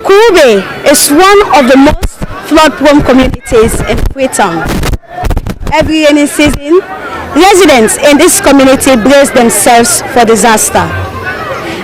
Kurube is one of the most flood-prone communities in Freetown. Every rainy season, residents in this community brace themselves for disaster.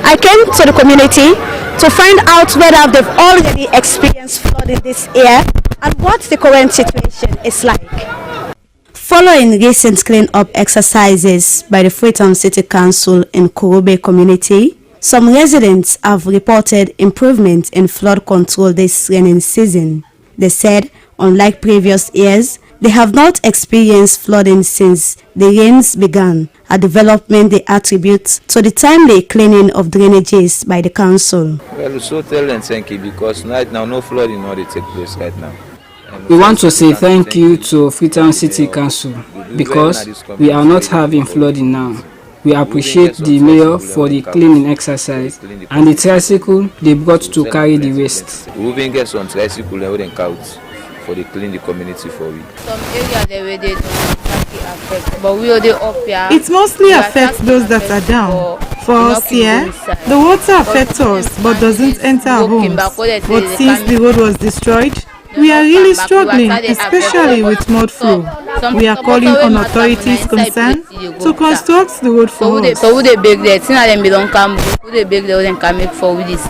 I came to the community to find out whether they've already experienced flooding this year and what the current situation is like. Following recent clean-up exercises by the Freetown City Council in Kurube community, some residents have reported improvement in flood control this rainy season. They said, unlike previous years, they have not experienced flooding since the rains began, a development they attribute to the timely cleaning of drainages by the council. Well, we so tell them thank you because right now no flooding already take place right now. We want to say thank you to Freetown City Council because we are not having flooding now. We appreciate the mayor for the cleaning exercise and the tricycle they brought to carry the waste. We even get some tricycle and we then count for the clean the community for we. Some areas they don't affect, but we are up here. It mostly affects those that are down. For us here, the water affects us but doesn't enter our homes. But since the road was destroyed, we are really struggling, especially with mud flow. We are calling on authorities concerned to construct the road for us. So they beg that, they don't come, they beg they can make for this.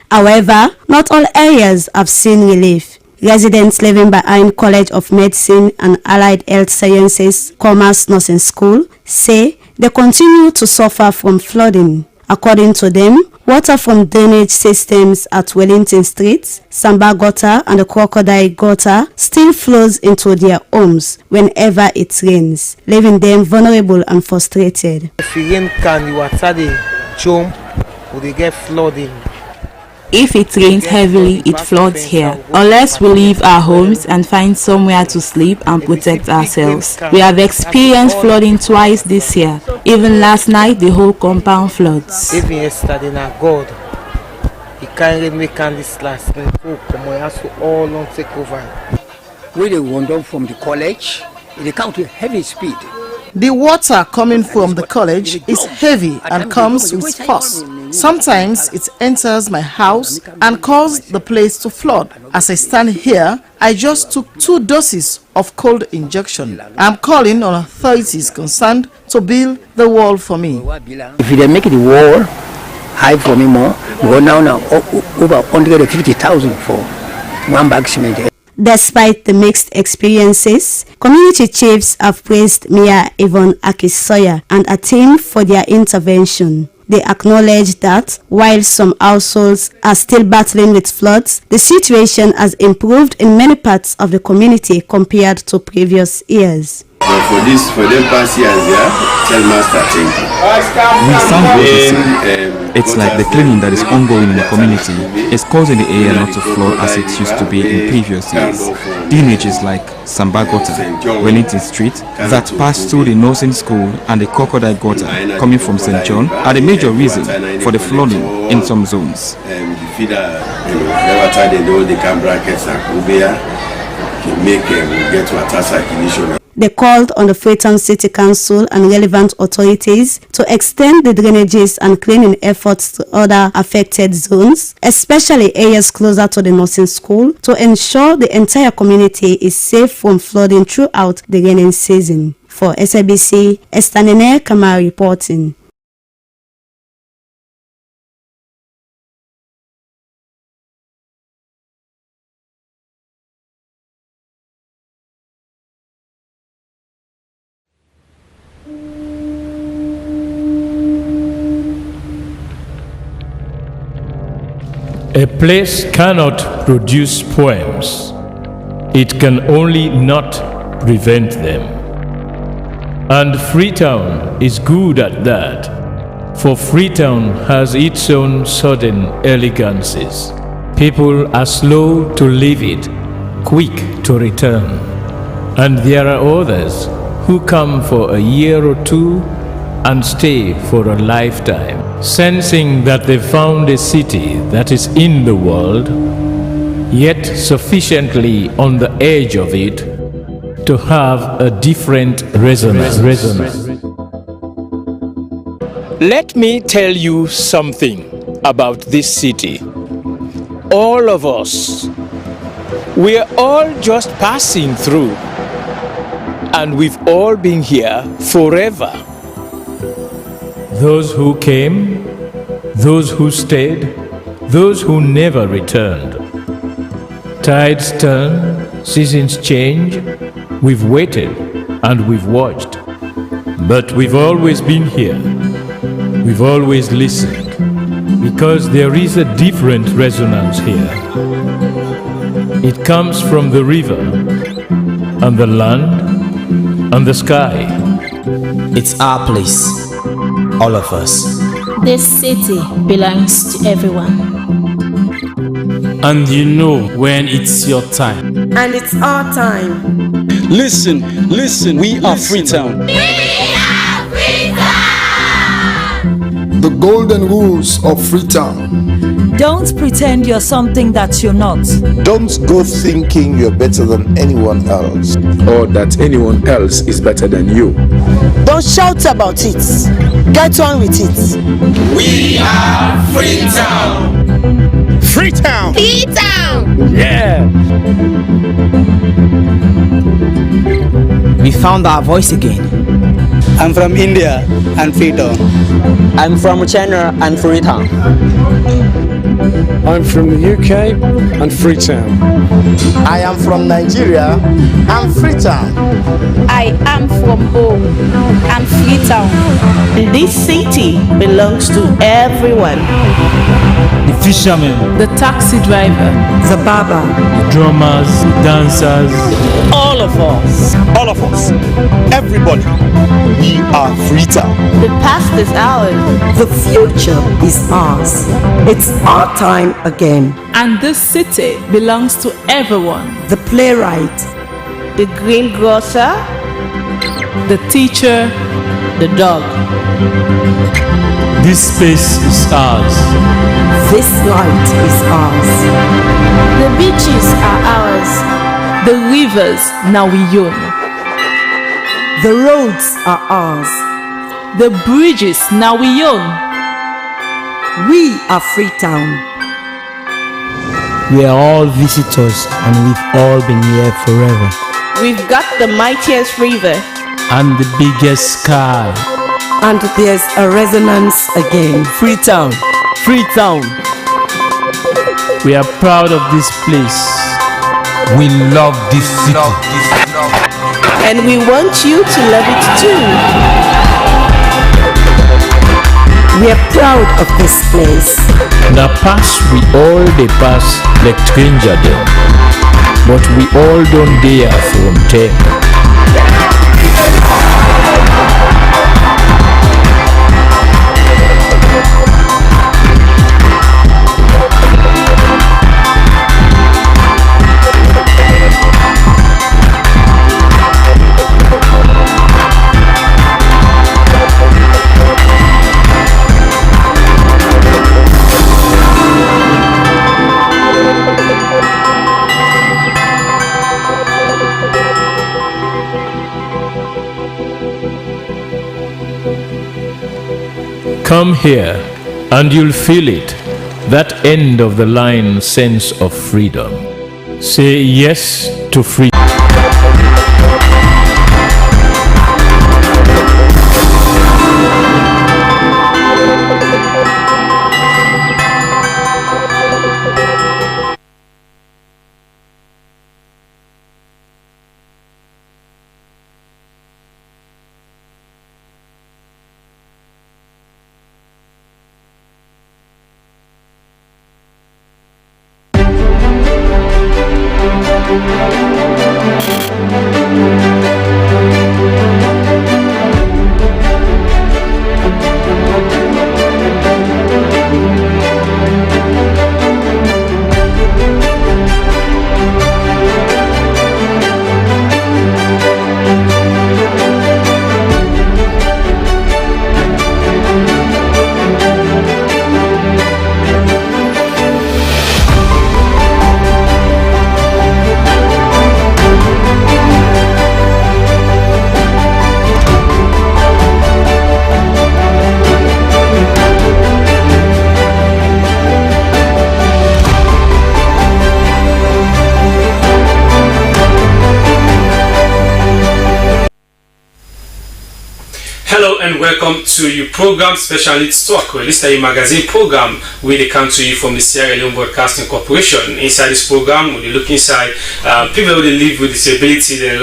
However, not all areas have seen relief. Residents living behind College of Medicine and Allied Health Sciences Commerce Nursing School say they continue to suffer from flooding. According to them, water from drainage systems at Wellington Street, Samba Gutter and the Crocodile Gutter still flows into their homes whenever it rains, leaving them vulnerable and frustrated. If it rain can the water they jump, or they get flooding. If it rains heavily, it floods here. Unless we leave our homes and find somewhere to sleep and protect ourselves. We have experienced flooding twice this year. Even last night, the whole compound floods. Even yesterday, now God, He can't make this last night. Oh, come on, has to all on take over. We they wander from the college, they come with heavy speed. The water coming from the college is heavy and comes with force. Sometimes it enters my house and caused the place to flood. As I stand here, I just took 2 doses of cold injection. I'm calling on authorities concerned to build the wall for me. If they make the wall high for me more, we go now over 150,000 for one bag cement. Despite the mixed experiences, community chiefs have praised Mayor Yvonne Akisoya and a team for their intervention. They acknowledge that while some households are still battling with floods, the situation has improved in many parts of the community compared to previous years. But for them past years, tell master thank you. We sound very it's like the cleaning that is ongoing in the community is causing the area not to flood as it used to be in previous years. Drainages like Samba Gutter, Wellington Street, that pass through the nursing school and the Crocodile Gutter coming from St. John are the major reason for the flooding in some zones. They called on the Freetown City Council and relevant authorities to extend the drainages and cleaning efforts to other affected zones, especially areas closer to the nursing school, to ensure the entire community is safe from flooding throughout the rainy season. For Slbc, Estanene Kama reporting. A place cannot produce poems. It can only not prevent them. And Freetown is good at that, for Freetown has its own sudden elegances. People are slow to leave it, quick to return. And there are others who come for a year or two and stay for a lifetime, sensing that they found a city that is in the world, yet sufficiently on the edge of it to have a different resonance. Let me tell you something about this city. all of us. We're all just passing through, and we've all been here forever. Those who came, those who stayed, those who never returned. Tides turn, seasons change. We've waited and we've watched. But we've always been here. We've always listened. Because there is a different resonance here. It comes from the river, and the land, and the sky. It's our place, all of us. This city belongs to everyone. And you know when it's your time. And it's our time. Listen, listen, we are Freetown. The golden rules of Freetown. Don't pretend you're something that you're not. Don't go thinking you're better than anyone else, or that anyone else is better than you. Don't shout about it. Get on with it. We are Freetown. Freetown! Freetown! Yeah! We found our voice again. I'm from India and Freetown. I'm from China and Freetown. I'm from the UK and Freetown. I am from Nigeria and Freetown. I am from home and Freetown. This city belongs to everyone. The fishermen, the taxi driver, the barber, the drummers, the dancers, all of us. All of us. Everybody. We are Freetown. The past is ours. The future is ours. It's our time again. And this city belongs to everyone. The playwright, the greengrocer, the teacher, the dog. This space is ours. This light is ours. The beaches are ours. The rivers now we own. The roads are ours. The bridges now we own. We are Freetown. We are all visitors and we've all been here forever. We've got the mightiest river and the biggest sky. And there's a resonance again. Freetown, Freetown. We are proud of this place. We love this city. And we want you to love it too. We are proud of this place. Na pass we all dey pass like stranger dem, but we all don dey here from time. Come here and you'll feel it, that end of the line sense of freedom. Say yes to freedom. and welcome to your program Special Needs Talk. Well, this is a magazine program where they come to you from the Sierra Leone Broadcasting Corporation. Inside this program, we look inside people who live with disability, their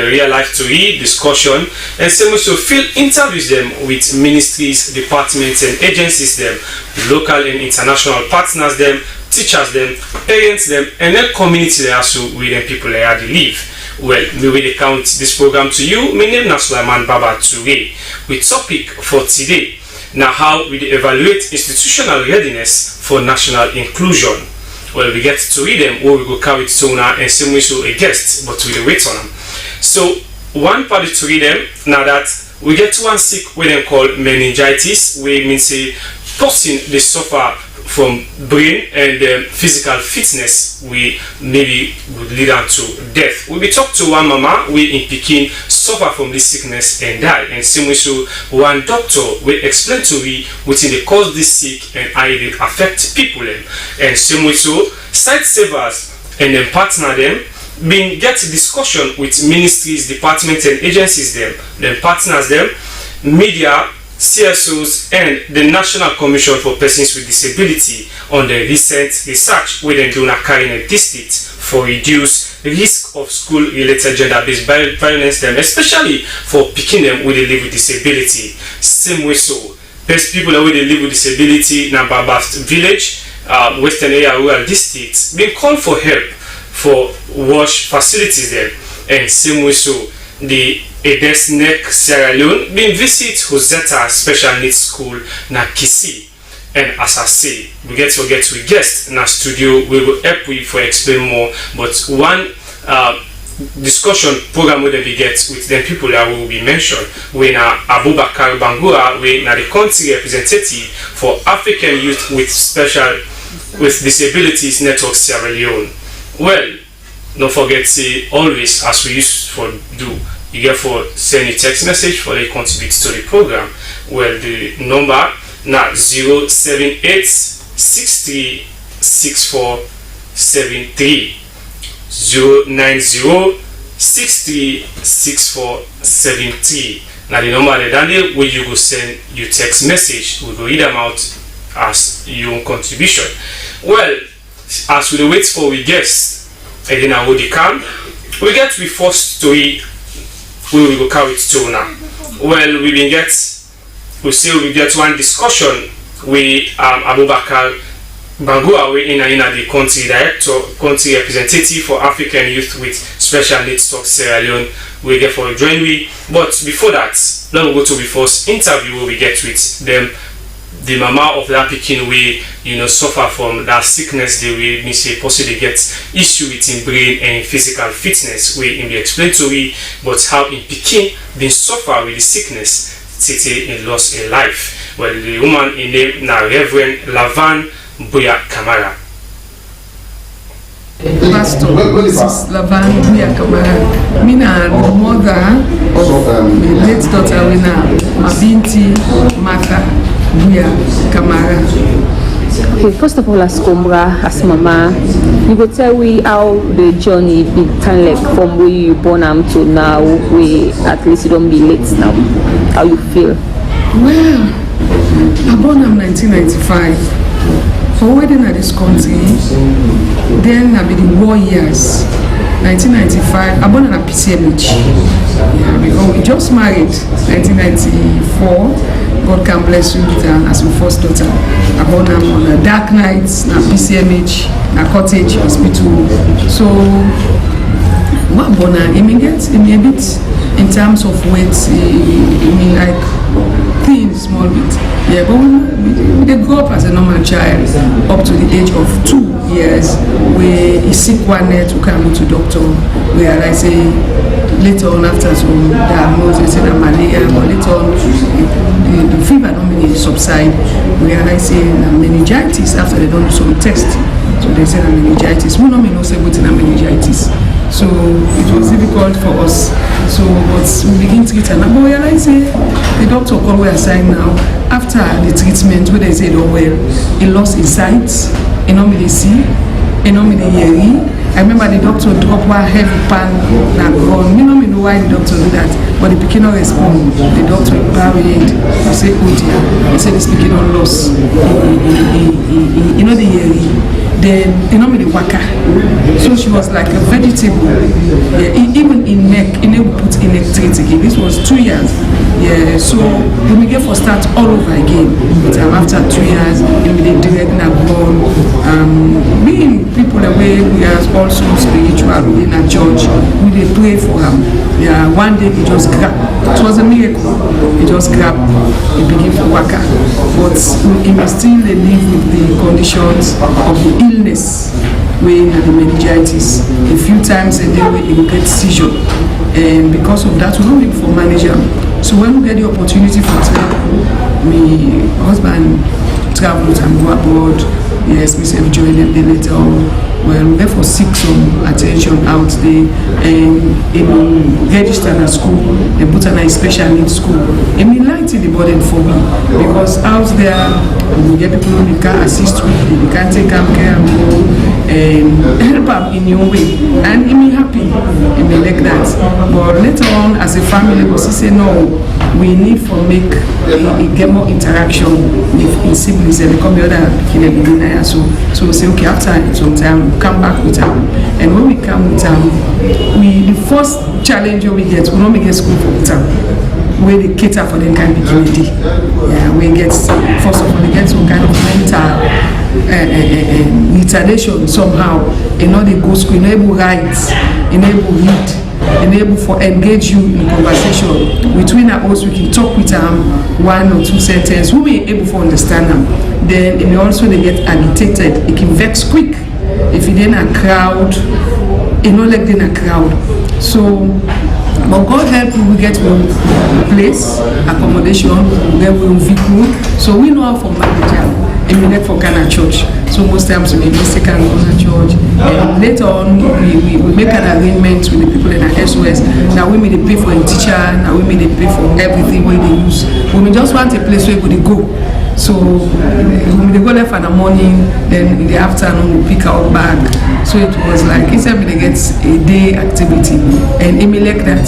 real life story, discussion, and some also field interviews them with ministries, departments, and agencies them, local and international partners them, teachers them, parents them, and then community they also with them people they are live. Well, we will count this program to you. My name is Sulaiman Baba Toure. With topic for today, now how we evaluate institutional readiness for national inclusion. Well, we get to read them, or we go carry it to now and same way so a guest, but we wait on them. So one party to read them now that we get to one sick with them called meningitis, we mean say person they suffer from brain and physical fitness, we maybe would lead on to death. We be talk to one mama we in Pekin suffer from this sickness and die, and same way so one doctor will explain to we within the cause this sick and how it affect people them, and same way so site savers and then partner them being get discussion with ministries, departments and agencies them, then partners them, media, CSOs and the National Commission for Persons with Disability on the recent research where they do not carry a district for reduce risk of school-related gender-based violence them, especially for picking them where they live with disability. Same way so, best people that where they live with disability, Nambabast village, Western area rural districts, being called for help for wash facilities there, and same way so, the Edesnek Sierra Leone been visit Rosetta Special Needs School na Kisi, and as I say we get to guest na studio we will help we for explain more, but one discussion program where we get with them people that will be mentioned we na Abubakar Bangura we na the country representative for African Youth with Disabilities Network Sierra Leone. Well, don't forget say always as we used to do, you get for send a text message for they contribute to the program. Well, the number now 078636473 090636473. Now the number that Daniel where you go send your text message, we go read them out as your own contribution. Well, as we wait for we guests and then I hold the cam, we get the first story we will go carry it to now. Well, we get one discussion with Abubakar Bangura we in the country representative for African Youth with Special Needs Talk Sierra Leone. We get for a join we, but before that, let me go to the first interview where we get with them. The mama of that Pekin we suffer from that sickness they will mean say possibly get issue with in brain and physical fitness we in be explained to we, but how in Pekin been suffer with the sickness city and lost a life. Well, the woman in name now Reverend Lavan Buya Kamara. Pastor, this is Lavan Buya Kamara. Mina the mother of the late daughter Wina Abinti Mata Buya Kamara. Okay, first of all, as Kombra, as Mama, you could tell we how the journey be kind of like from where you born to now, we at least you don't be late now. How you feel? Well, I born in 1995. For wedding at this country, then I be the war years. 1995, I born in a PCMH. Yeah, because we just married 1994. God can bless you with as my first daughter. I born on a dark nights, na PCMH, na cottage hospital. So what born I mean get a bit in terms of weight, I mean like thin small bit. Yeah, but they grow up as a normal child up to the age of 2 years where he sick one night to come to doctor where I say later on after some diagnosis in malaria, but later on the fever don't really subside where I say meningitis after they don't do some tests. So they say meningitis. We don't know say what's meningitis. So it was difficult for us. So but we begin treatment. But we realize the doctor called we assign now after the treatment where they said oh well, he lost his sight, he normally see, he normally hear, I remember the doctor drop one heavy pan na ground. Me no know why the doctor do that, but the pikin no respond. The doctor bow head. He say, oh dear. He said this pikin don lost. You know the earring. Then you know me the waka. So she was like a vegetable. Yeah, even in neck, he never put in neck treat again. This was 2 years. Yeah, so when we get for start all over again. After 2 years, we dey direct na born. Being people the way we are also spiritual in a church, we dey pray for him. Yeah, one day he just grab. It was a miracle. He just grab. He begin to waka, but he must still live with the conditions of the illness. We had the meningitis. A few times a day we will get seizure, and because of that we don't look for manager. So when we get the opportunity for travel, my husband traveled and go abroad. Yes, we said join them later on. Well, we therefore seek some attention out there, and in register at school, they put in a special needs school. It may lighten the burden for me, because out there we get people who can assist with, they can take care of people and help them in your way, and it may happy, it may like that. But later on, as a family, we say no, we need to make get more interaction with siblings and become the other kid. So we say okay, after some time we come back with them, and when we come with them, the first challenge we get, we don't make a school for them where they cater for them kind of community. Yeah, we get first of all they get some kind of mental retardation somehow. You know they go school, enable rights, enable read, enable for engage you in conversation between us. We can talk with them 1 or 2 sentences. We may able to understand them. Then it may also they get agitated. It can vex quick if you in a crowd. You know, like in a crowd. So, but God help we get a place, accommodation, where we vehicle. So we know how for manager. And we for Ghana church. So most times we mistake and go to church. And later on we make an agreement with the people in the SOS. Now we may pay for a teacher, now we may pay for everything we they use. We may just want a place where we go. So when we go left in the morning, then in the afternoon we pick our bag. So it was like instead we get a day activity, and it may like that.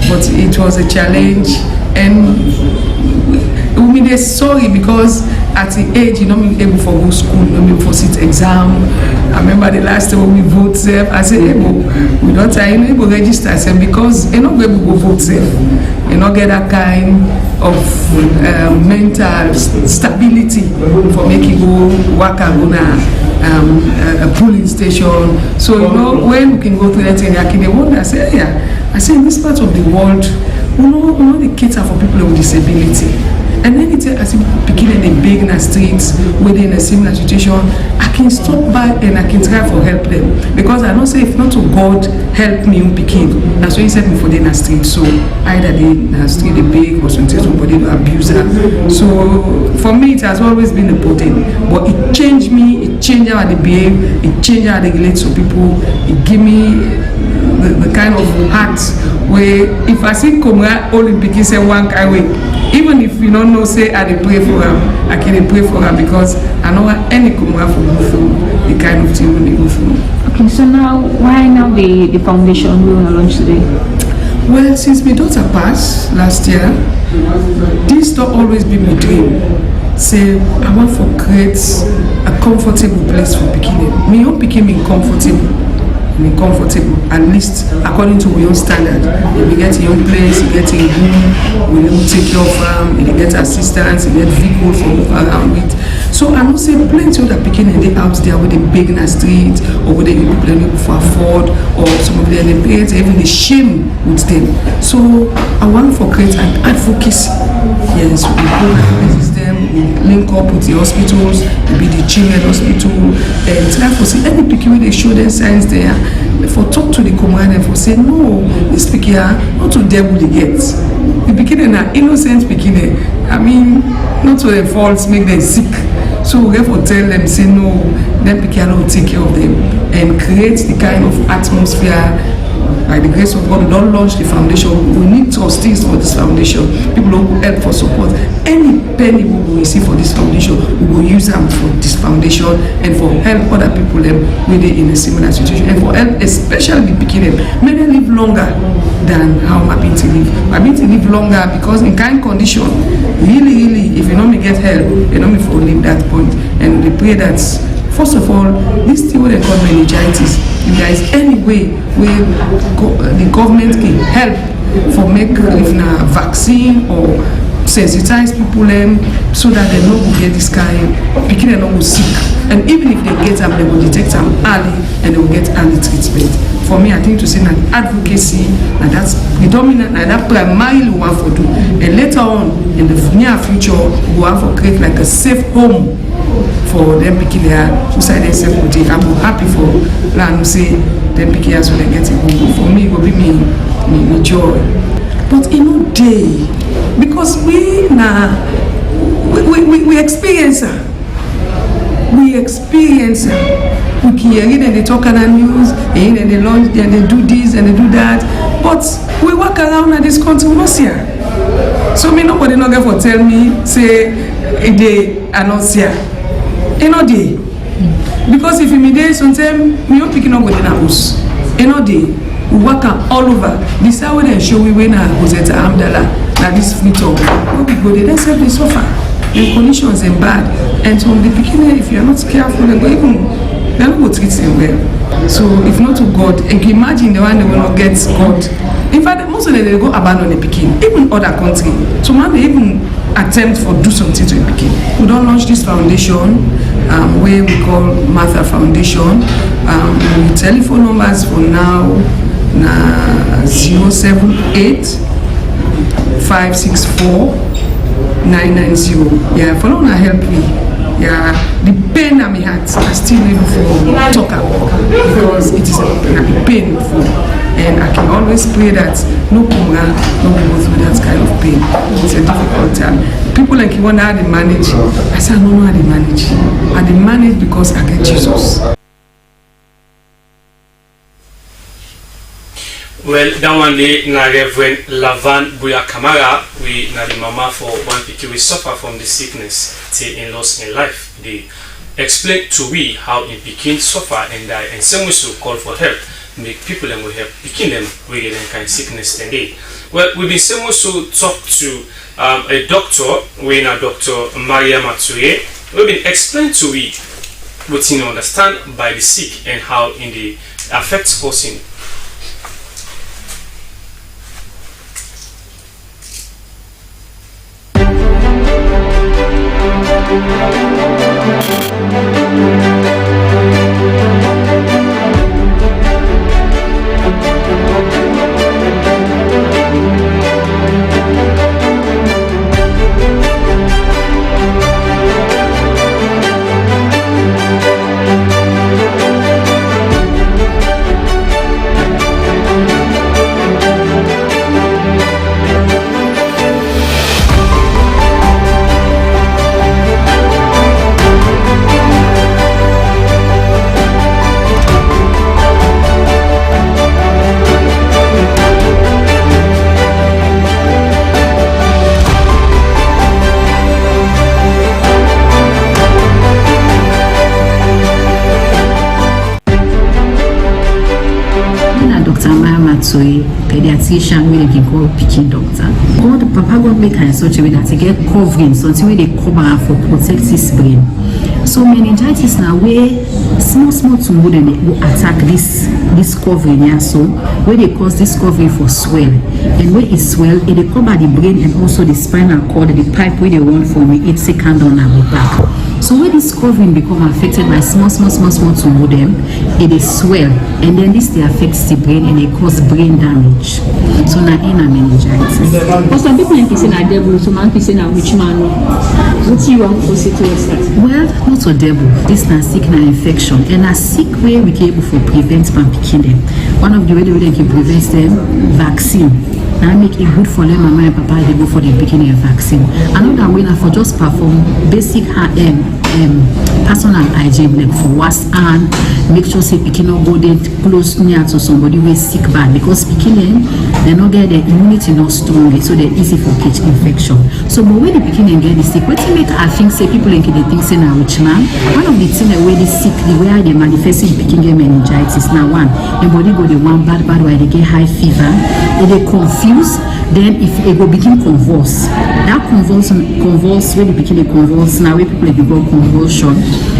But it was a challenge, and we be sorry because at the age, you know, me able for go school, you know, me for sit exam. I remember the last time we vote self, I said, we don't try, you know, able register self because you know we able go vote self. You know, get that kind of mental stability for making go work and go na a polling station. So you know when we can go to that area, I can wonder. I say, yeah, I say in this part of the world, we know they cater for people with disability. And then it's as if picking in the big in the streets within a similar situation, I can stop by and I can try for help them. Because I don't say if not to God help me in picking. That's why he said me for the in the street. So either they in the street they big or somebody to abuse her. So for me it has always been a burden. But it changed me, it changed how they behave, it changed how they relate to people, it gave me the kind of heart where if I see Komra only picking say one kind way. Even if you don't know, say I pray for her, I can pray for her because I know any Kumra for go through the kind of thing when they go through. Okay, so now why now the foundation we want to launch today? Well, since my daughter passed last year, this has always been my dream. Say I want to create a comfortable place for Pikini. My own Pikini comfortable. Comfortable, at least according to your own standard. If you get your own place, you get a room, we will take care of them, you get assistance, you get vehicle for move around with. So I don't say plenty of the picking in the out there with the big in the street, or with the people able to afford, or some of them they pay even the shame with them. So I want to create an advocacy. Yes, we go and visit them, we link up with the hospitals, maybe the children hospital, and try to see any picking they show their signs there. For talk to the command and for say no, this pikin not to devil the gets. The pikin are innocent pikin. I mean, not to their faults make them sick. So we have to tell them say no, then pikin will take care of them and create the kind of atmosphere. By the grace of God, we don't launch the foundation. We need trustees for this foundation, people who help for support. Any penny we will receive for this foundation, we will use them for this foundation and for help other people with in a similar situation, and for help especially the beginning. Many live longer than how I'm happy to live. I'm happy to live longer because in kind condition, really, if you don't get help, you don't for live that point. And we pray that first of all, this thing what they call meningitis, if there is any way where the government can help for make if a vaccine or sensitize people so that they know who get this kind, people they know who sick, and even if they get them, they will detect them early and they will get early treatment. For me, I think to say that advocacy, and that's predominant, and that primarily we want to do, and later on in the near future, we want to create like a safe home for them picking their suicide and self-protection. I'm happy for land say them picking as when they get a home. For me, it will be me joy. But in no day, because we experience her. We experience her. We can hear it and they talk on the news, and they launch, and they do this and they do that. But we walk around in this country, we not see her. So me nobody not going to tell me say they are not here. You know they. Because if you there sometimes we not picking up with the house. You know they. We work all over. This how they show we when Rosetta Amdala, now this Freetown. When we go there, they say they suffer. The conditions are bad. And so the beginning, if you are not careful, they don't go treat them well. So if not to God, and you imagine the one they will not get God. In fact, most of them they go abandon the Pekin, even other country. So man they even attempt for do something to the Pekin. We don't launch this foundation where we call Martha Foundation. The telephone numbers for now 078 564 990. Yeah, for now help me. Yeah, the pain that me had, I still need to talk about because it is painful, and I can always pray that no kumra, no one go through that kind of pain. It's a difficult time. People like you wonder how they manage. I said I don't know how they manage. And they manage because I get Jesus. Well, that one day, na Reverend Lavan Buya Kamara, we na the mama for one people we suffer from the sickness till in loss in life. They explain to we how in Pekin suffer and die, and some we should call for help, make people and we help Pekin them we get them kind of sickness then they. Well, we've been some also talk to a doctor, we na Dr. Maria Matsuye. We've been explain to we what you understand by the sick and how in the affects person. Pediatrician where they can call Pekin doctor. God, Papa God make in such a way that they get covering, so until they cover for protect his brain. So meningitis now where small tumor then they will attack this covering here, so where they cause this covering for swell, and where it swell, it they cover the brain and also the spinal cord, the pipe where they want from it, it's second on our back. So when this covering become affected by small tumor them, it is swell, and then this they affects the brain and it cause brain damage. So now in a meningitis. But some people think it's a devil, some people say a witch man. What you want to say towards that? Well, not a devil. This is a sick infection, and a sick way we can able to prevent from picking them. One of the way they can prevent them, vaccine. Now make it good for them, mama and papa, they go for the beginning of vaccine. Another way now for just perform basic personal hygiene like for wash hand, make sure say pikin no go dey close near to somebody wey sick bad because pikin they no get the immunity not strong, so they're easy for catch infection. So but when the pikin get the sick, what make I think say people they think say na rich man. One of the things that where they sick, the way they manifesting pikin get meningitis. Now one, the body go the one bad where they get high fever, they confuse. Then if it will begin convulse, that convulse when the pikin convulse, now when people they go convulsion,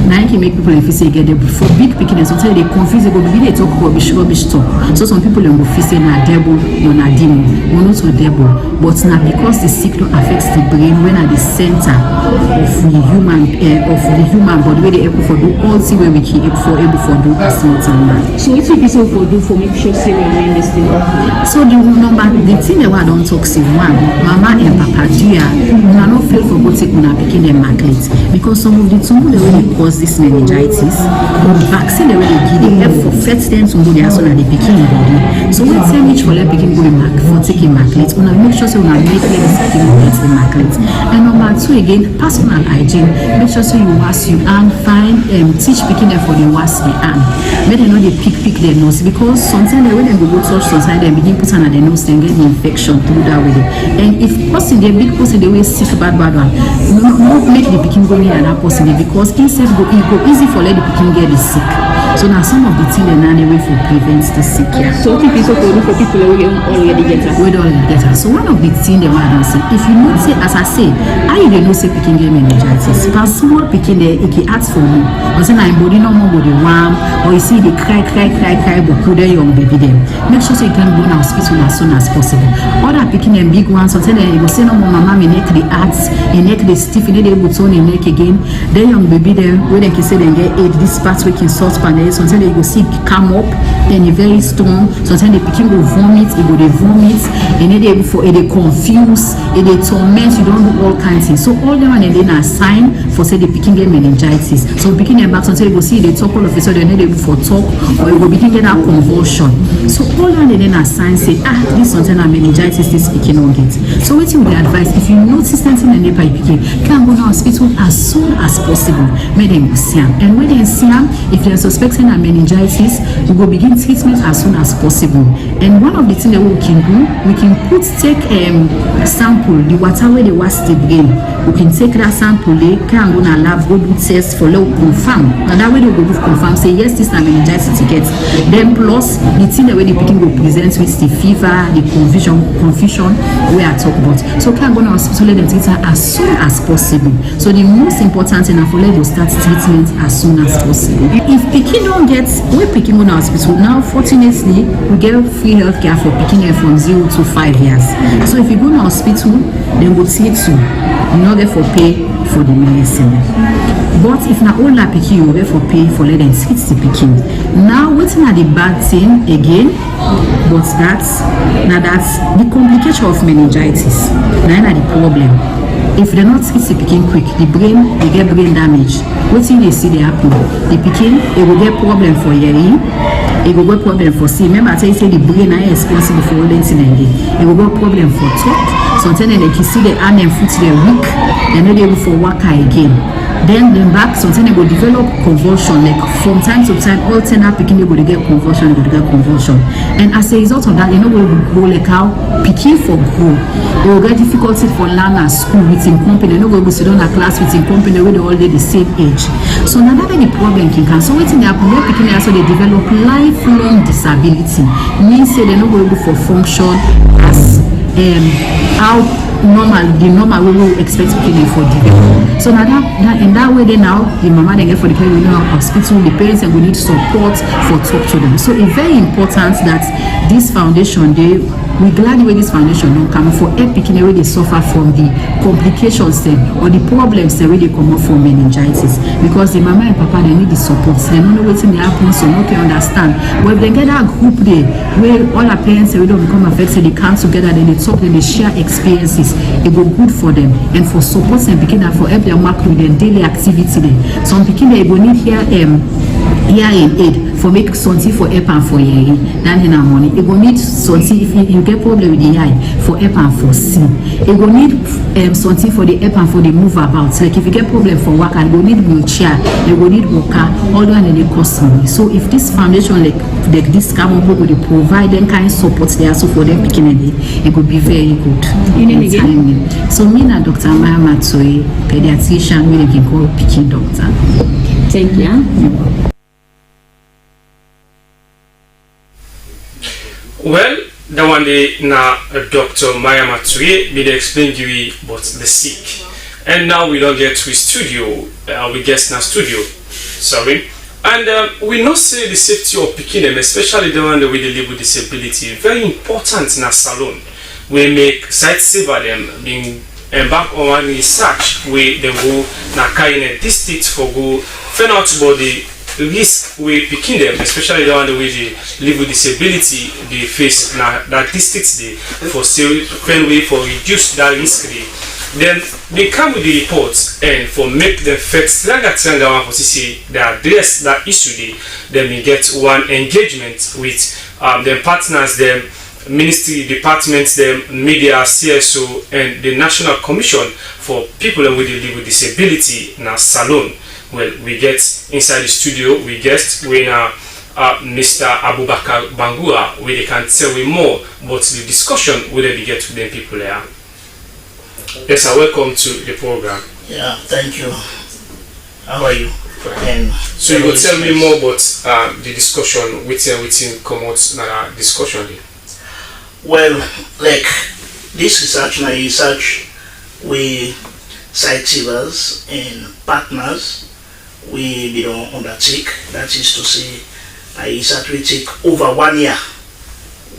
now it can make people if say get there for big pikin, sometimes they confuse, they go begin they talk rubbish talk. So some people they go feel say na devil or na demon, or not so devil, but now because the sickness affects the brain when at the center of the human body where they able for do all see where we can able for do as much and man. So what you people for do for make sure say we remain this thing? So the number the thing that we don't talk say one, mama and papa dear, we are not fail for go take una pikin them immaculate because some of the tumor they really cause this meningitis, the vaccine they really give them for first time to go there so that the pikin body. So when say which for let pikin go for take immaculate, una make sure say una make this pikin get immaculate. And number two again, personal hygiene. Make sure so you wash your hand, find teach pikin them for the wash the hand. Make them know they pick their nose because sometimes when they go touch sometimes they begin put under their nose and get the infection through that way. And if person the big person they will sick bad one, not make the pikin go near that person because instead go easy for let the pikin get the sick. So now some of the things they now they way for prevent the sick. Yeah. So what is for people who already get her? We don't get her. So one of the things they want to say, if you not say as I say, I they know say pikin get meningitis. But small pikin there, it can ask for me. Or say na body no more body warm, or you see they cry, but put their young baby there. Make sure so you can go to hospital as soon as possible. Other picking them big ones, so tell them you go say no more mama, me neck the arts, your neck the stiff, they able to turn your neck again. Then young baby there, where they can say they get aid, this part we can sort panel, so tell they go see come up, then you very strong, so tell the picking go vomit, it go they vomit, and then they before they confuse, they torment, you don't do all kinds of things. So all them and then a sign for say the picking get meningitis. So picking them back, so tell they go see they talk all of a sudden, then they before talk, or you go begin get that convulsion. So all them and then a sign say this something a meningitis this picking on get. So what you would advise if you notice something in the pipe picking, can go to hospital as soon as possible. Make them see them. And when they see them, if they are suspecting a meningitis, we will begin treatment as soon as possible. And one of the things that we can do, we can take a sample, the water where they wash the brain. We can take that sample, they can go to lab, go do test for low confirm. And that way they go do confirm, say yes, this is a meningitis to get. Then plus the thing that way the picking will present with the fever, the confusion we are talking about. So can go to hospital, let them treat her as soon as possible. So the most important thing is for let them start treatment as soon as possible. If picking don't get, we picking go to hospital now. Fortunately, we get free healthcare for picking from 0 to 5 years. So if you go to hospital, then go treat you. You not get for pay for the medicine. But if na older pikin, you get for pay for let them treat the pikin. Now waiting at the bad thing again, but that's the complication of meningitis. Now the problem. If they not treat the pikin quick, the brain they get brain damage. What thing they see they happen? The pikin it will get problem for hearing. It will get problem for see. Remember I tell you say the brain is responsible for all the incident. It will get problem for talk. Sometimes they can see the hand and foot they're weak. They're not able for waka again. Then back sometimes they will develop convulsion. Like from time to time, all 10 picking they will get convulsion, And as a result of that, they know will go like how picking for grow. They will get difficulty for learn at school with in company. They no go sit down at class with in company where they all the same age. So now that the problem can come. So waiting they happen, they're picking so they develop lifelong disability. Means say they no go able for function as how the normal we will expect picking for develop. So now that in that way they now the mama they get for the care we know hospital, the parents and we need support for talk to them. So it's very important that this foundation we glad the way this foundation don't come for picking away they suffer from the complications or the problems where they come up from meningitis because the mama and papa they need the support. They don't know what's in the happen, so no can understand. But if they get that group there where all our parents we don't become affected, they come together, then they talk, then they share experiences, it go good for them and for support and picking that for help them work with their daily activity there. Some picking they will need here hearing aid for make something for help and for hearing, then in our money. You go need something if you get problem with the eye for help and for see. You go need something for the help and for the move about. Like if you get problem for work, you go need wheelchair, you go need walker, all that and they cost money. So if this foundation like this carbon will provide them kind of support there so for them picking it could be very good. So me and Dr. Maya Matsui, pediatrician, we can call picking doctor. Thank you. Well, that one day now Dr. Maya Matsui did explain to you about the sick. And now we don't get to his studio, we guest in our studio. Sorry. And we not say the safety of picking them, especially the one with the live with disability, very important in a salon. We make site saver them being embark on research where they go na carry in a district for go find out about the risk we picking them, especially the one with the live with disability they face na that district they for still find way for reduce that risk they. Then they come with the reports and for make them fix like for see they address that issue then we get one engagement with their partners, them ministry departments, them media, CSO and the National Commission for People with Disability in a salon. Well, we get inside the studio, we guest we Mr. Abubakar Bangura where they can tell we more about the discussion where they get with them people there. Yes, sir, welcome to the program. Yeah, thank you. How are you? And so you will tell me more about the discussion within come out discussion. Well, like this research we site savers and partners we don't undertake. That is to say, research will take over 1 year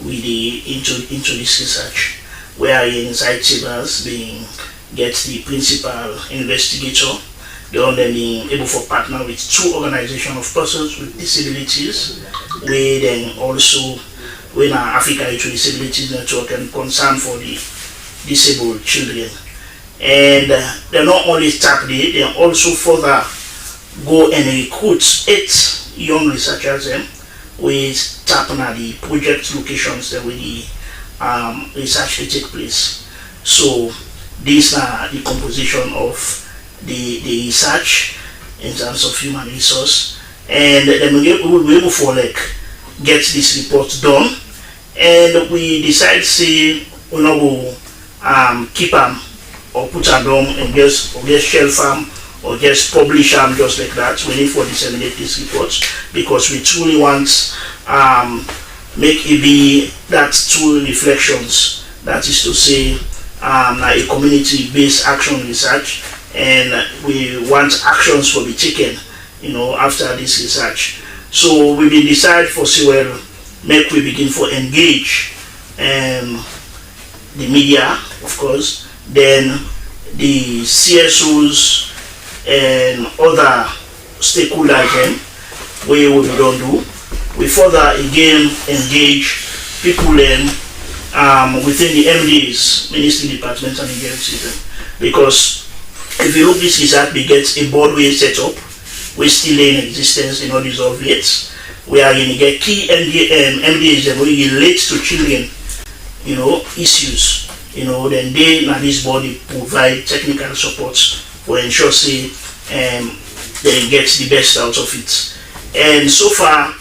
with into this research. Where inside savers being get the principal investigator, they are then being able to partner with 2 organizations of persons with disabilities, where then also when Africa Youth Disabilities Network and concern for the disabled children. And they not only tap they also further go and recruit 8 young researchers with tap on the project locations that with the research will take place. So these are the composition of the research in terms of human resource, and then we will be able to like get this report done, and we decide say we not go keep them or put them down and just shelf them or just publish them just like that. We need to disseminate this report because we truly want make it be that 2 reflections, that is to say a community-based action research, and we want actions to be taken after this research. So we will decide for well make we begin for engage the media, of course, then the CSOs and other stakeholders where we don't do. We further again engage people within the MDs, Ministry Department and agencies, because if you look this research, we get a board way set up, we still in existence in all these yet. We are going to get key MDs that will relate to children, issues, then they and this body provide technical support for ensure say they get the best out of it. And so far,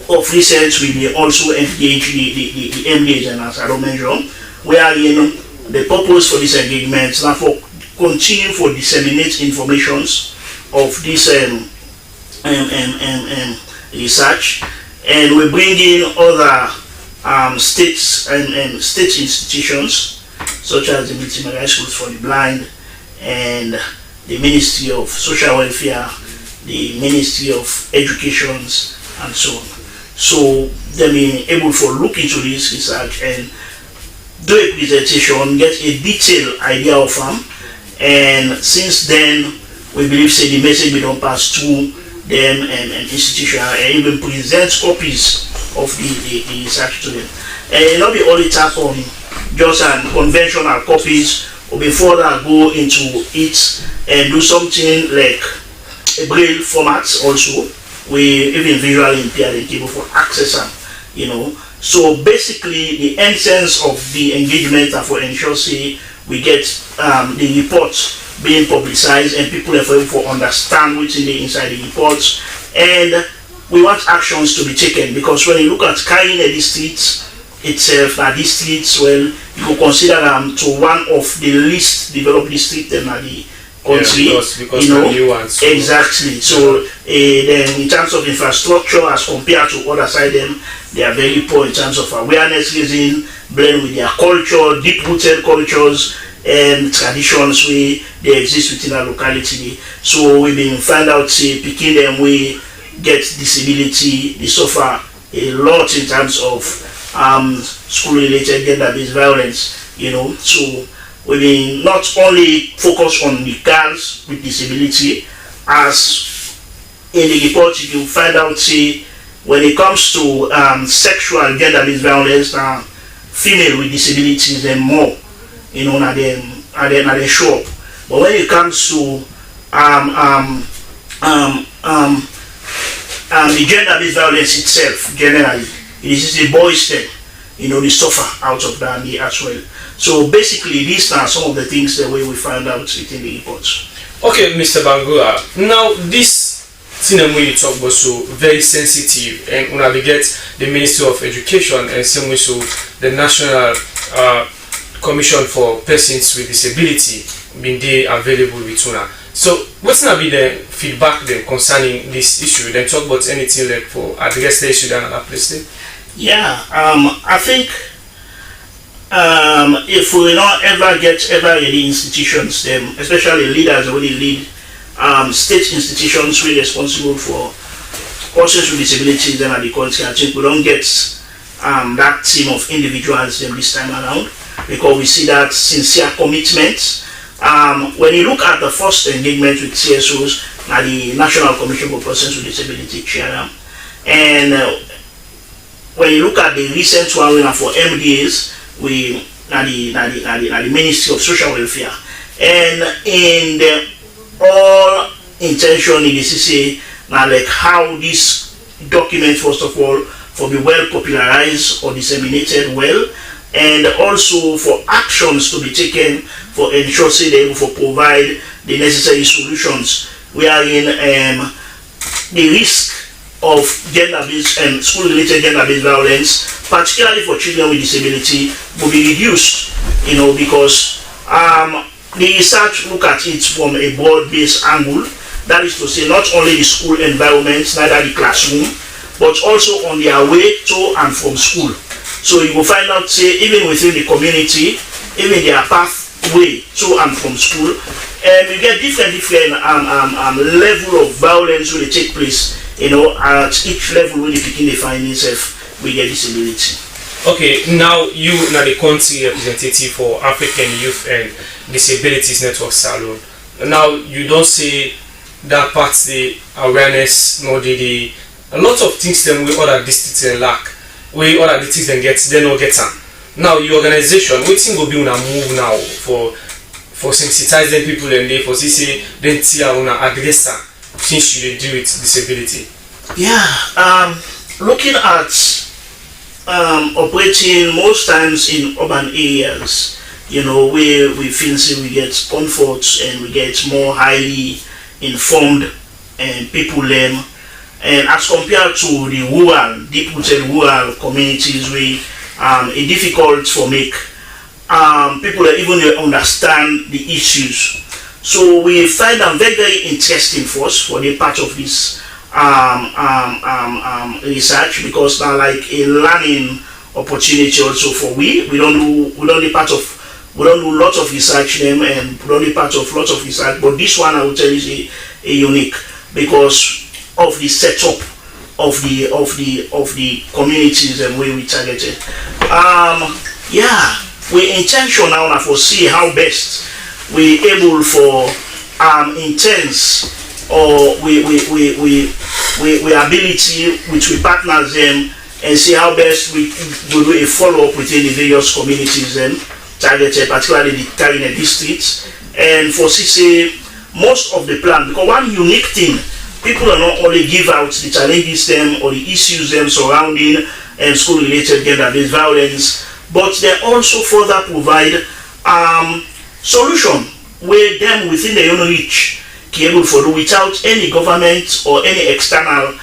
of recent, we may also engage the MDs, and as I don't mention, where the purpose for this engagement is now for continue for disseminate informations of this research, and we bring in other states and state institutions such as the Multimedia Schools for the Blind and the Ministry of Social Welfare, the Ministry of Education, and so on. So they be able to look into this research and do a presentation, get a detailed idea of them, and since then we believe say the message we don't pass through them and institution and even present copies of the research to them. And not be only tap on just an conventional copies, or before that go into it and do something like a braille format also, we even visually impaired and able for access them, you know. So basically the essence of the engagement and for ensure say we get the reports being publicized and people are able to understand what's in the inside the reports, and we want actions to be taken, because when you look at carrying a district itself, that districts, well, you could consider them to one of the least developed districts in the country, because you know, new ones, so exactly. So then in terms of infrastructure as compared to other side, them they are very poor in terms of awareness raising, blend with their culture, deep-rooted cultures and traditions where they exist within our locality. So we've been find out say picking them we get disability, they suffer a lot in terms of school-related gender-based violence, you know. So we've been not only focused on the girls with disability, as in the report you can find out say when it comes to sexual gender-based violence, female with disabilities and more, you know, na they show up. But when it comes to the gender-based violence itself, generally, it is the boys then, you know, they suffer out of that as well. So basically, these are some of the things that we find out within the reports. Okay, Mr. Bangura. Now, this thing that we talk about so very sensitive, and when we get the Ministry of Education and same way so the National Commission for Persons with Disability being there available with una. So what's gonna be the feedback then concerning this issue? Then talk about anything like for address the issue that are placed. Yeah, I think if we not ever get any institutions, them especially leaders who lead state institutions who are responsible for persons with disabilities then at the country, I think we don't get that team of individuals them this time around, because we see that sincere commitment. When you look at the first engagement with CSOs, the National Commission for Persons with Disability chair, and when you look at the recent one for MDAs, we the Ministry of Social Welfare, and in the all intention in the CCA, like how this document first of all for be well popularized or disseminated well, and also for actions to be taken for ensure say they able to provide the necessary solutions wherein the risk of gender-based and school-related gender-based violence, particularly for children with disability, will be reduced, you know, because the research look at it from a broad-based angle. That is to say, not only the school environment, neither the classroom, but also on their way to and from school. So you will find out, say, even within the community, even their pathway to and from school, you get different level of violence when they take place, you know, at each level when they begin to find themselves with their disability. Okay, now you are the country representative for African Youth and Disabilities Network Salon. Now you don't say that part the awareness, nor the a lot of things them we other districts lack. We other districts then get they don't get them. Now your organization, what thing will be on a move now for sensitizing people and they for say then see on address since you deal with disability. Yeah, looking at operating most times in urban areas, you know, where we feel say we get comfort and we get more highly informed and people learn, and as compared to the rural, deep-rooted rural communities where it's difficult for make people even understand the issues. So we find them very, very interesting for us for the part of this research, because now like a learning opportunity also for we don't do lots of research them and we don't do part of lots of research, but this one I will tell you is a unique because of the setup of the communities and where we targeted. Yeah, we intentional now for see how best we able for intense or we ability which we partners them and see how best we will do a follow-up within the various communities then targeted, particularly the Kenema districts, and for CCA most of the plan, because one unique thing people are not only give out the challenges them or the issues them surrounding and school-related gender-based violence, but they also further provide solution where them within their own reach can able to do without any government or any external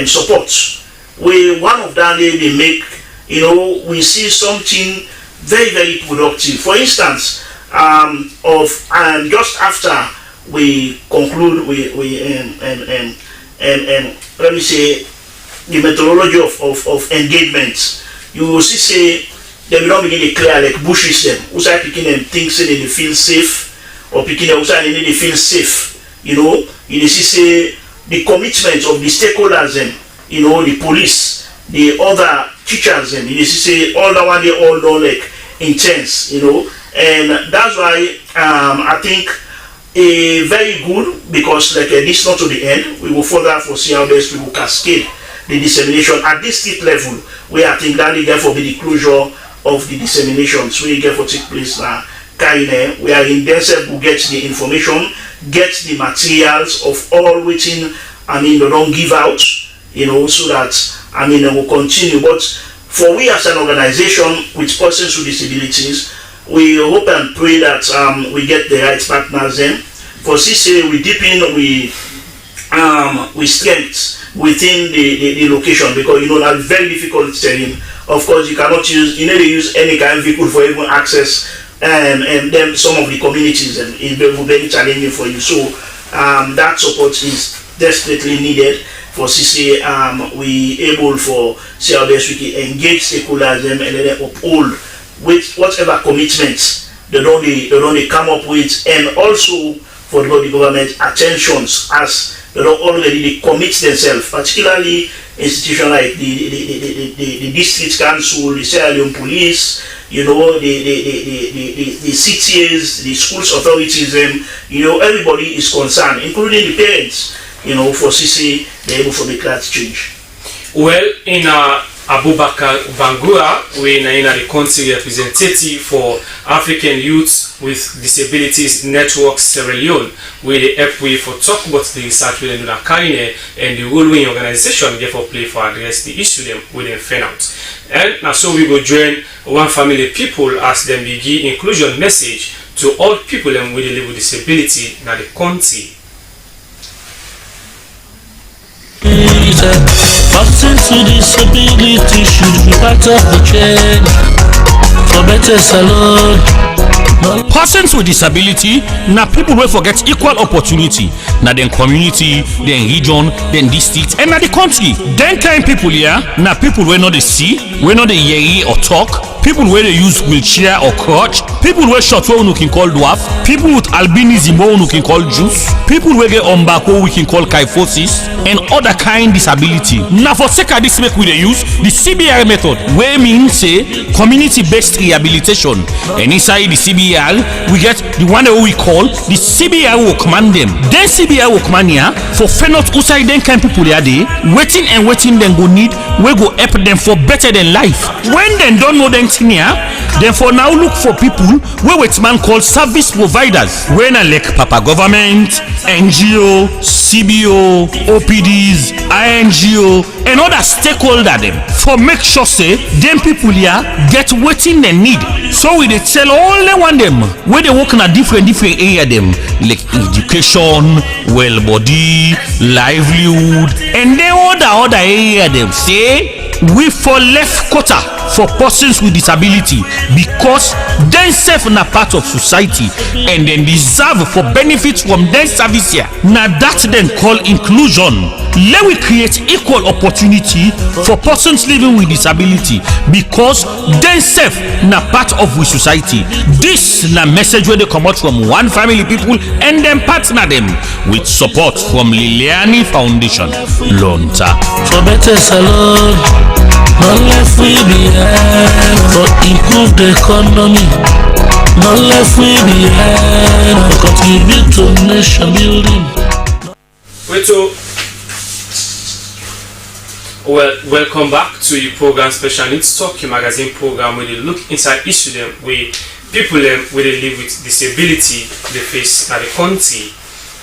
support. Where one of them they make, we see something very, very productive. For instance, just after we conclude let me say the methodology of engagement, you will see say they will not begin to clear like bushes them. Also picking them things say they feel safe, or picking them also they feel safe. You see say the commitment of the stakeholders them, the police, the other teachers them, you see say all that one they all know like intense, and that's why I think a very good, because like this not to the end, we will further foresee how best we will cascade the dissemination at this state level, where I think that will therefore be the closure of the disseminations where get for take place now. Where in themselves will get the information, get the materials of all waiting, they don't give out, so that they will continue. But for we as an organization with persons with disabilities, we hope and pray that we get the right partners then. For CCA, we deepen, we strength within the location, because that's very difficult terrain. Of course, you cannot use, they use any kind of vehicle for even access and then some of the communities, and it will be very challenging for you. So that support is desperately needed for CCA. We able for how best we can engage stakeholders them and then uphold with whatever commitments they don't come up with, and also for the government attentions as they don't already commit themselves, particularly institutions like the district council, the Sierra Leone police, the CTAs, the schools authorities, everybody is concerned, including the parents, for CC, they're able to make that change. Well, in Abubakar Bangura, we are the country representative for African Youth with Disabilities Network Sierra Leone, where they help we for talk about the research with the Kaine and the role in organization therefore play for address the issue them with them fan out. And now so we go join one family people as them begin inclusion message to all people them with live with disability in the country. Persons with disability should be part of the change for better salon. Persons with disability na people wey forget equal opportunity na dem community, dem region, dem district, and na the country. Dem kind people here na people wey no dey see, wey no dey hear or talk, people wey dey use wheelchair or crutch, people wey short wey we can call dwarf, people with albinism wey we can call juice, people wey get umbac wey we can call kyphosis, and other kind disability. Na for sake of this make we dey use the CBR method, wey mean say community-based rehabilitation, and inside the CBR we get the one that we call the CBR workman them. Then CBR workman here for fenot outside them kind people they are there waiting and waiting them go need, we go help them for better than life. When they don't know them here, then for now look for people where it's man called service providers. When I like Papa government, NGO, CBO, OPDs, INGO, and other stakeholder them for make sure say them people here get waiting they need. So we they tell all they want them where they work in a different area them like education, well body, livelihood, and then other area them say we for left quarter for persons with disability because they self na part of society and then deserve for benefits from their service here. Now that then call inclusion. Let we create equal opportunity for persons living with disability because they self na part of we society. This na message where they come out from one family people and then partner them with support from Liliani Foundation. Lonta for better salon. Not left we behind for improve the economy. Not left we behind for contribute to nation building. Well, welcome back to your program Special Needs Talk, your magazine program where they look inside issue them where people them where they live with disability they face at the country.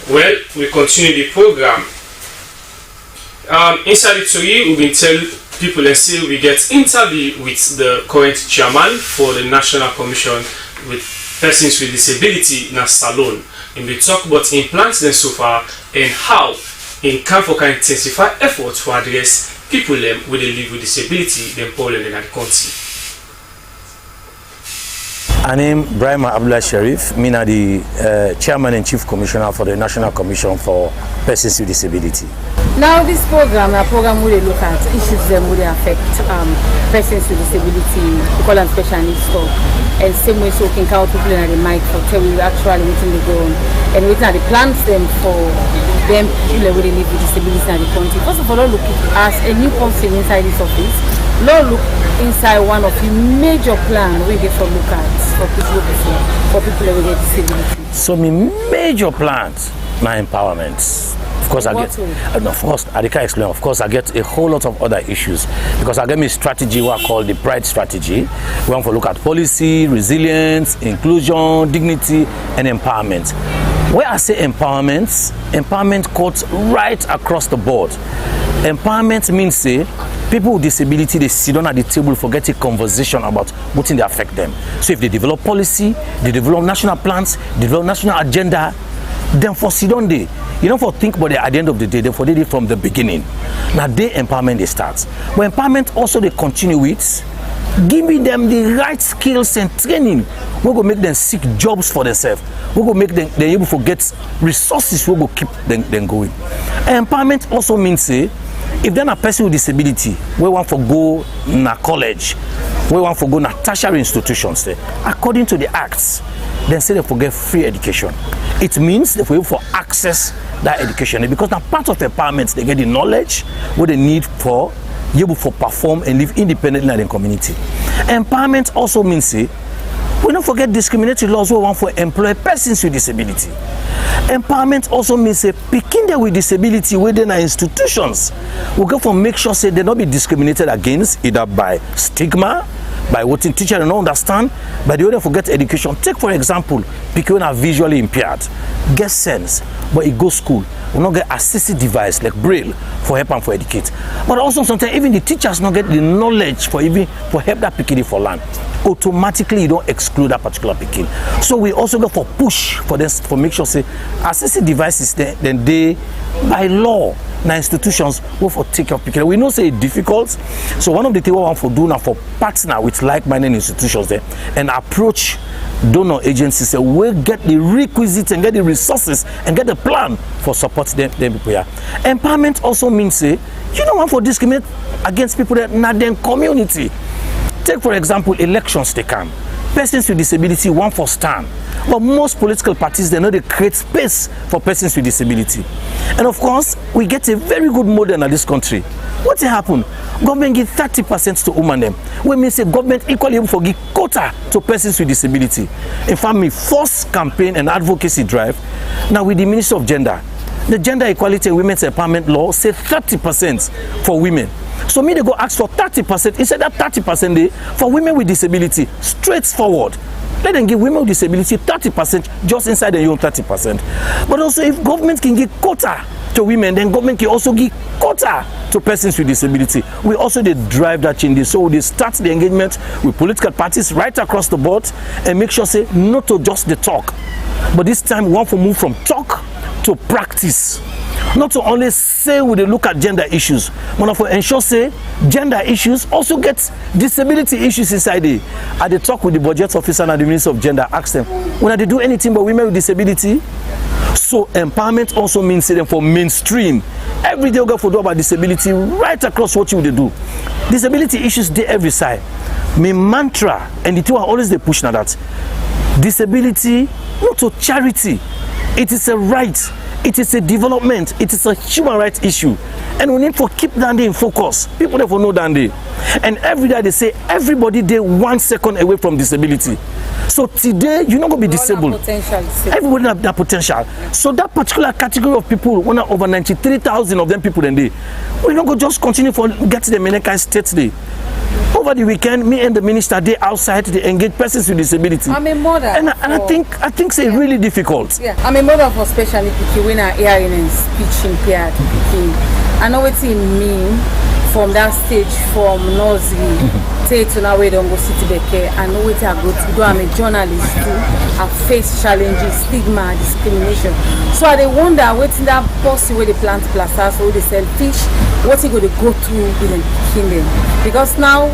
Well, we continue the program Inside the story, we will tell people and say we get interview with the current chairman for the National Commission with Persons with Disability in a salon. And we talk about implants then so far and how in Campo can intensify efforts to address people with a live with disability in Poland and the country. I am Brahma Abdullah Sharif, I'm the Chairman and Chief Commissioner for the National Commission for Persons with Disability. Now this program will look at issues that will affect persons with disability, we call them special needs talk. And same way so can count people in the mic for tell you actually within the go on and within the plans them for them people that will live with disability in the country. First of all, look as a new person inside this office. Lord, look inside one of the major plans we get for look at for people with disability. So my major plans, my empowerment. Of course, I can't explain. Of course, I get a whole lot of other issues because I get me strategy what I call the Pride strategy. We want to look at policy, resilience, inclusion, dignity, and empowerment. Where I say empowerment cuts right across the board. Empowerment means say people with disability, they sit down at the table, forget a conversation about what thing they affect them. So if they develop policy, they develop national plans, develop national agenda, then for sit down there, you don't for think about it at the end of the day, they for did it from the beginning. Now they empowerment they start. But empowerment also they continue with giving them the right skills and training. We're going to make them seek jobs for themselves. We're going to make them they're able to get resources. We're going to keep them going. Empowerment also means say if they're a person with disability, we want to go na college, we want to go na tertiary institutions, according to the acts, then say they forget free education. It means they for access that education because now part of empowerment they get the knowledge what they need for able to perform and live independently in the community. Empowerment also means say we don't forget discriminatory laws we want for employ persons with disability. Empowerment also means say picking them with disability within our institutions. We go for make sure say they not be discriminated against either by stigma, by what in teacher don't understand, by the way they forget education. Take for example, people are visually impaired, get sense, but it goes school. We not get assistive device like Braille for help and for educate. But also sometimes even the teachers not get the knowledge for help that picking for learn. Automatically you don't exclude that particular picking. So we also go for push for this for make sure say assistive devices then they by law now institutions will for take care of picking. We know say it's difficult. So one of the things we want for do now for partner with like-minded institutions there and approach donor agencies say we'll get the requisites and get the resources and get the plan for support them people here. Empowerment also means say you don't want for discriminate against people that not their community. Take for example elections they come. Persons with disability want for stand. But most political parties they know they create space for persons with disability. And of course we get a very good model in this country. What happen? Government give 30% to women them. We mean say government equally able to give quota to persons with disability. In fact, my first campaign and advocacy drive now with the Ministry of Gender. The Gender Equality and Women's Empowerment Law say 30% for women. So me they go ask for 30% instead that 30% day for women with disability. Straightforward. Let them give women with disability 30% just inside their own 30%. But also if government can give quota to women, then government can also give quota to persons with disability. We also they drive that change. So they start the engagement with political parties right across the board and make sure say not to just the talk. But this time we want to move from talk to practice. Not to only say we look at gender issues, but to ensure say gender issues also get disability issues inside there. I they talk with the budget officer and the Minister of Gender, ask them, when they do anything but women with disability? So empowerment also means them for mainstream. Every day we go for do about disability right across what you do. Disability issues there every side. My mantra and the two are always they push now that disability not to charity. It is a right. It is a development. It is a human rights issue. And we need to keep that day in focus. People therefore know that day. And every day they say everybody they 1 second away from disability. So today you're not going to be disabled. Everybody have that potential. So that particular category of people, one over 93,000 of them people in there, we're not going to just continue for get to the meningitis state day. Over the weekend, me and the minister they outside they engage persons with disability. I'm a mother. And I think it's really difficult. Yeah, I'm a mother for special people when are hearing and speech impaired. I know what it mean from that stage from nursery to now we don't go Slbc. I know what I go to do. I'm a journalist too. I face challenges, stigma, discrimination. So I wonder what's that policy where they plant plasters, where they sell fish, what's it going to go through in the kingdom? Because now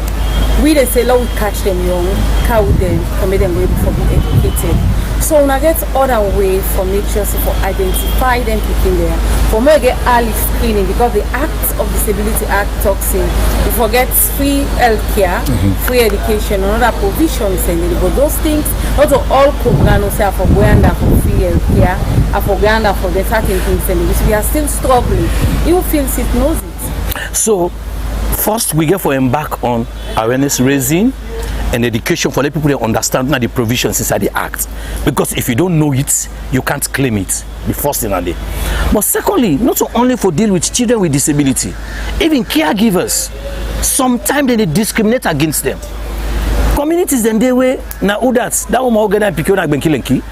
we they say we catch them young, cow them, for make them ready for being educated. So when I get other way for make sure for identify them picking there, for me get early screening because the Act of Disability Act talks in we forget free healthcare, free education, and other provisions and but those things also all programs say for Uganda for free healthcare, for Uganda for the certain things and which we are still struggling. You feel it knows it. So first we get for embark on awareness raising and education for let people to understand the provisions inside the act, because if you don't know it you can't claim it. The first thing. But secondly, not only for deal with children with disability, even caregivers sometimes they discriminate against them. Communities then they way now that woman organize pikin,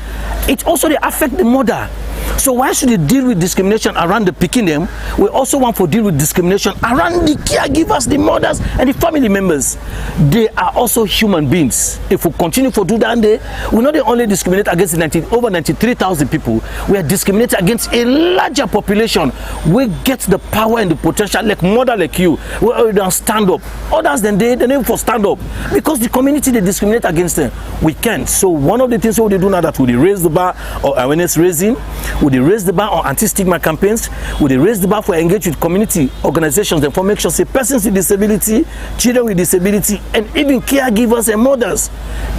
it also they affect the mother. So why should they deal with discrimination around the picking them? We also want to deal with discrimination around the caregivers, the mothers, and the family members. They are also human beings. If we continue to do that, we not only discriminate against over 93,000 people, we are discriminating against a larger population. We get the power and the potential, like mother like you, we don't stand up. Others then they never for stand up because the community they discriminate against them. We can't. So one of the things we do now that we raise the bar or awareness raising. Would they raise the bar on anti-stigma campaigns? Would they raise the bar for engage with community organizations and for make sure say persons with disability, children with disability, and even caregivers and mothers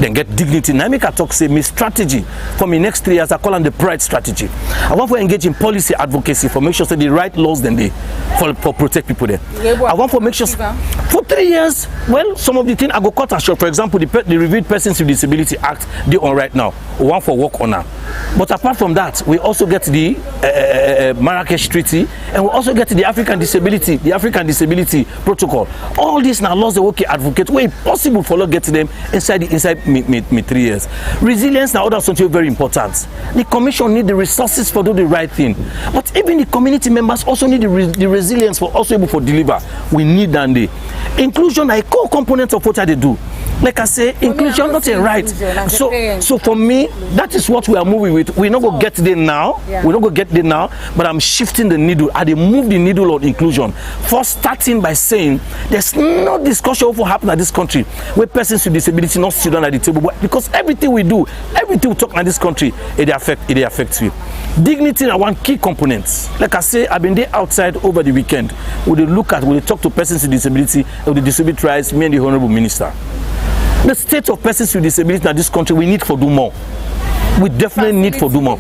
then get dignity? Now make a talk say my strategy for me next 3 years I call them the pride strategy. I want to engage in policy advocacy for make sure say the right laws then they for protect people there. I want to make sure for 3 years. Well, some of the things I go cut short. For example, the Reviewed Persons with Disability Act they on right now. We want for work on now. But apart from that, we also get the Marrakesh Treaty, and we also get the African Disability Protocol. All these now laws the work advocate where possible for law get to them inside me 3 years. Resilience now other something very important. The commission need the resources for do the right thing, but even the community members also need the resilience for also able to deliver. We need that day. Inclusion are a core component of what they do. Like I say, inclusion not a right. So for me, that is what we are moving with. We're not going to get there now. We're not going to get there now, but I'm shifting the needle. I move the needle on inclusion. First, starting by saying there's no discussion of what happened in this country where persons with disability not sit down at the table, because everything we do, everything we talk in this country, it affects you. Dignity are one key component. Like I say, I've been there outside over the weekend. We talk to persons with disability, of the disability rights, me and the Honorable Minister. The state of persons with disability in this country, we need to do more. We definitely need for do more.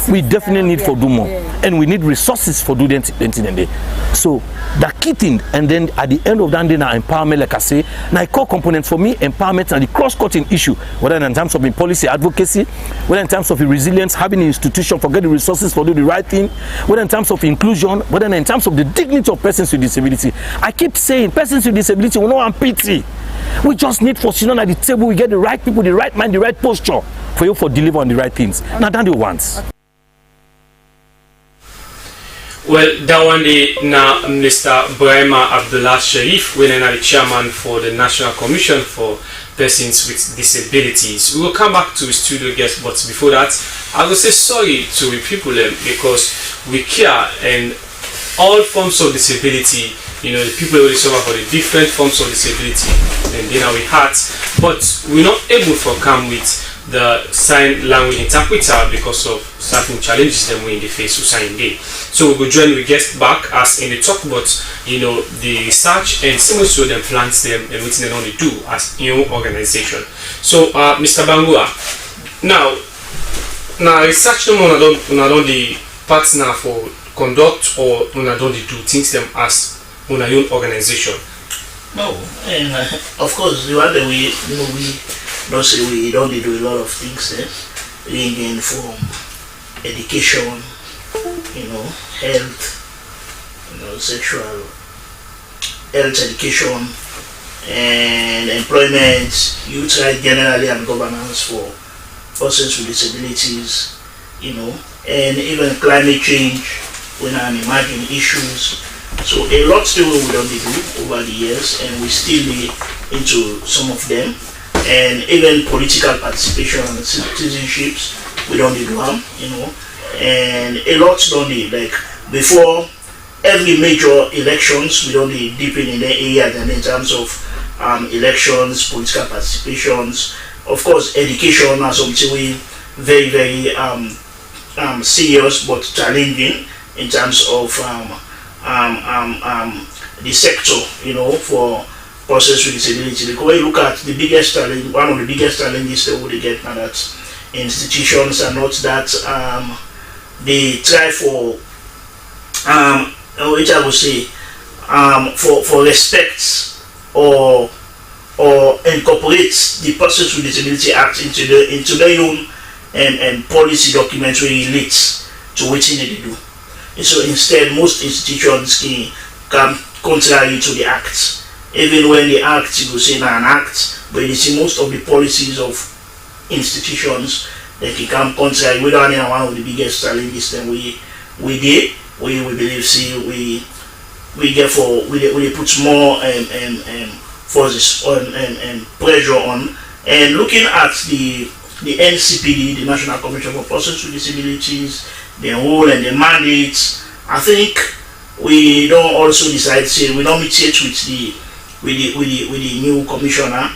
We definitely need for do more, and we need resources for do them. So the key thing, and then at the end of that day, now empowerment, like I say, now a core component for me, empowerment and the cross-cutting issue, whether in terms of policy advocacy, whether in terms of resilience, having an institution for get the resources for do the right thing, whether in terms of inclusion, whether in terms of the dignity of persons with disability. I keep saying persons with disability will not want pity. We just need for sitting at the table, we get the right people, the right mind, the right posture for you for deliver on the right things. Now that's the ones. Well, that one day now Mr. Brahima Abdullah Sharif, when the chairman for the National Commission for Persons with Disabilities. We will come back to studio guests, but before that, I will say sorry to the people because we care and all forms of disability. You know, the people who suffer for the different forms of disability, and then we heart, but we're not able to come with the sign language interpreter because of certain challenges that we in the face of sign day. So we will join the guest back as in the talk about the research and some also them plans them and what they only do as new organization. So Mr. Bangua, now research them on the partner for conduct or on the do things them as on our own organization. No, and of course the other way, we don't say we don't do a lot of things ranging from education, health, sexual health education and employment, youth rights generally and governance for persons with disabilities, and even climate change when I'm emerging issues So a lot still we don't do over the years, and we still be into some of them. And even political participation and citizenships, we don't do them, and a lot don't do. Like before every major elections, we don't do deep in the area and in terms of elections, political participations, of course education as something we very, very serious but challenging in terms of the sector, for persons with disability. Because when you look at the biggest challenge, one of the biggest challenges that we get now, that institutions are not that they try for which I would say for respect or incorporate the Persons with Disability Act into their own and policy documents where it relates to what they do. And so instead, most institutions can come contrary to the act. Even when the act, you will say an act, but you see most of the policies of institutions that can come contrary. We don't have one of the biggest challenges that we did. We believe, see, we put more forces on and pressure on, and looking at the NCPD, the National Commission for Persons with Disabilities, their role and the mandates. I think we don't also decide, say, we don't meet yet with the new commissioner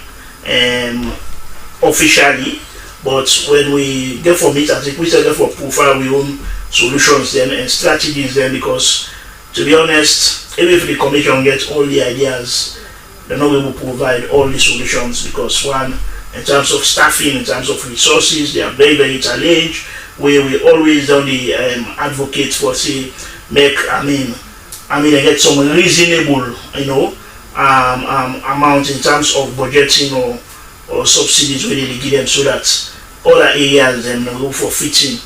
officially, but when we get for meet, I think we still get for profile we own solutions then and strategies then, because to be honest, even if the commission gets all the ideas, they're not able to provide all the solutions, because one, in terms of staffing, in terms of resources, they are very, very challenged. We always done the advocate for, say, make, I get some reasonable, amount in terms of budgeting or subsidies where they give them, so that other areas then go for fitting,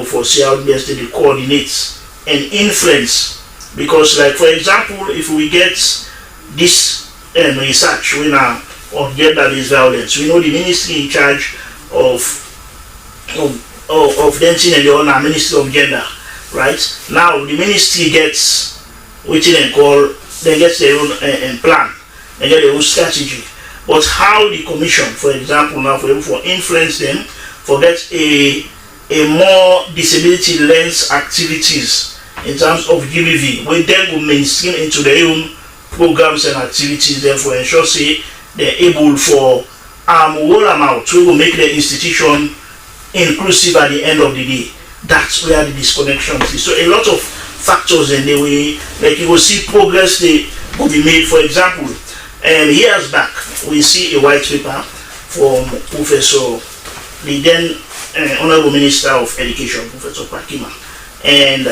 for see how best they coordinate and influence. Because, like for example, if we get this research of gender-based violence, we know the ministry in charge of dancing and the owner, Ministry of Gender, right? Now the ministry gets what they call, they get their own plan, they get their own strategy. But how the commission, for example, now for influence them, for get a more disability lens activities in terms of GBV, where then will mainstream into their own programs and activities, therefore ensure say they're able for roll amount we will make the institution inclusive at the end of the day. That's where the disconnection is. So a lot of factors in the way, like you will see progress they will be made. For example, years back we see a white paper from Professor, the then Honorable Minister of Education, Professor Pakima, and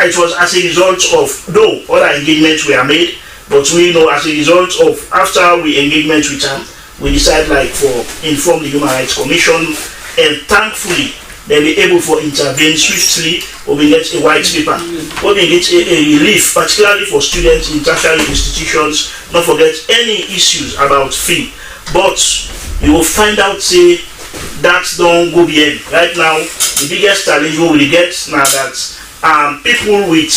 it was as a result of, though other engagements were made, but we know as a result of, after we engagement with them, we decide like for inform the Human Rights Commission, and thankfully they'll be able to intervene swiftly, or we get a white paper, or we get a relief, particularly for students in tertiary institutions, not forget any issues about fee. But you will find out, say, that don't go beyond. Right now, the biggest challenge we will get now that people with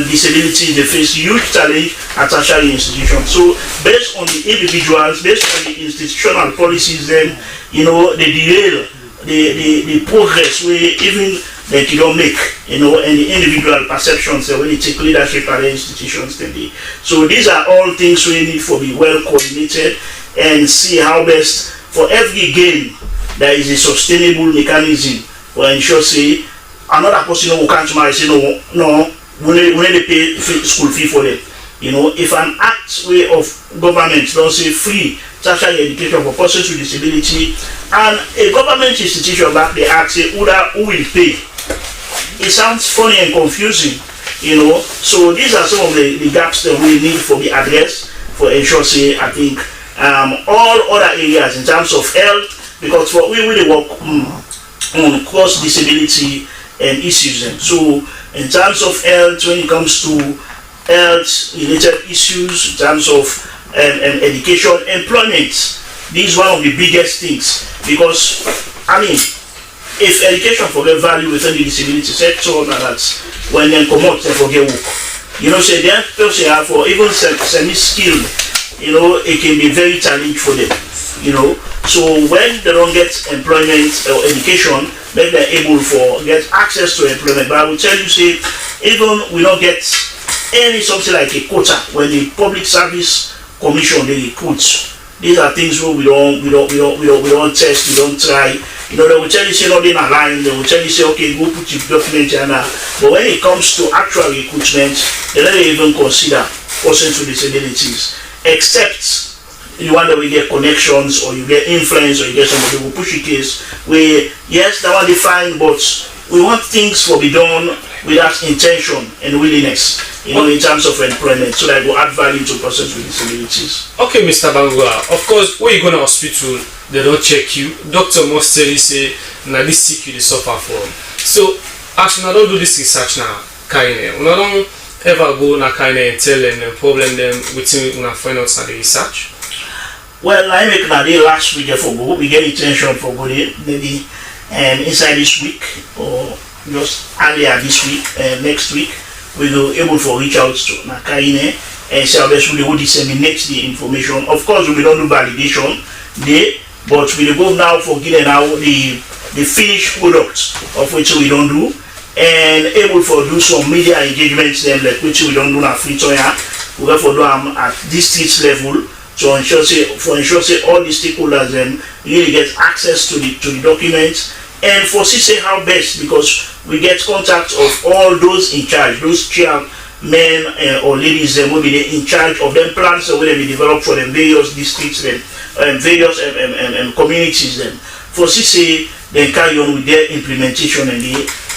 disabilities, they face huge challenge at tertiary institutions. So based on the individuals, based on the institutional policies, then they derail the progress we even that you don't make, and the individual perceptions when they take leadership at the institutions then they. So these are all things we need to be well coordinated and see how best for every gain there is a sustainable mechanism for ensure say another person who can't marry say no when they pay school fee for them. If an act way of government don't say free tertiary education for persons with disability, and a government institution back the act say who will pay, it sounds funny and confusing, So these are some of the gaps that we need for be addressed for ensure say I think all other areas in terms of health, because for we really work on cross disability and issues. And so in terms of health, when it comes to health related issues, in terms of education, employment, this is one of the biggest things, because if education forget value within the disability sector, that when they come out, they forget work. You know, say they have for even semi-skilled, you know, it can be very challenging for them. You know, so when they don't get employment or education, then they're able to get access to employment. But I will tell you, say, even we don't get any something like a quota when the Public Service Commission they recruit. These are things where we don't test, we don't try. You know, they will tell you say nothing aligned, they will tell you say okay, go put your document here now. But when it comes to actual recruitment, they don't even consider persons with disabilities, except you want that we get connections or you get influence or you get somebody who push your case where yes, that one they fine, but we want things to be done with that intention and willingness, you know, in terms of employment, so that it will add value to persons with disabilities. Okay, Mr. Bangura, of course, when you go to hospital, they don't check you. Doctor must tell you, say, now this sick you they suffer from. So, actually, I don't do this research now, kind of. I don't ever go na kind and tell them and problem them within una find out the research. Well, I make na day last week for go. We get intention for go there, maybe inside this week or just earlier this week, next week, we will be able to reach out to Nakaine and say we will disseminate the information. Of course, we don't do validation there, but we will go now for getting out the finished product of which we don't do, and able to do some media engagements then like which we don't do na Freetown. We have to do at district level to ensure say all the stakeholders then really get access to the documents, and for say how best, because we get contact of all those in charge, those chairmen or ladies will be in charge of them plans that will be developed for them various districts and various communities then. For say they carry on with their implementation and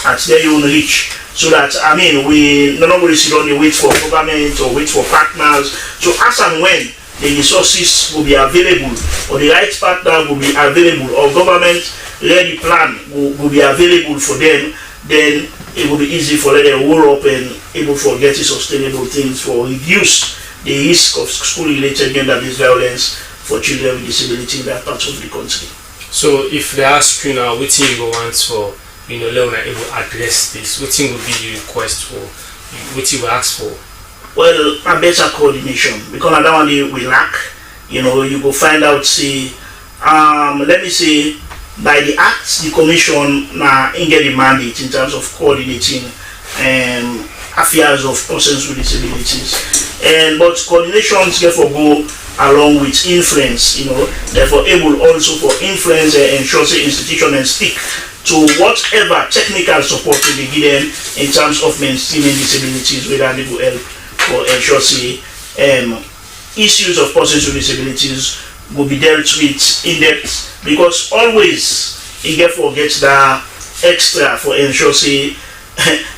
at their own reach. So that, I mean, we not only sit only wait for government or wait for partners. So as and when the resources will be available, or the right partner will be available, or government ready plan will be available for them, then it will be easy for them to roll up and able to get sustainable things for reduce the risk of school-related gender-based violence for children with disability in that part of the country. So if they ask you now, what you go want for, you know, Leona able to address this, what thing will be your request for, what you will ask for? Well, a better coordination, because that one we lack. You know, you go find out, see, let me say, by the acts, the commission now get the mandate in terms of coordinating affairs of persons with disabilities. But coordinations therefore go along with influence, you know, therefore able also for influence and ensure the institution and stick to whatever technical support will be given in terms of mainstreaming disabilities, whether they will help or ensure issues of persons with disabilities will be dealt with in depth, because always you get forget that extra for ensure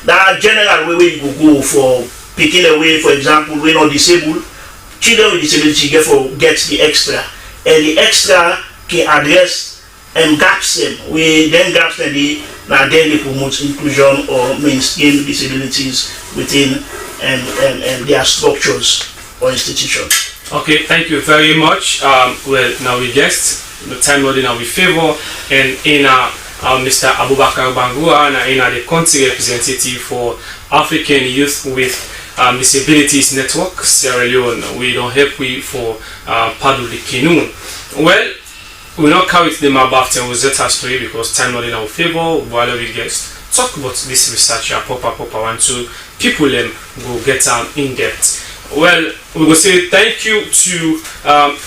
that general way you go for picking away, for example, we're not disabled, children with disability get the extra, and the extra can address gaps them. We then gaps them then they promote inclusion or mainstream disabilities within their structures or institutions. Okay, thank you very much. Well, now we guest the time loading now we favor, and in Mr. Abubakar Bangura and in the country representative for African Youth with Disabilities Network Sierra Leone. We don't help we for Padu de Kinu. Well, we not carry them about and was that story because time loading our favor while we guest talk about this research proper one to people them go get in depth. Well, we will say thank you to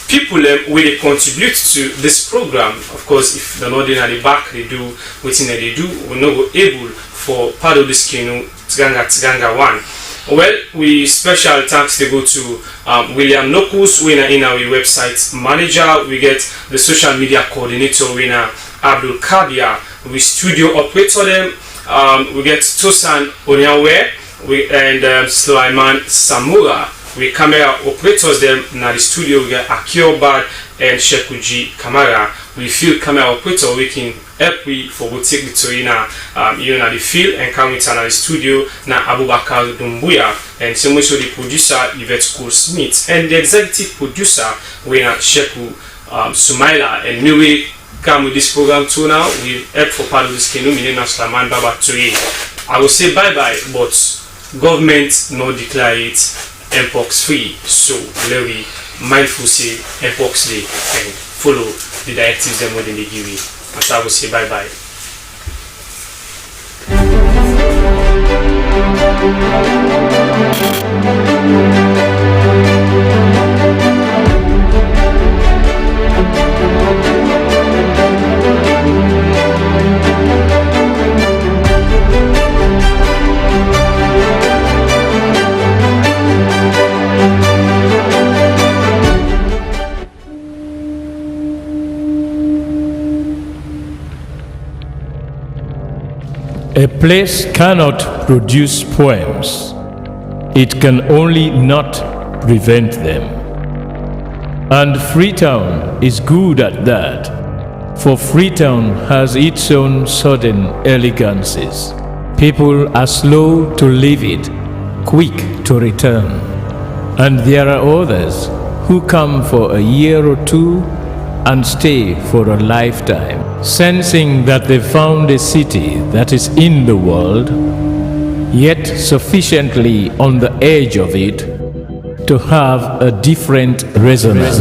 people who they contribute to this program. Of course, if they're not in at the back, they do what they do. We're not able for part of this Tiganga 1. Well, we special thanks to go to William Nokus, winner in our website manager. We get the social media coordinator, winner Abdul Kabia. We studio operator them. We get Tosan Onyawe and Sulaiman Samura. We camera operators them in the studio. We get Akio Bad and Shekuji Kamara. We field camera operator. We can help we for we take the Torina you know the field and come with the studio na Abubakar Dumbuya, and so much the producer Yvette Cole Smith and the executive producer we na Sheku Sumaila and Miwe come with this program too now. We help for part of this kingdom. My name is Slaman Baba Tuye. I will say bye-bye, but government no declare it mpox free. So let we mindful say mpox day and follow the directives them when they give you. And so I will say bye-bye. A place cannot produce poems. It can only not prevent them. And Freetown is good at that, for Freetown has its own sudden elegances. People are slow to leave it, quick to return. And there are others who come for a year or two and stay for a lifetime, sensing that they found a city that is in the world, yet sufficiently on the edge of it to have a different resonance.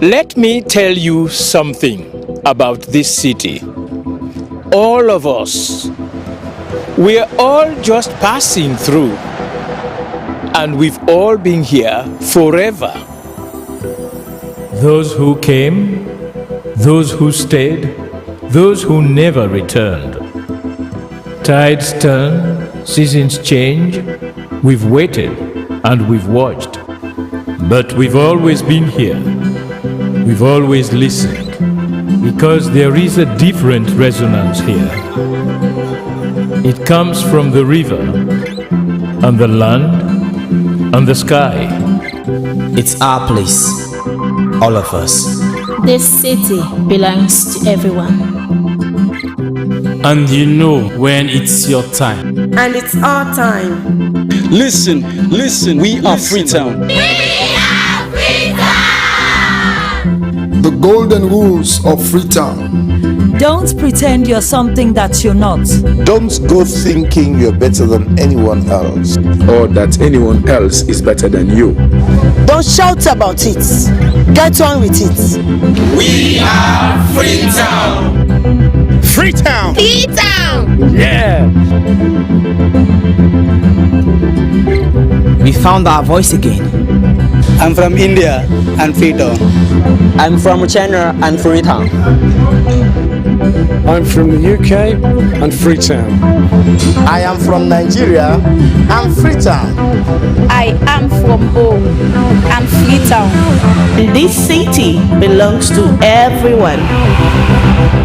Let me tell you something about this city. All of us, we're all just passing through, and we've all been here forever. Those who came, those who stayed, those who never returned. Tides turn, seasons change, we've waited and we've watched. But we've always been here, we've always listened, because there is a different resonance here. It comes from the river, and the land, and the sky. It's our place, all of us. This city belongs to everyone. And you know when it's your time. And it's our time. Listen, we are Freetown. The golden rules of Freetown. Don't pretend you're something that you're not. Don't go thinking you're better than anyone else, or that anyone else is better than you. Don't shout about it. Get on with it. We are Freetown. Freetown. Freetown. Yeah. We found our voice again. I'm from India and Freetown. I'm from China and Freetown. I'm from the UK and Freetown. I am from Nigeria and Freetown. I am from home and Freetown. This city belongs to everyone.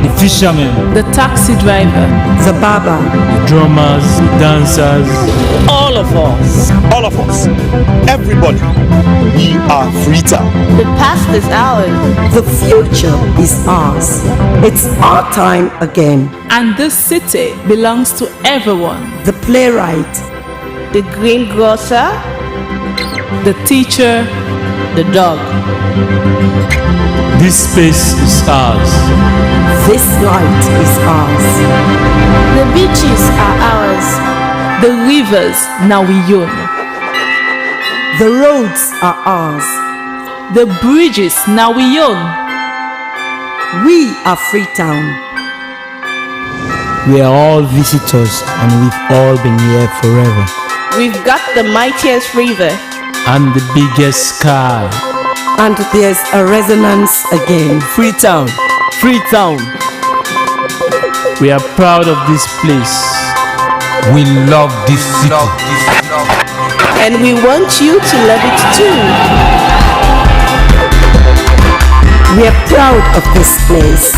The fishermen, the taxi driver, the barber, the drummers, the dancers, all of us. All of us. Everybody. We are Freetown. The past is ours. The future is ours. It's our time again. And this city belongs to everyone. The playwright, the greengrocer, the teacher, the dog. This space is ours. This light is ours. The beaches are ours. The rivers now we own. The roads are ours. The bridges now we own. We are Freetown. We are all visitors and we've all been here forever. We've got the mightiest river and the biggest sky. And there's a resonance again. Freetown. Freetown. We are proud of this place. We love this city. And we want you to love it too. We are proud of this place.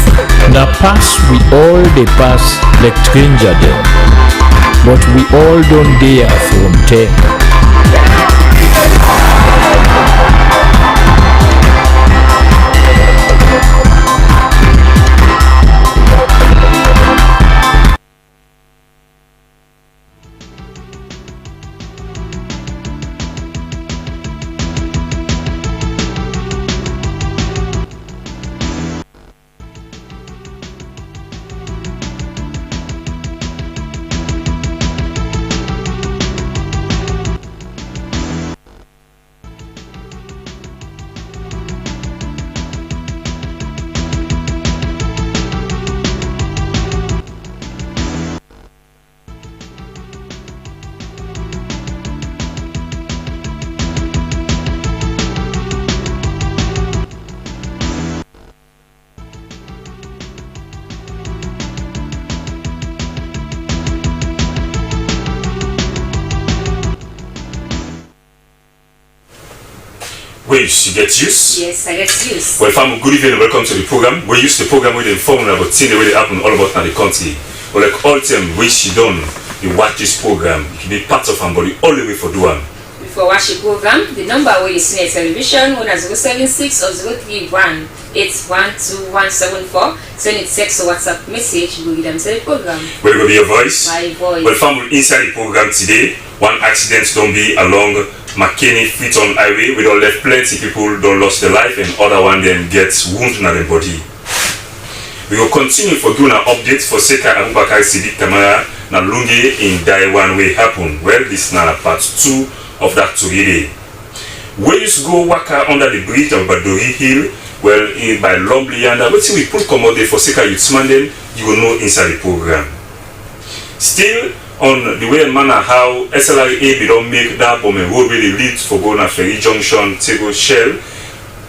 Now pass we all they pass like stranger them, but we all don't dare from them. Waves, you get used? Yes, I get used. Well, fam, good evening and welcome to the program. We use the program with the inform about things that really happen all about now the country. Well, like all time, which you done, you watch this program, you can be part of them, but you all the way for do them. Before watch the program, the number where you see a television, 076 or 031 812174. Send it text or WhatsApp message, you will get them to the program. Where will be your voice? My voice. Well, fam, inside the program today, one accident don't be along McKinney Freetown Highway. We don't left plenty people don't lost their life and other one then gets wounded in their body. We will continue for doing an update for Seka Abubakar Sidik Kamara na Lungi in Daiwan way happen. Well, this is now part 2 of that today. Where you go waka under the bridge of Badori Hill, well, by Lovely and what we put commode for Seka Youthman, then you will know inside the program. Still on the way and manner how SLRA don't make that bomb and road really lead for Bona Ferry Junction, Tego Shell,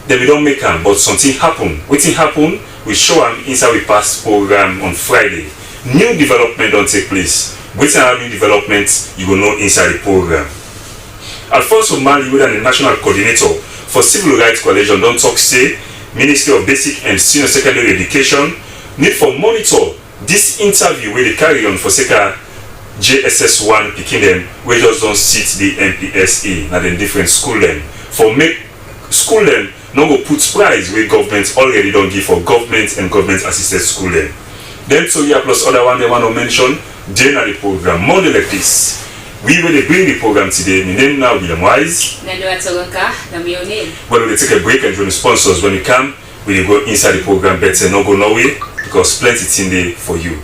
then we don't make them, but something happen. Waiting happen, we show them inside we pass program on Friday. New development don't take place. Waiting on new developments, you will know inside the program. Alfonso Mali, the National Coordinator for Civil Rights Coalition, don't talk say Ministry of Basic and Senior Secondary Education need for monitor this interview where they carry on for Seka JSS1 picking them where just don't sit the MPSA na then different school them for make school them no go put price where government already don't give for government and government assisted school them. Then so yeah plus other one they want to mention during the program more like this. We will bring the program today. My name now William Wise. Well, we'll take a break and join the sponsors. When you come, we'll go inside the program better no go nowhere because plenty thing there for you.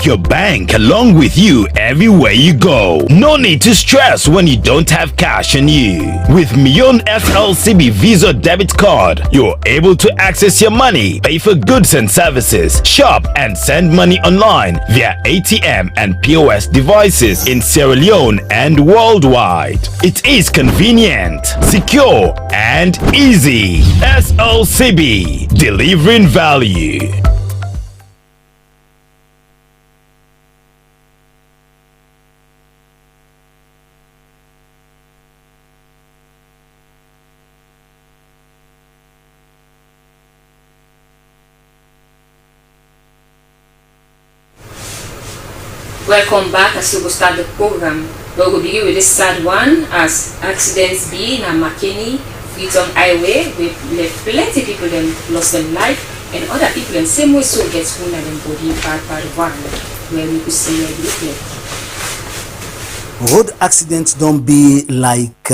Your bank along with you everywhere you go. No need to stress when you don't have cash on you. With Mion Slcb Visa debit card, you're able to access your money, pay for goods and services, shop and send money online via ATM and POS devices in Sierra Leone and worldwide. It is convenient, secure and easy. SLCB, delivering value. Welcome back as we will start the program. We will begin with this sad one as accidents be in McKinney Freetown Highway. We left plenty people them lost their life and other people them same way so gets wounded and body part one where we could see where they look like. Road accidents don't be like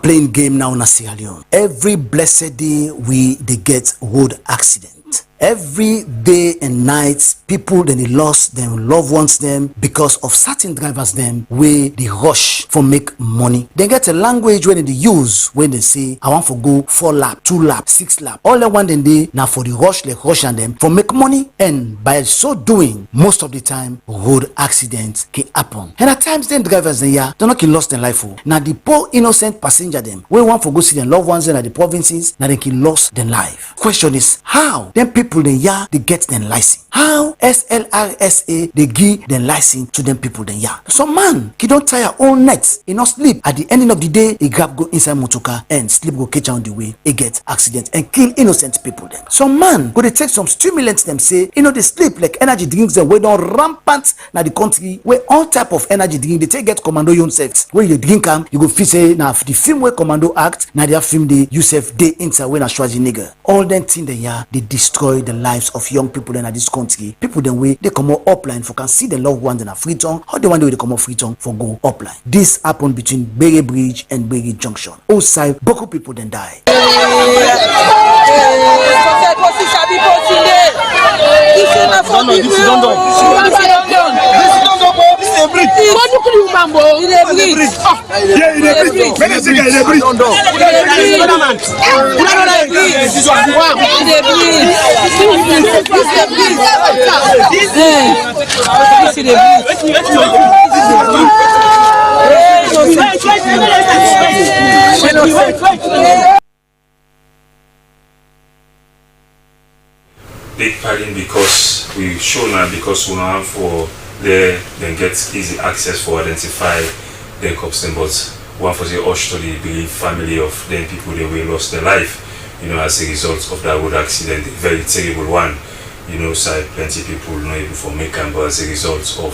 playing game now in Sierra Leone. Every blessed day they get road accident. Every day and night, people then they lost them loved ones them because of certain drivers them where they rush for make money. They get a language when they use when they say I want to go 4 lap, 2 lap, 6 lap. All they want then they now for the rush like rush and them for make money, and by so doing most of the time road accidents can happen. And at times then drivers they are not can lost their life. Now the poor innocent passenger them we want to go see their loved ones in the provinces now they can lost their life. Question is how them people then they get them license. How SLRSA they give them license to them people then some man he don't tire all night he not sleep. At the ending of the day he grab go inside motorcar and sleep go catch on the way he get accident and kill innocent people them. Some man go they take some stimulants them say they sleep like energy drinks them we don't rampant now the country where all type of energy drink they take get commando your own self. When you drink them you go feel say now the film where commando act now they have film they Yusuf they inside when a Schwarzenegger all them thing they destroy destroy the lives of young people in this country. People then way they come out upline for can see the loved ones in a Freetown, or the one way they come out Freetown for go upline. This happened between Berry Bridge and Berry Junction. Outside, Boko people then die. Big pardon because we show now because we now have for there then get easy access for identify the cops then, but one for the hush to the believe family of then people they will lost their life, as a result of that road accident, a very terrible one. So plenty people not able for make them, but as a result of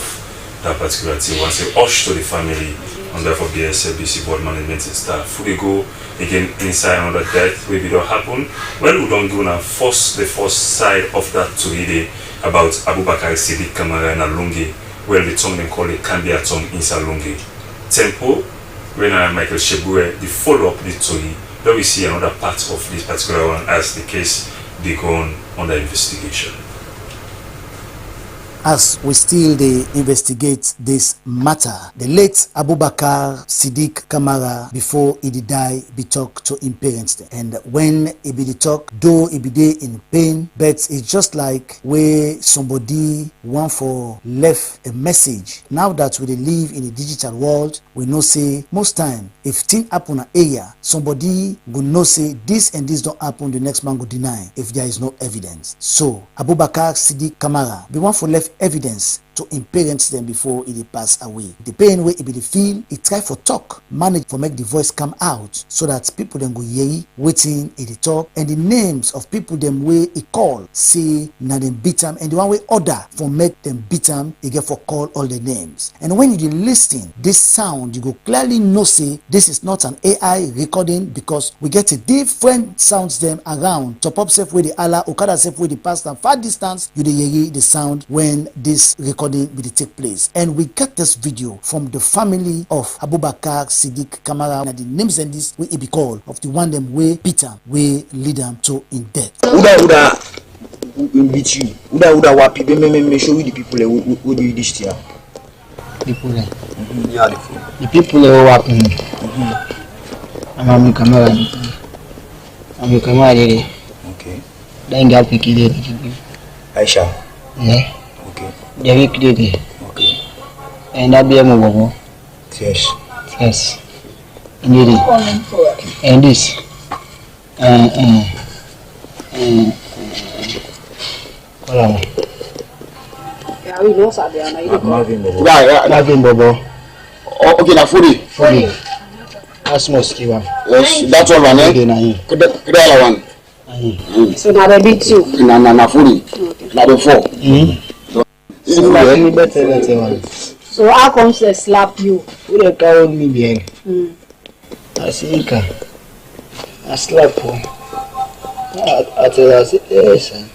that particular thing, once they hush to the family and therefore the Slbc board management staff, they go again inside another death maybe don't happen. Well, we don't go now the first side of that today about Abubakar Siddiq Kamara and Alungi, where the tongue they call it Kambia tongue in Salungi. Tempo, when Michael Shebue, the follow up the story, then we see another part of this particular one as the case they go on under investigation. As we still investigate this matter, the late Abubakar Siddiq Kamara, before he did die, be talk to him parents them. And when he be the talk, though he be there in pain, but it's just like where somebody want for left a message. Now that we live in a digital world, we know say most time if thing happen in an area, somebody will know say this and this don't happen, the next man will deny if there is no evidence. So Abubakar Siddiq Kamara be one for left evidence to him parents them before he pass away. The pain where he be the feel, he try for talk, manage for make the voice come out so that people then go yay, waiting in the talk, and the names of people them way he call, say na them beat him, and the one way order for make them beat him, he get for call all the names. And when you listen this sound, you go clearly know say this is not an AI recording, because we get a different sounds them around. Top up safe with the Allah, Okada safe with the past and far distance, you the the sound when this recording will take place. And we get this video from the family of Abubakar Siddiq Kamara, and the names and this will be called of the one them way Peter way lead them to in death. Uda beat you. Uda wapi me show you the people who do this here. People yeah, the people who wapi. I'm Kamara. I'm Kamara. Okay. Then get picky. Aisha. Yeah. Okay. The week day. Okay. And that be a mobile. Yes. Yes. Indeed. And this. Yeah, we know Sabiana. Marvin Bobo. Oh, okay, na fully. That's most kiwa. Yes, that's all one. Could that one? So now they beat you. Na fully. Na the four. So how comes they slap you? Who they carry me behind? I see Ika. I slap her. I tell her, I say, yes, sir.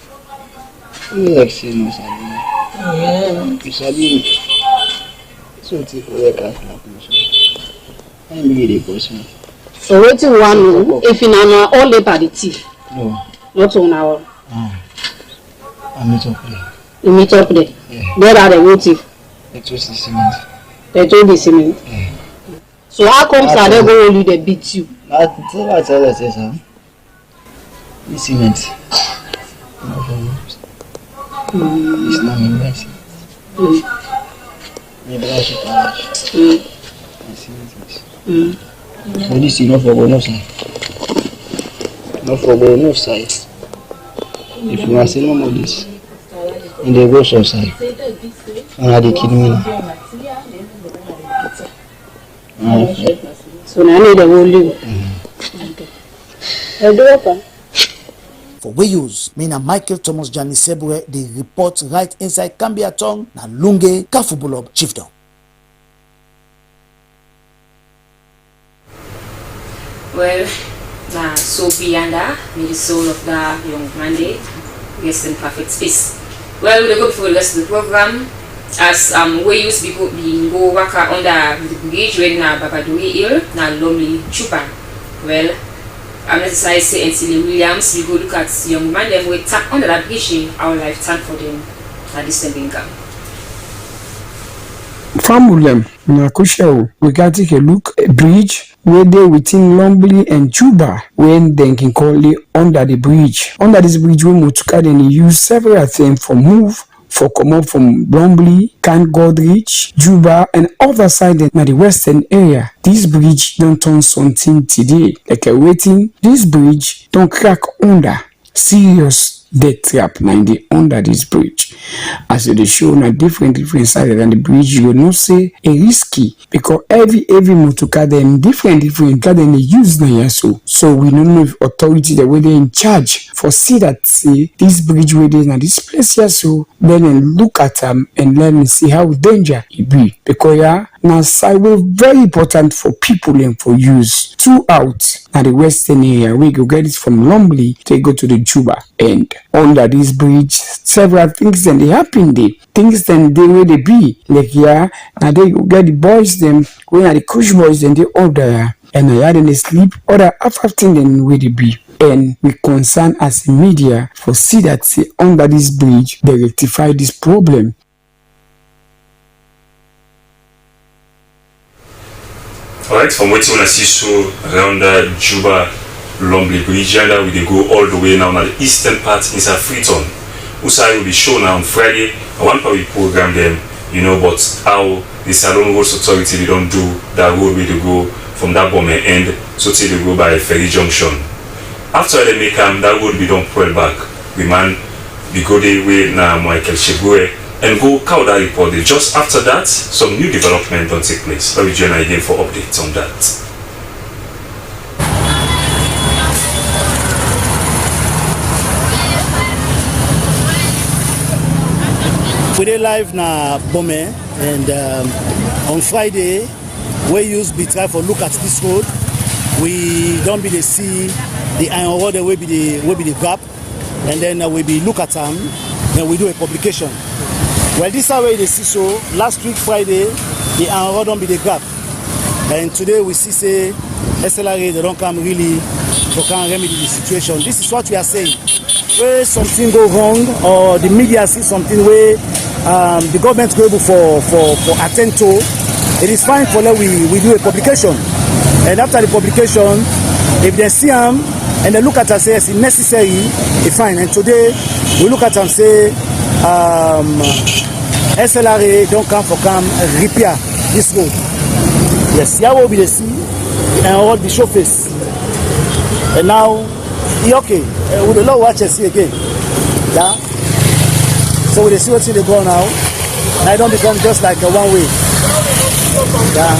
You like seeing us, yeah. You said me. So it's a car slap me. I'm really the person. So what you want if in an all labor the thief? No. Not on our. I meet up there. You meet up there? Yeah. Where are the motive? It was the cement. They told the cement? Yeah. So how comes are they going to they beat you? I tell her, sir. The cement. No problem. It's not my best. My brush is large. I see it. So this is not for no side. Not for no side. If you want to say no more this, in the go outside. And they kill me. So now I need a whole leave. For we use, me na Michael Thomas Jani Sebue, the report right inside Kambia Tongue, na Lunge, Kafubulob, Chiefdom. Well, so beyond that, may the soul of that young man rest in perfect peace. Well, we go before the rest of the program. As we used to go work under the bridge when Babadori Hill, now Lonely Chupa. Well, I'm necessarily say until Williams, we go look at young man, them we tap under that bridge, our lifetime for them at this time income. Famulem, Nakusha, we can take a look at bridge where they within Lombly and Juba when they can call it under the bridge. Under this bridge, we Mutuka then use several things for move. For come up from Lombly, Can Godrich, Juba, and other side in the western area. This bridge don't turn something today. Like a waiting, this bridge don't crack under. Serious death trap now under this bridge. As they show on a different side than the bridge, you will not say a risky because every motorcar them different car then they use now so we don't know if authority the way they in charge for see that this bridge where they now this place here so then look at them and let me see how danger it be because now sideway very important for people and for use throughout at the western area. We go get it from Lombly to go to the Juba and under this bridge several things then they happen there. Things then they where they be like now they go get the boys them going at the kush boys then they order and I had they sleep other after thing then where they be. And we concern as media for see that under this bridge they rectify this problem. Alright, from what you want to see so around Juba Lombly Bridge and we go all the way now on the eastern part inside Freetown. Usai will be shown now on Friday. I want to program them, but how the Salon Roads Authority they don't do that road way to go from that bomb end so till they go by Ferry Junction. After they make that road be done pull back. We man we go the way now Michael Shebue and go cow that report. Just after that, some new development don't take place. Let me join again for updates on that. We dey live na Bome and on Friday we use be try for look at this road. We don't be the see the iron road will be the gap and then we be look at them and we do a publication. Well, this is how they see so. Last week Friday the iron road don't be the gap and today we see say SLRA they don't come really to can remedy the situation. This is what we are saying. Where something go wrong or the media see something where the government go able for attend to, it is fine for that we do a publication, and after the publication if they see them and they look at us say it's necessary, it's fine. And today we look at them say SLRA don't come repair this road. Yes, here will be the sea and all the show face, and now okay, with the law watch and see again, yeah. So we see what's in the go now. I don't become just like a one way. Yeah.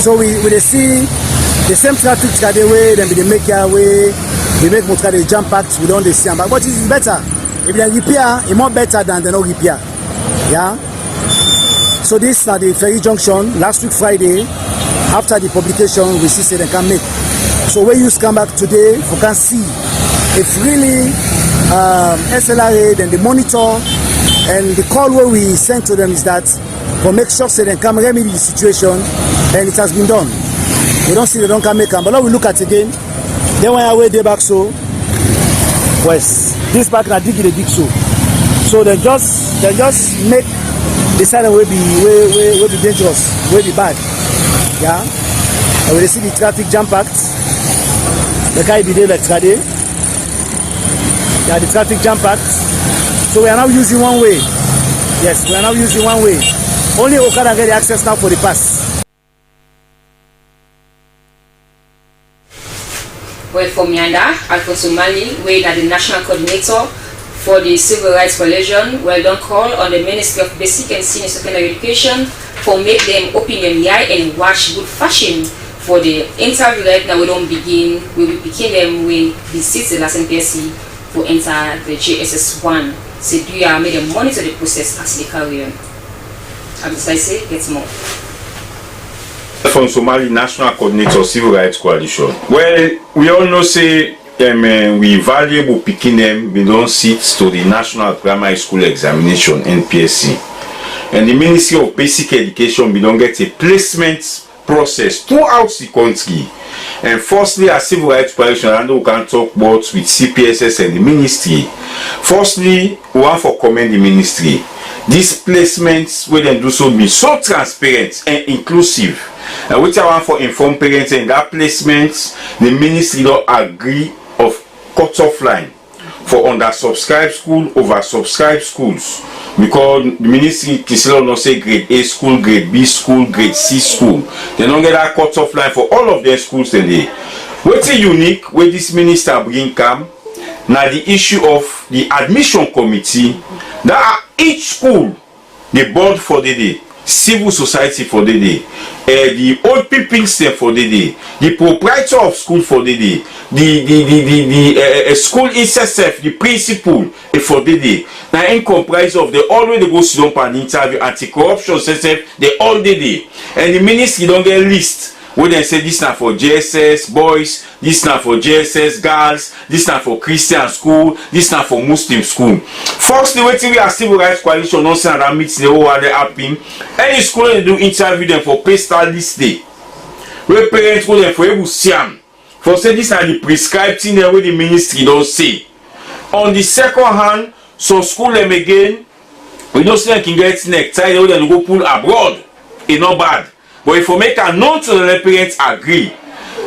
So we see the same traffic the way, then we make your way, we make motor the jump packs, we don't see them. But what is better? If they repair, it's more better than they no repair. Yeah. So this is the Ferry Junction, last week Friday, after the publication, we see say they can make. So when you come back today, you can see if really SLRA, then the monitor and the call where we send to them is that for make sure so they can remedy the situation, and it has been done. We don't see they don't come make them, but now we look at it again. They went away they back so west. This back na dig the dig so they just make the side will be dangerous, will be bad. Yeah, and we see the traffic jam packed. The guy be there like today. Yeah, the traffic jam packed. So we are now using one way. Yes, we are now using one way. Only Okada get the access now for the pass. Well, for Mianda, Alfonso Mali, we are the national coordinator for the Civil Rights Coalition. Well, don't call on the Ministry of Basic and Senior Secondary Education for make them open them eye and watch good fashion. For the interview right now, we don't begin. We will begin them when the city last NPSC for enter the JSS1. So do you make them monitor the process as they carry on? Advocacy gets more. From Somali National Coordinator Civil Rights Coalition. Well, we all know say we valuable picking them, we don't sit to the National Primary School Examination, NPSC. And the Ministry of Basic Education, we don't get a placement process throughout the country. And firstly, as civil rights violation, I know we can talk about with CPSS and the ministry. Firstly, we want to commend the ministry. These placements where they do so be so transparent and inclusive. And which I want for inform parents in that placement, the ministry don't agree of cut-off line for under-subscribed school over subscribed schools. Because the ministry can not say grade A school, grade B school, grade C school. They don't get that cut-off line for all of their schools today. What's unique where this minister bring come? Now the issue of the admission committee that each school, the board for the day, civil society for the day, the old people for the day, the proprietor of school for the day, the school itself, the principal for the day. Now in comprise of they already go sit down and interview anti-corruption system, they all the day. And the ministry don't get list where they say this now for JSS boys, this now for JSS girls, this now for Christian school, this now for Muslim school. Firstly, waiting we are civil rights coalition, don't say that meets the whole other happening. Any school they do interview them for pastor this day. Where parents go there for able siam. For say this are the prescribed thing where the ministry don't say. On the second hand, some school them again, we don't say they can get neck tied or they go pull abroad. It's not bad. But if you make a known to the parents agree.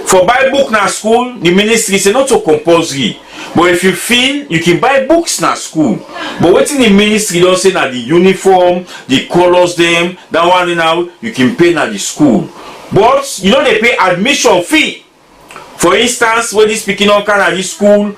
For buy book na school, the ministry say not so compulsory. But if you feel you can buy books na school. But what in the ministry don't say that the uniform, the colors them, that one now you can pay na the school. But you know they pay admission fee. For instance, when this picking on can at this school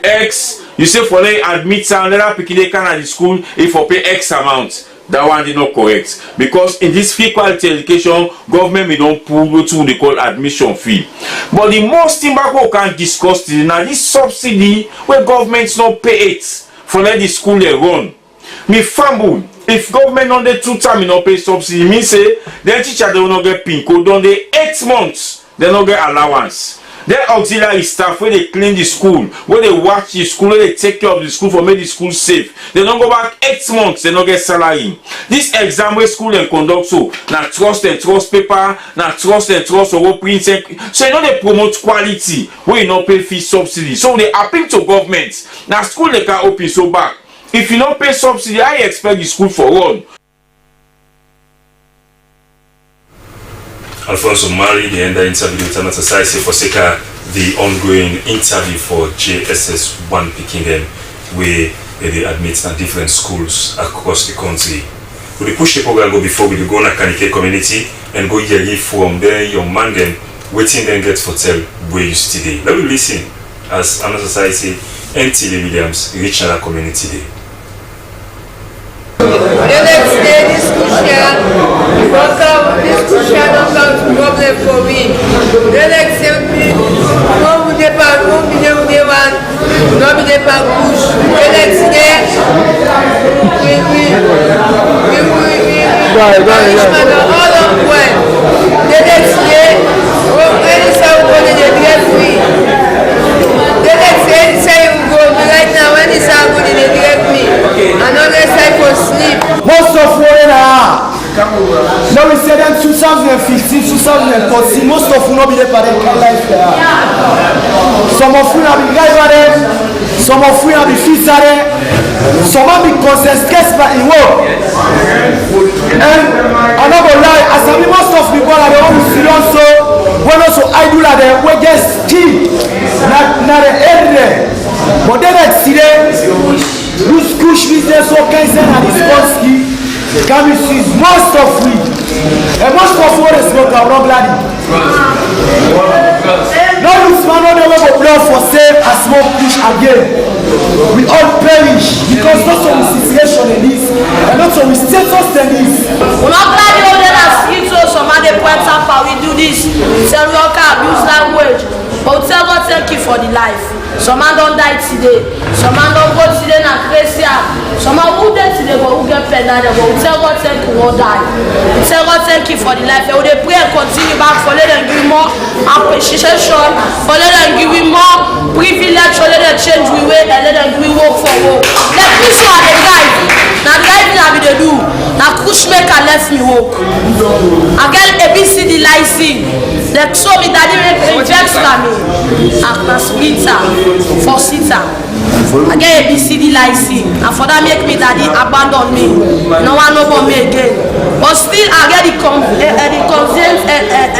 X, you say for they admit and let picking they can at the school if you pay X amount. That one is not correct because in this free quality education, government may don't pull what they call admission fee. But the most thing back we can discuss is now this subsidy where governments not pay it for let the school they run. Me fumble. If government on the 2 times not pay subsidy, means say then teacher they will not get pin code on the 8 months they not get allowance. Then auxiliary staff where they clean the school, where they watch the school, where they take care of the school for make the school safe. They don't go back 8 months, they don't get salary. This exam where school and conduct so now trust and trust paper, now trust and trust or print. So you know they promote quality where you not pay fee subsidy. So they appeal to government. Now school they can open so back. If you don't pay subsidy, I expect the school for run. Alfonso Mari, the end interview with Anna Society for Seka, the ongoing interview for JSS 1 picking them where they admit at different schools across the country. We push the program go before we go na Kanike community and go hear from there your man them waiting then get for tell where you today. Let me listen as Anna Society and Tilly Williams reach our community day. The next day, this cushion, don't cause problem for me. The next day, no we depend, no we want, no we depend push. The next day, we all of one. The next day, any sound go to the direct me. The next day, say you go right now, any sound go to the direct me. Another side for sleep. Most of what now we say them 2015, 2014, most of you not be there for their life there. Some of you have been driving, some of you have been fisher, some have been concentrated by in work. And I'm not gonna lie, as I mean most of people are the ones who also when also idle are the way just key, not the area. But then I see them, this push business so Kaizen and his Bonsky. Can we see most of we and most of what is not a wrong lady. No use man on the way of blood for save a small push again. We all perish because not so situation in this and not so status in this. We're not glad you know that as you so some other points up how we do this. Say we all can abuse language. But we will tell God thank you for the life. Some man don't die today. Some man don't go today na crazy. Some man who dead today but who get pregnant. But we tell God thank you won't die. We tell God thank you for the life. And we pray and continue back for let them give more appreciation, for let them give you more privilege, for let them change we way and let them give you work for work. Let me show the drive. Now driving I be the do. Now push make and let me walk. I get ABCD license. They show me daddy make vex me. After sweeter, for sitter. I get ABCD license. And for that make me daddy abandon me. No one over me again. But still I get the consent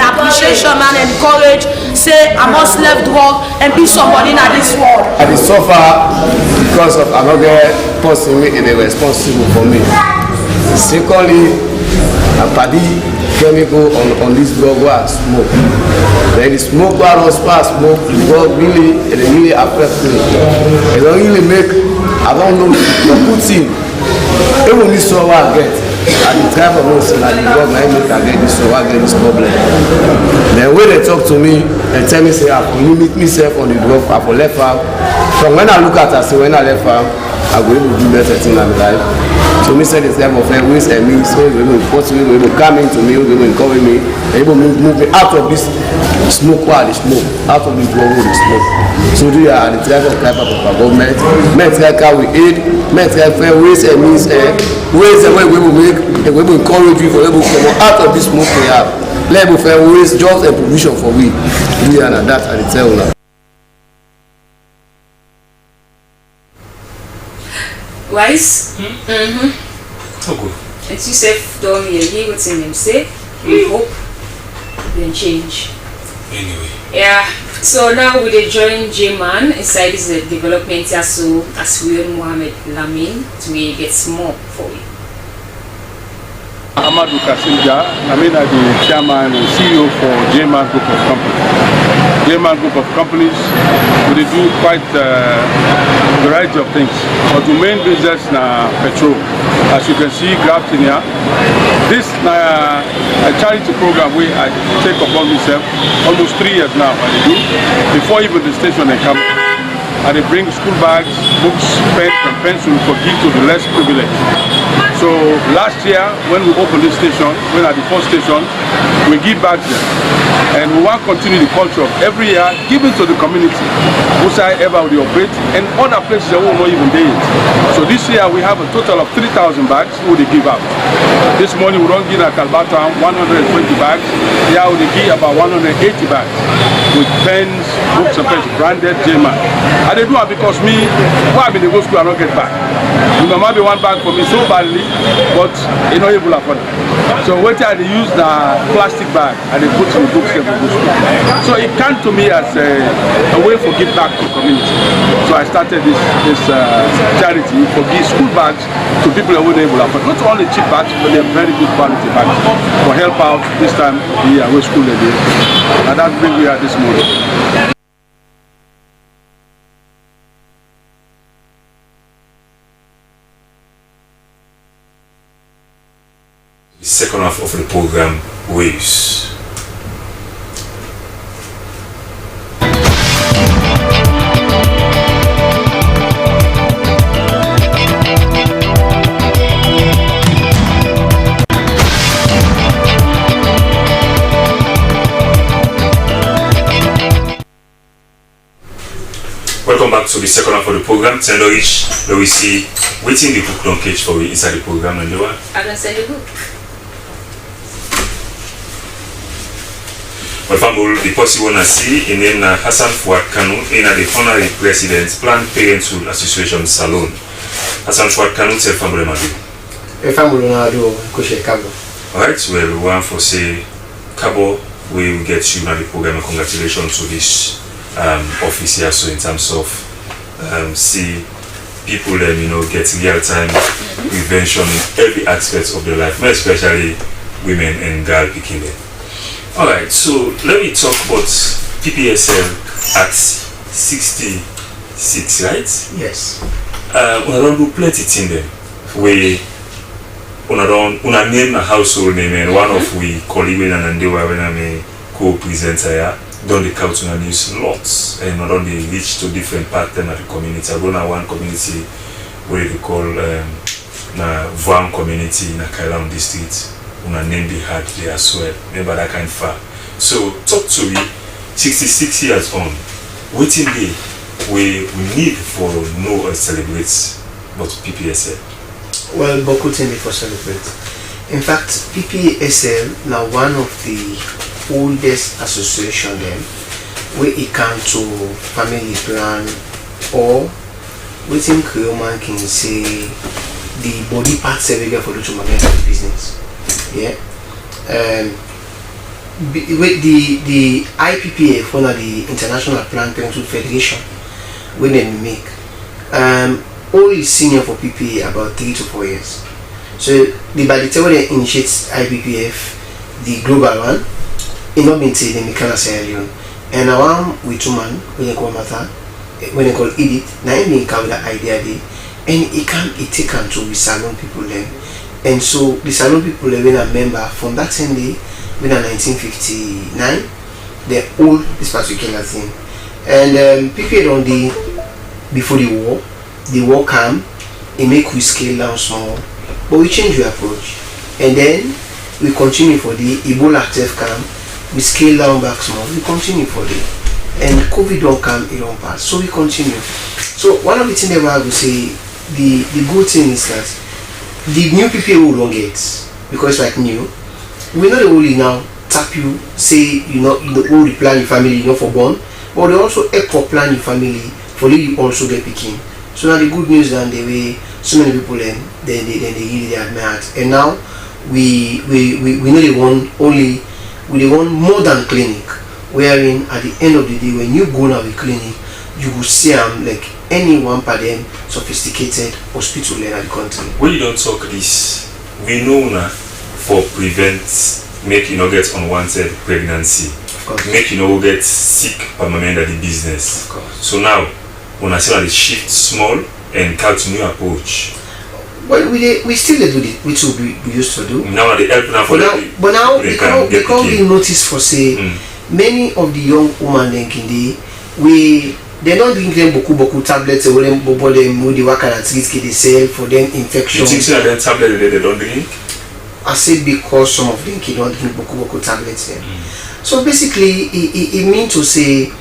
appreciation man and courage. Say I must leave drug and be somebody in this world. I suffer because of another person is responsible for me. Secondly, a paddy chemical on this drug where I smoke. Then the smoke where I smoke, the drug really affects me. It don't really make, I don't know, the good thing. Even this so I get, at the time of us, and the drug I make I get this so I get this problem. Then when they talk to me and tell me say I can limit myself on the drug, I can left out. From when I look at it, I say when I left out, I will able to do better things in my life. So me say this type of ways and means so we will come into me, we will encourage me, able to move me out of this smoke while the smoke, out of this drug with the smoke. So do you are the type of government, men like how we aid, men like ways and means ways and way we will make and we will encourage you for able to come out of this smoke we have. Let us find ways, jobs and provision for we. Do you and that and the tell now. Wise? So good. And you say, don't hear what's in them say. We hope then change. Anyway. Yeah. So now we join J-Man inside this development so as we Mohammed Lamin to get more for you. Advocacy, I'm the chairman and CEO for J-Man Group of Companies. J-Man Group of Companies, we do quite a variety of things. But the main business is petrol. As you can see, graphed in here. This is a charity program where I take upon myself almost 3 years now. I do. Before even the station they come, and they bring school bags, books, pens, and pencils for gift to the less privileged. So last year, when we opened this station, when at the first station, we give back them. And we want to continue the culture of every year, giving to the community, whosoever we operate, and other places that will not even do it. So this year, we have a total of 3,000 bags we give out. This morning, we don't give at Calbata 120 bags. Here, we give about 180 bags with pens, books, and pens, branded J-Man. And they do it because me, why I've been in school, I don't get back. You know, maybe one bag for me so badly, but you know, able to afford it. So what I use the plastic bag and they put some books there for good school. So it came to me as a way for give back to the community. So I started this charity for give school bags to people who are able to afford. Not only cheap bags, but they're very good quality bags for help out this time the way school they do. And that's been we are this morning. The second half of the program, Waves. Welcome back to the second half of the program. Tell Rich, we see waiting the book don't catch for we inside the program and the one. I don't send the book. Well, family, the person wanna see in name Hassan Fuad Kanu in the honorary president Planned Parenthood Association Salon. Hassan Fuad Kanu, tell family Madu. A family na do kushe Cabo. Alright, well we want for say Cabo we will get you on the program and congratulations to this office here, so in terms of see people you know get real-time prevention in every aspect of their life, especially women and girl picking them. Alright, so let me talk about PPSL at 66, right? Yes. We don't do plenty things them. We name a household name and one of we colleagues and they were when I co-presenter here. done the count on news lots and not only reach to different patterns of the community. I go now one community where they call na Vam community in a Kailam district. Una name be hard there as well. Remember that kind of far. So talk to me 66 years on. Waiting day we need for no celebrates but PPSL. Well, Boku thing for celebrate. In fact, PPSL now one of the oldest association then where it come to family plan or within Creoman can say the body part survey for the manage business. Yeah. With the IPPA for the International Planned Parenthood Federation when they make only senior for PPA about 3 to 4 years. So by the time they initiate IPPF, the global one, it not been said in the Sierra Leone. And now with 2 man when they call matter, when they call Edith, now they come with the idea day, and it take on to be salon people then. And so the salon people have been a member from that same day, when in 1959, they own this particular thing. And PPA on the before the war came, it make we scale down small, but we change your approach, and then we continue for the Ebola theft come, we scale down back small, we continue for the, and COVID don't come, it don't pass, so we continue. So one of the things that I would say, the good thing is that the new people who don't get, because like new, we not only now tap you, say you only plan your family, you know for born, but they also help for plan your family for you also get picking. So now the good news that the way so many people then they really admire, and now we know they want only we want more than clinic, wherein at the end of the day when you go now the clinic you will see like any one per them sophisticated hospital in the country. When you don't talk this, we know now for prevent make you not get unwanted pregnancy, make you not get sick permanent at the business. So now when I say the shift small and continue approach. Well, we still do it, which we used to do. Now the help now for but now because we notice for say many of the young women then can they don't drink them boku tablets or them bobo them with the worker at risk they sell for them infection. You think so that tablet they don't drink? I said because some of them don't drink boku tablets then. So basically it means to say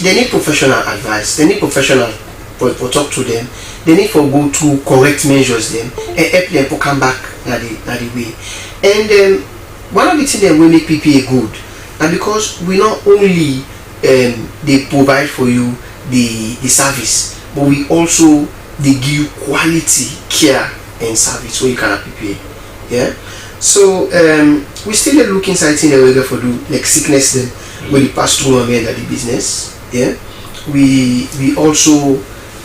they need professional advice, they need professional for talk to them, they need for go to correct measures them and help them to come back na the way. And one of the things that will make PPA good, and because we not only they provide for you the service, but we also they give you quality care and service so you can PPA. Yeah. So we still look inside in the way for do like sickness them when the pass through and at the business. Yeah. We also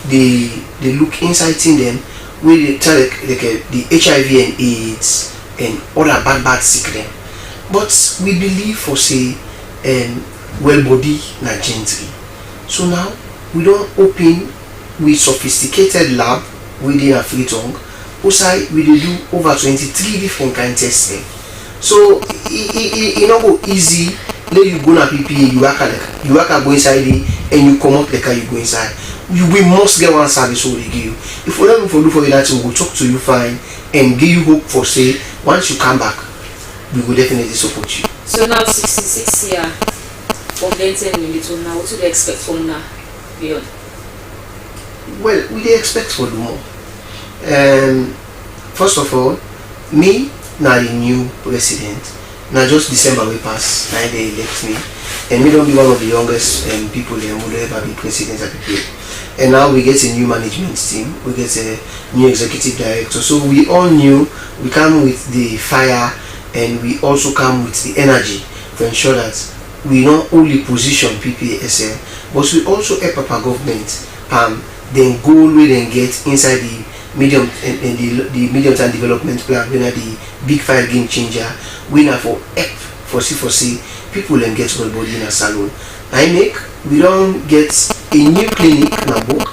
they look inside in them where they tell like the HIV and AIDS and other bad sick them. But we believe for say well body na gently. So now we don't open with sophisticated lab within a Freetown. Also we do over 23 different kind of tests. So it not go easy. Let you go na PPA, you work go inside it and you come out like you go inside. We must get one service what they give you. If we don't do for you that we will talk to you fine and give you hope for say once you come back we will definitely support you. So now 66 years from then 10 minutes now, what do they expect from now beyond? Well, we they expect for more. First of all, me now the new president. Now just December we pass, now they elect me, and me don't be one of the youngest people there who will ever be president at PPA. And now we get a new management team, we get a new executive director. So we all knew we come with the fire and we also come with the energy to ensure that we not only position PPSL, but we also help our government then goal we then get inside the medium and the medium-term development plan, when are the big 5 game changer, winner for help for see people and get well body in a salon. We don't get a new clinic na book.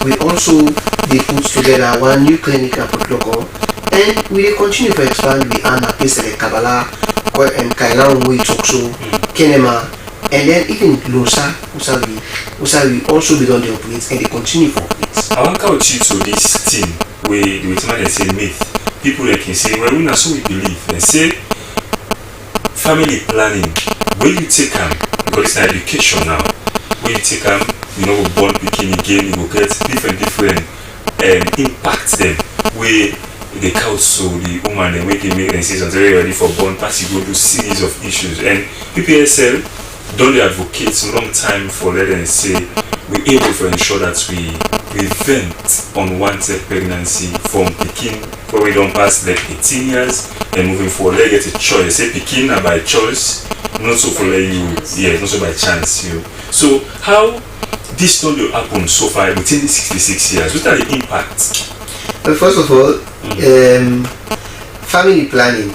We also they put together one new clinic na protocol, and we dey continue to expand. We are na place like Kabbalah and Kailan we talk so Kenema And then even closer, we also be done the operate and they continue for it. I want to couch you to this thing where the way they say myth. People that can say, well, we not so we believe. And say family planning, when you take them, because it's an education now, when you take them, you know, born picking again, you will get different impact them where the council, the woman, and make decisions very ready for born party go to series of issues. And PPSL don't they advocate a long time for let them say we're able to ensure that we prevent unwanted pregnancy from picking when we don't pass like 18 years and moving forward. They get a choice. Say picking by choice, not so for you, yeah, not so by chance. You. So how this don't happen so far within the 66 years? What are the impacts? Well, first of all, family planning.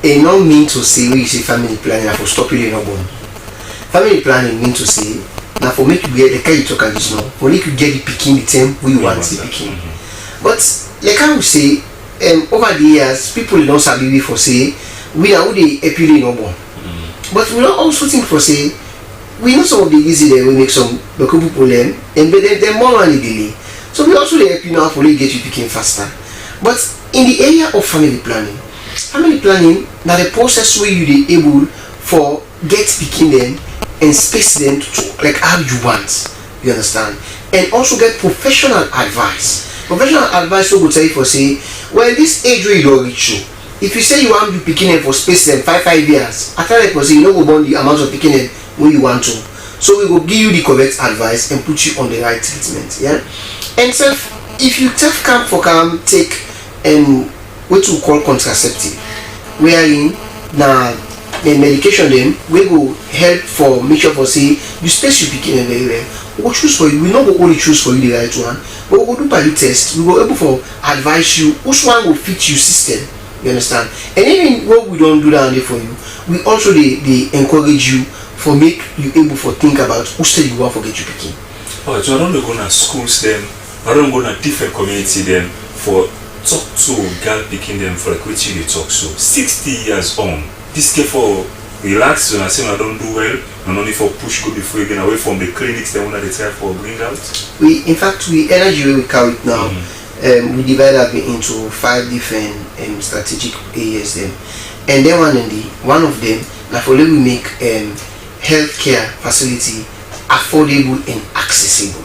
It not mean to say when you say family planning, I for stop you no born. Family planning mean to say now for make you get the kind you talk about this now, for make you get the picking the time we want the picking. But like I would say, over the years, people don't sabi for say we are the appealing no born. But we don't also think for say we know some of the easy there we make some local problem and then more money delay. So we also help you now for get you picking faster. But in the area of family planning now the process where you be able for get picking them and space them to like how you want. You understand? And also get professional advice. Professional advice will tell you for say, well this age where you don't reach you. If you say you want to be picking them for space them 5 years, after that say you know go burn the amount of picking them when you want to. So we will give you the correct advice and put you on the right treatment. Yeah. And so if you take what we call contraceptive, wherein now the medication then we will help for make sure for say you space you picking them very well. We will choose for you. We not go only choose for you the right one, but we will do pilot test. We will able for advise you which one will fit your system. You understand? And even what we don't do down there for you, we also they encourage you for make you able for think about who said you want for get you picking. Oh, so I don't go to schools them, I don't go to different community them for talk to girl picking them for like which they talk so 60 years on. This care for relax when I say I don't do well, and only for push go before you get away from the clinics they want to try for bring out. We energy we carry it now. We divide that into 5 different strategic areas then. And then one of them now for we make healthcare facility affordable and accessible.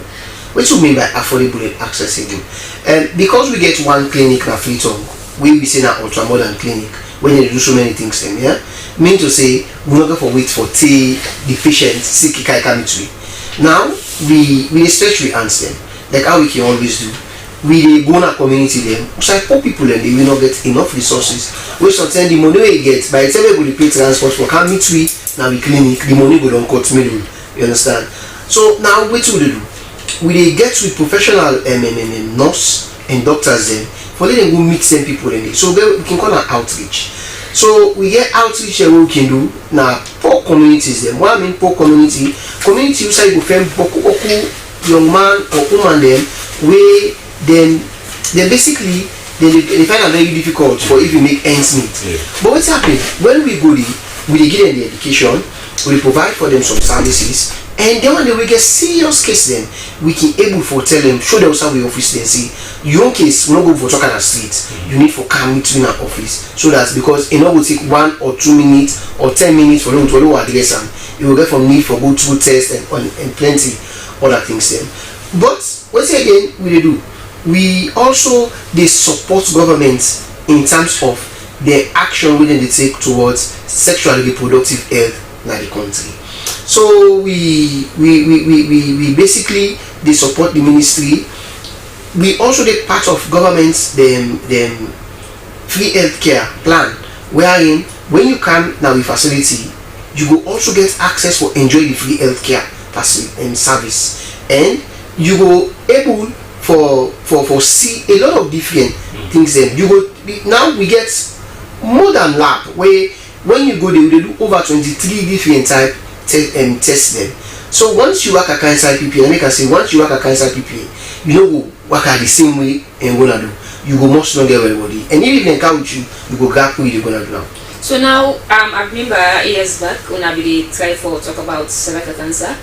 What do you mean by affordable and accessible? Because we get one clinic in Freetown, we say now ultra modern clinic when they do so many things then, yeah? Mean to say we're not going to wait for the patient sick come to me. Now we stretch we answer like how we can always do. We go in a community them, so like poor people and they will not get enough resources. We sometimes the money we get by the time we go to pay transport for come meet we now we clinic, the money go down cut middle. You understand? So now what do we do? We get with professional nurse and doctors then for them go meet some people in there. So we can call an outreach. So we get outreach and what we can do now poor communities then. What I mean poor community you say you find boku young man or woman them where then basically they find it very difficult for if you make ends meet. Yeah. But what's happening when we go there, we give them the education, we provide for them some services, and then when we get serious case then we can able for tell them show them how we office then see your own case we not go for talk on the street. You need for come between our office so that because it not will take 1 or 2 minutes or 10 minutes for them to know address and you will get from need for go through test and plenty other things then. But what's again we do? We also they support governments in terms of the action we they take towards sexual and reproductive health in the country. So we basically they support the ministry. We also take part of government's them free healthcare plan, wherein when you come now with facility, you will also get access for enjoy the free healthcare facility and service, and you will able for see a lot of different things. Then you go now we get modern lab where when you go they do over 23 different type tests them. So once you work a cancer PPA, and I can say once you work a cancer PPA, you know go work the same way and gonna do. You go much longer well body, and even if they count you go grab who you're gonna do now. So now, I remember years back when I really tried for talk about cervical cancer.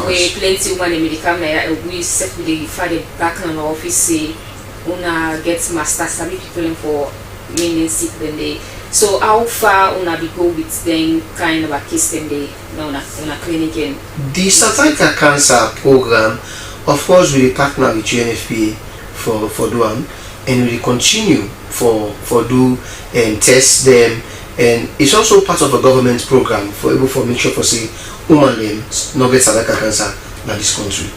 We plenty women in the camera. We set with the father back in our office say, "Una get masters, sabi people for meaning sick then they." So how far una be go with them kind of a case them they now na clinic in? The cervical cancer program, of course, we partner with UNFPA for do and we continue for do and test them, and it's also part of a government program for able for make sure for say women not get cervical cancer in this country,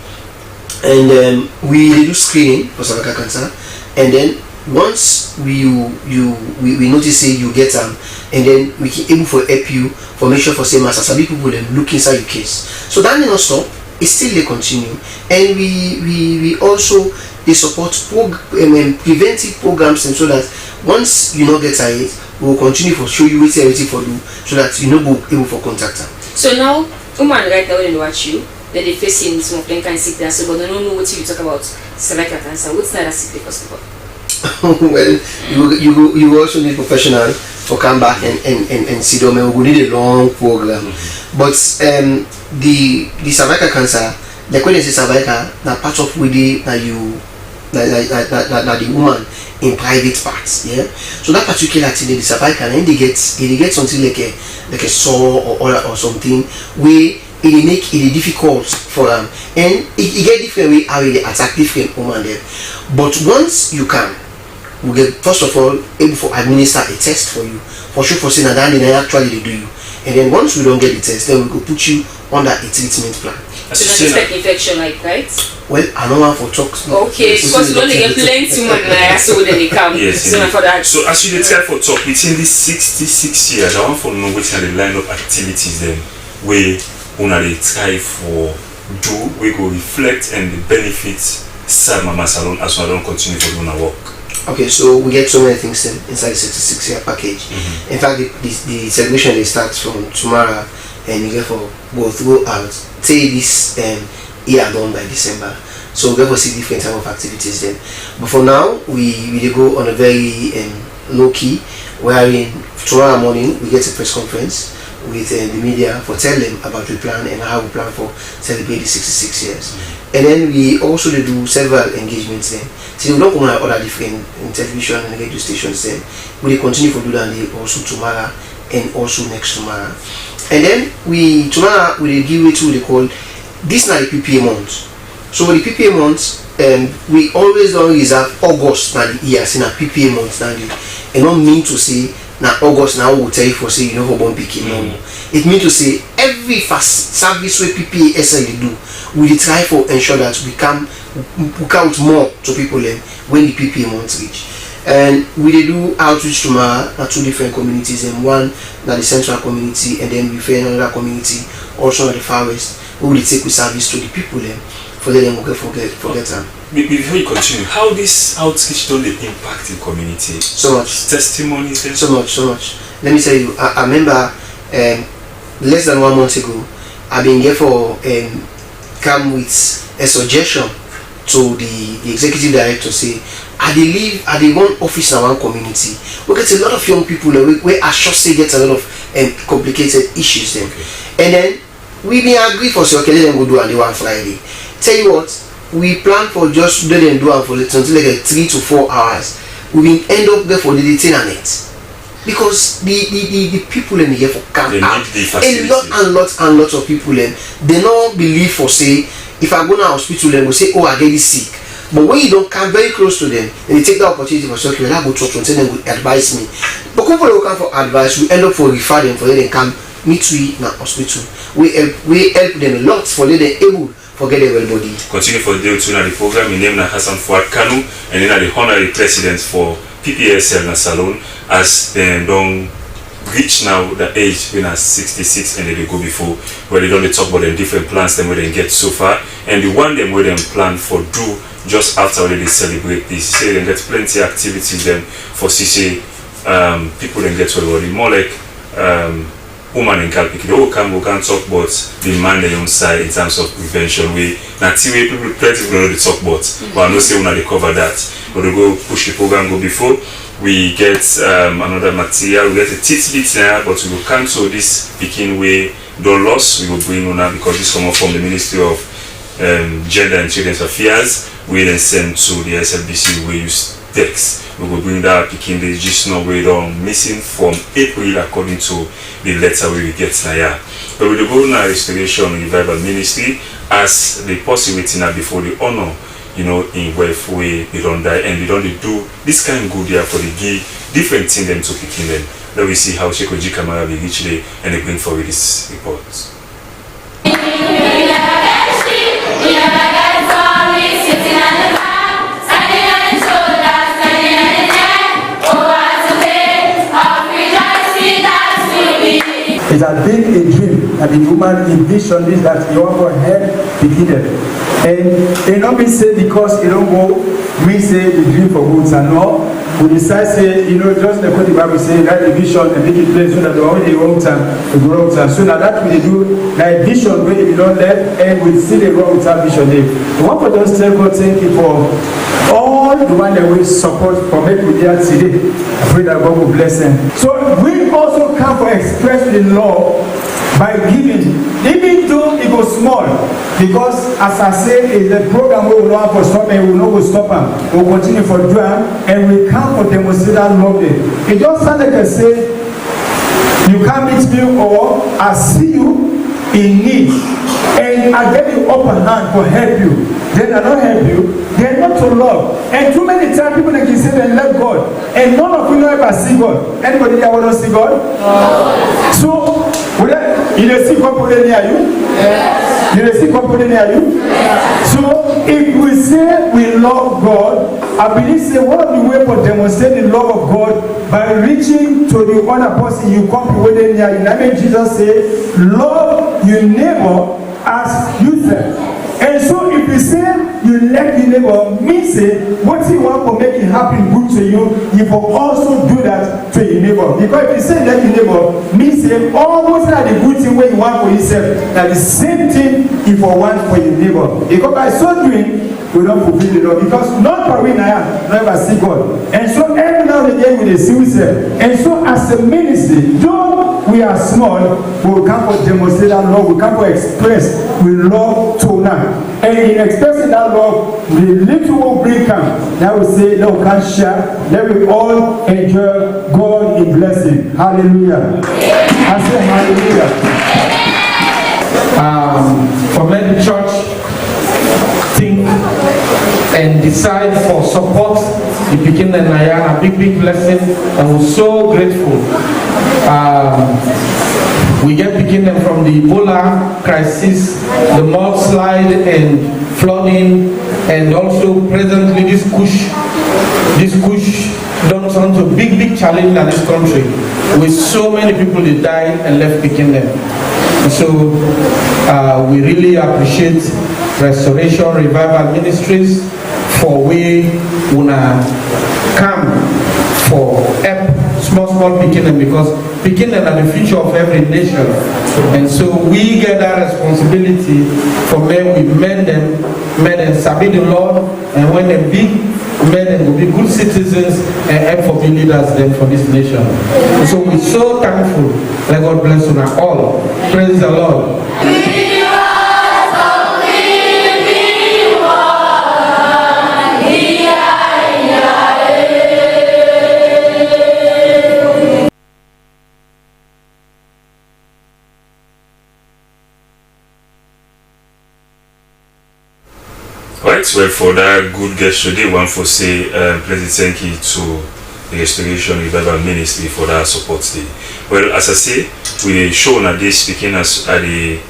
and we do screening for cervical cancer, and then once we notice say you get them, and then we can able for help you for make sure for say master sabi people them look inside your case. So that may not stop, it still they continue, and we also they support preventive programs, and so that once you not get it, we will continue for show you everything for you, so that you know go able for contact them. So now woman right now when they watch you, that they facing some of them kind of sickness, but they don't know what you talk about cervical cancer. What's that sickness first of all? Well, you also need professional for come back and see them. We will need a long program, but the cervical cancer, the when they say cervical, that part of with the that you that the woman in private parts, yeah. So that particular thing, the cervical, and they get something like a sore or something where it make it difficult for them, and it get different way how they attack different woman there. But once you can, we get first of all able to administer a test for you for sure for saying that they actually they do you, and then once we don't get the test, then we go put you under a treatment plan. So not expect infection like right? Well, I don't want for talk. Okay, because we don't get plenty money, so then they come. Yes, for that. So as you try for talk within these 66 years, I want to know which are the line of activities then where una they try for do we go reflect and the benefits Sad Mama Salon as well don't continue for doing our work. Okay, so we get so many things inside the 66-year package. In fact, the celebration they start from tomorrow, and you get for both go out say this year done by December. So we get for see different type of activities then. But for now, we go on a very low key, wherein tomorrow morning we get a press conference with the media for tell them about the plan and how we plan for celebrate the 66 years. And then we also do several engagements then. So we don't go on other different television and radio stations then. We continue to do that also tomorrow and also next tomorrow. And then tomorrow we give it to they call this now the PPA month. So for the PPA month, we always don't reserve August now the year, in a PPA month now and not mean to say now August now will tell you for say you know for born PPA no. It means to say every fast service where PPA SL do, we try for ensure that we count more to people when the PPA month reach. And we do outreach tomorrow at two different communities, and one at the central community, and then we find another community also at the far west. We will take with service to the people for them to forget them. Before you continue, how this outreach don't impact the community? So much testimonies. So much. Let me tell you, I remember less than 1 month ago, I've been here for come with a suggestion to the executive director say I dey one office in one community. We get a lot of young people where I sure say get a lot of complicated issues then. Okay. And then we been agree for say okay let them go do and they one Friday. Tell you what, we plan for just let them do and for until like 3 to 4 hours. We been end up there for the detainer net. Because the people in here for camp out a lot of people they don't believe for say if I go to hospital then we say oh I get sick. But when you don't come very close to them and they take the opportunity for say okay well I go talk to them and advise me. But people will come for advice, we end up for refer them for them come meet we in hospital. We help them a lot for them able to get their well body. Continue for the day to the program. My name is Hassan Fuad Kanu and then the honorary president for PPSL na Salon as they don't reach now the age when are 66 and they go before where they don't talk about the different plans them where they get so far and the one them where they plan for do just after they celebrate this. Say they get plenty activities them for CC people then get well body more like woman and girl pick they all can talk about the man their own side in terms of prevention way now TV people plenty people know they talk about but I know say when they cover that but they go push the program go before we get another material, we get a tidbit now, but we will cancel this picking way don't loss. We will bring on now because this comes from the Ministry of Gender and Children's Affairs. We then send to the SLBC. We use text. We will bring that picking the just no way down missing from April according to the letter we get now. But with the Governor Restoration Revival Ministry, as the possibility now before the honor, you know, in wealth way they don't die and they don't do this kind of good there for the give different thing them to picking them. Let we see how Shekoji Kamara will reach there and they bring forward this report. It has been a dream that the woman envisioned this that you want to help the hidden. And it not be say because you don't go, we say the dream for goods and all. We decide say, you know, just like what the Bible say, write a vision and make it plain so that the only wrong time, the wrong time. So now that we do like vision where you don't let and we see the wrong time vision there. We want to just tell God thank you for all the one that we support for making we there today. I pray that God will bless them. So we also come to express the law by giving, even though it goes small, because as I said, it's a program we will not for stop and we will not stop them. We will continue for doing and we come for demonstrate that love there. It just sounds like I say, you come meet me or I see you in need and I get the upper hand to help you. Then I don't help you, they are not to love. And too many times people they can say they love God. And none of you know ever see God. Anybody there want to see God? So, you don't see couple near you? Yes. You don't see couple near you? Yes. So, if we say we love God, I believe say one of the ways for demonstrating the love of God by reaching to the other person you come with near you. I mean, Jesus said, love your neighbor as yourself. And so if you say you like your neighbor, means say what you want to make it happen good to you, you will also do that to your neighbor. Because if you say like your neighbor, means say almost like the good thing where you want for yourself, that the same thing if you want for your neighbor. Because by so doing, we don't fulfill the law. Because not for we now never see God. And so every now and again we see ourselves. And so as a ministry, though we are small, we will come to demonstrate that love, we come to express we love tonight. And in expressing that love, the little will bring come. Now we say, no, we can share. Let we all enjoy God in blessing. Hallelujah. I say hallelujah. For many church think and decide for support the beginning and a big blessing, and we're so grateful. We get beginning from the Ebola crisis, the mudslide and flooding, and also presently this kush done turn to big challenge in this country with so many people that died and left beginning. So we really appreciate Restoration Revival Ministries for we wanna come for help small beginning, because beginning are the future of every nation, and so we get that responsibility for men. We men and sabi the Lord, and when they big men and will be good citizens and help for be leaders then for this nation. And so we're so thankful. Let God bless you now all. Praise the Lord. Well, for that good guest today, one for say, please thank you to the Restoration Revival Ministry for that support today. Well, as I say, we show now this speaking as at the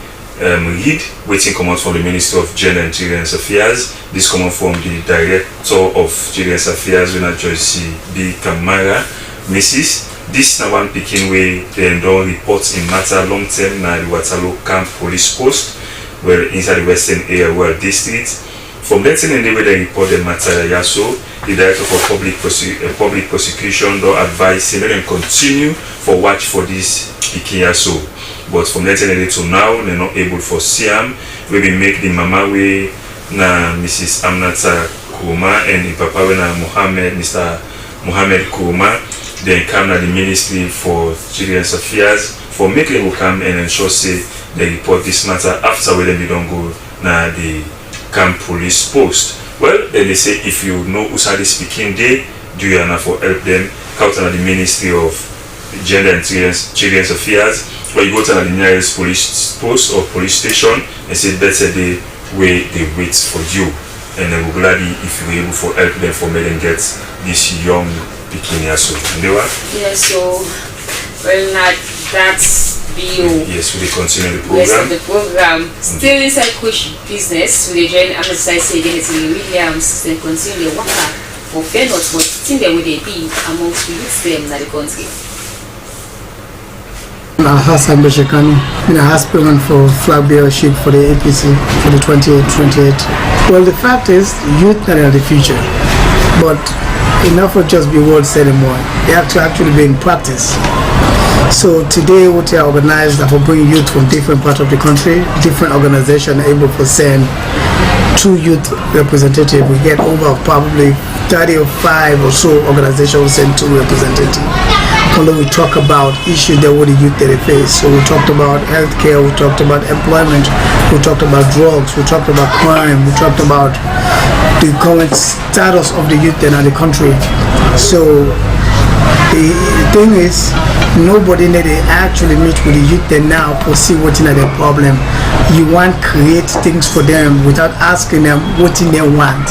lead, waiting come out from the Ministry of Gender and Children's Affairs. This come out from the Director of Children's Affairs, when I just see B. Kamara, Mrs. This now one picking way, they don't report in matter long term now the Waterloo Camp Police Post, where inside the Western area, where district. From that time, they will report the matter. So, the Director for Public Prosecution don't advise him and continue for watch for this Ikiyaso. But from that time to now, they're not able for Siam. We will make the mama way na Mrs. Amnata Kuma and the papa we na Mohammed, Mr. Mohamed Kouma, then come to the Ministry for Children's Affairs for making who come and ensure say they report this matter after when they don't go na the camp police post. Well, then they say if you know Usadi speaking day, do you enough for help them, come to the Ministry of Gender and Children's Affairs, or you go to the nearest police post or police station and say better they wait for you. And then we're glad if you're able to help them for me and get this young bikini also. Yeah, so well not that's bill. Yes, we continue the program. Yes, the program. Still inside push business with the joint emphasize again it's in Williams then continue the work for fair not but still there will they be amongst the youth them in the country. Slbc Tv, been a aspirant for flag bearership for the APC for the 28. Well, the fact is, youth are the future, but enough of just be words said anymore. They have to actually be in practice. So today, what we are organized are for bringing youth from different parts of the country, different organizations able to send 2 youth representatives. We get over probably 35 or so organizations send 2 representatives. Although we talk about issues that what the youth that they face. So we talked about healthcare, we talked about employment, we talked about drugs, we talked about crime, we talked about the current status of the youth in the country. So the thing is, nobody need to actually meet with the youth there now to see what's in their problem. You want to create things for them without asking them what they want.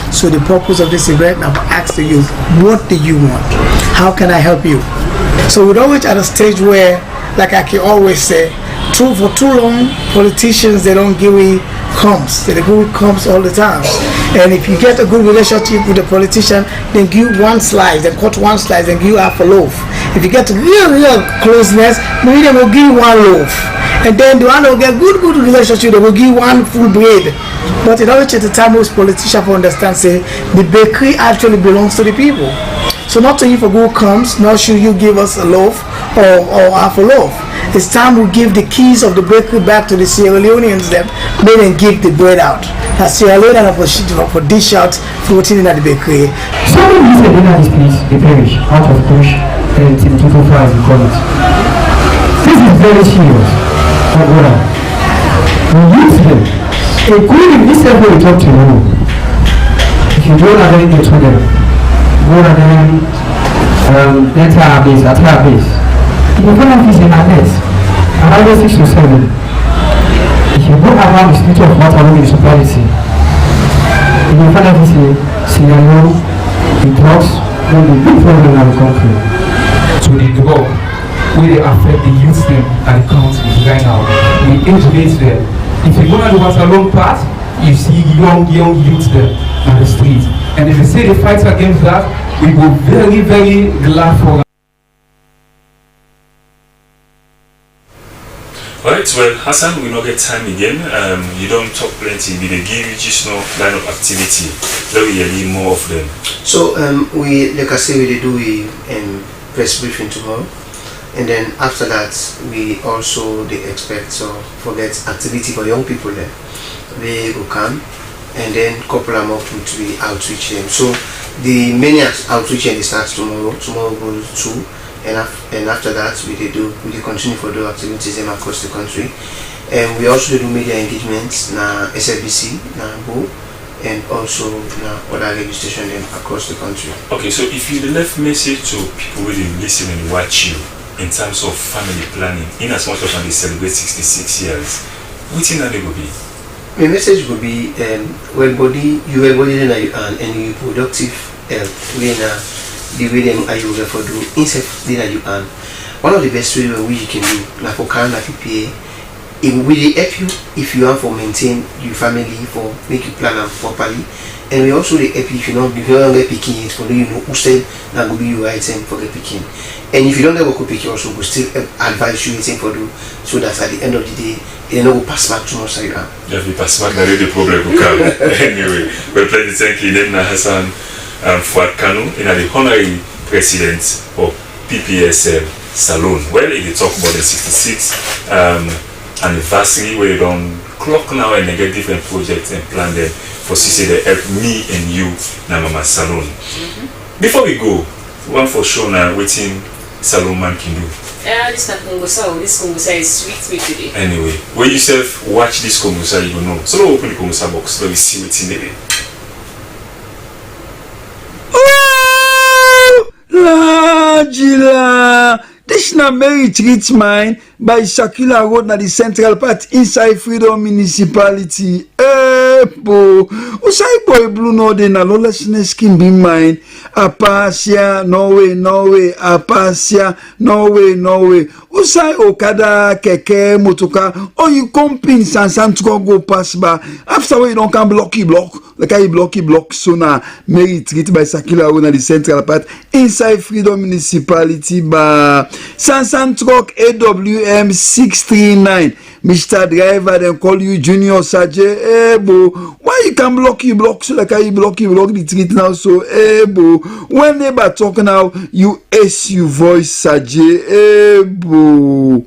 So the purpose of this event, I've asked the youth, what do you want? How can I help you? So we're always at a stage where, like I can always say, for too long, politicians, they don't give you comps. They give you comps all the time. And if you get a good relationship with a politician, then give one slice, then cut one slice, and give half a loaf. If you get real closeness, maybe they will give 1 loaf. And then the one that will get good relationship, they will give 1 full bread. But in order to the time most politicians understand, say, the bakery actually belongs to the people. So not to you for good comes, nor should you give us a loaf or half a loaf. It's time we give the keys of the bakery back to the Sierra Leoneans them, they then give the bread out. Now Sierra Leone for dish out floating in at the bakery. Someone used a dinner dispute, the parish, out of push, and Team 225 as we call it. This is very serious. But what are we use them? Including this level we talk to you. If you don't have anything to them, go to them, database. If you don't have this in a net, around 6 to 7. If you go around the street of water in the municipality, if you find out this in Sierra Leone, the drugs will be a big problem in the country. To the drug, where they affect the youth them and the country right now. We educate them. If you go to the Waterloo part, you see young youth there on the street. And if you say they fight against that, we go very, very glad for that. Alright, well, Hassan, we not get time again. You don't talk plenty, but they give you just no kind of activity. Let me hear more of them. So, we, like I say, we do a press briefing tomorrow. And then after that, we also expect forget activity for young people there. They will come and then couple them up with the outreach them. So the main outreach and starts tomorrow. Tomorrow goes 2, and after that we continue for the activities them across the country. And we also do media engagements na Slbc na Bo and also na other radio station them across the country. Okay, so if you left message to people who listen and watch you in terms of family planning, in as much as they celebrate 66 years, which thing are they will be? My message would be well body and you productive when the way them are you for do instead that you earn. One of the best ways you can do like for Canada PPA, it will really help you if you want for maintain your family for make you plan them properly. And we also help you if you don't get picking it for you know who said that will be your item for the picking. And if you don't ever pick, you also will still advise you anything for do so that at the end of the day they don't pass back too much. If you pass back, the problem will come. Anyway, well, plenty thank you, Nemna Hassan Fuad Kanu, in the honorary president of PPSL Salon. Well, if you talk about the 66 anniversary where you don't clock now and they get different projects and plan them for CC they help me and you na Mama Salon. Before we go, one for sure now waiting Salon man can do. This Kongosa is sweet today. Anyway, when you self watch this Kongosa, you know. So let's open the Kongosa box. Let me see what's in there. La Gila. This na Mary treat mine by Shakila Road na the central part inside Freedom Municipality. Bo, usai boy blue no de na lawlessness can be mine. Apasia, Norway, Apasia, Norway. Usai Okada, Keke, Motoka, or you come pin Sansantuko go pass by. After you don't come blocky block, like I blocky so now Mary treat by Shakila Road na the central part inside Freedom Municipality by Sansan Truck AWM 639. Mr. Driver, then call you Junior Saje. Bo, why you can block so like I block the treat now? So, bo, when neighbor talk now, you ace you voice Saje. Bo.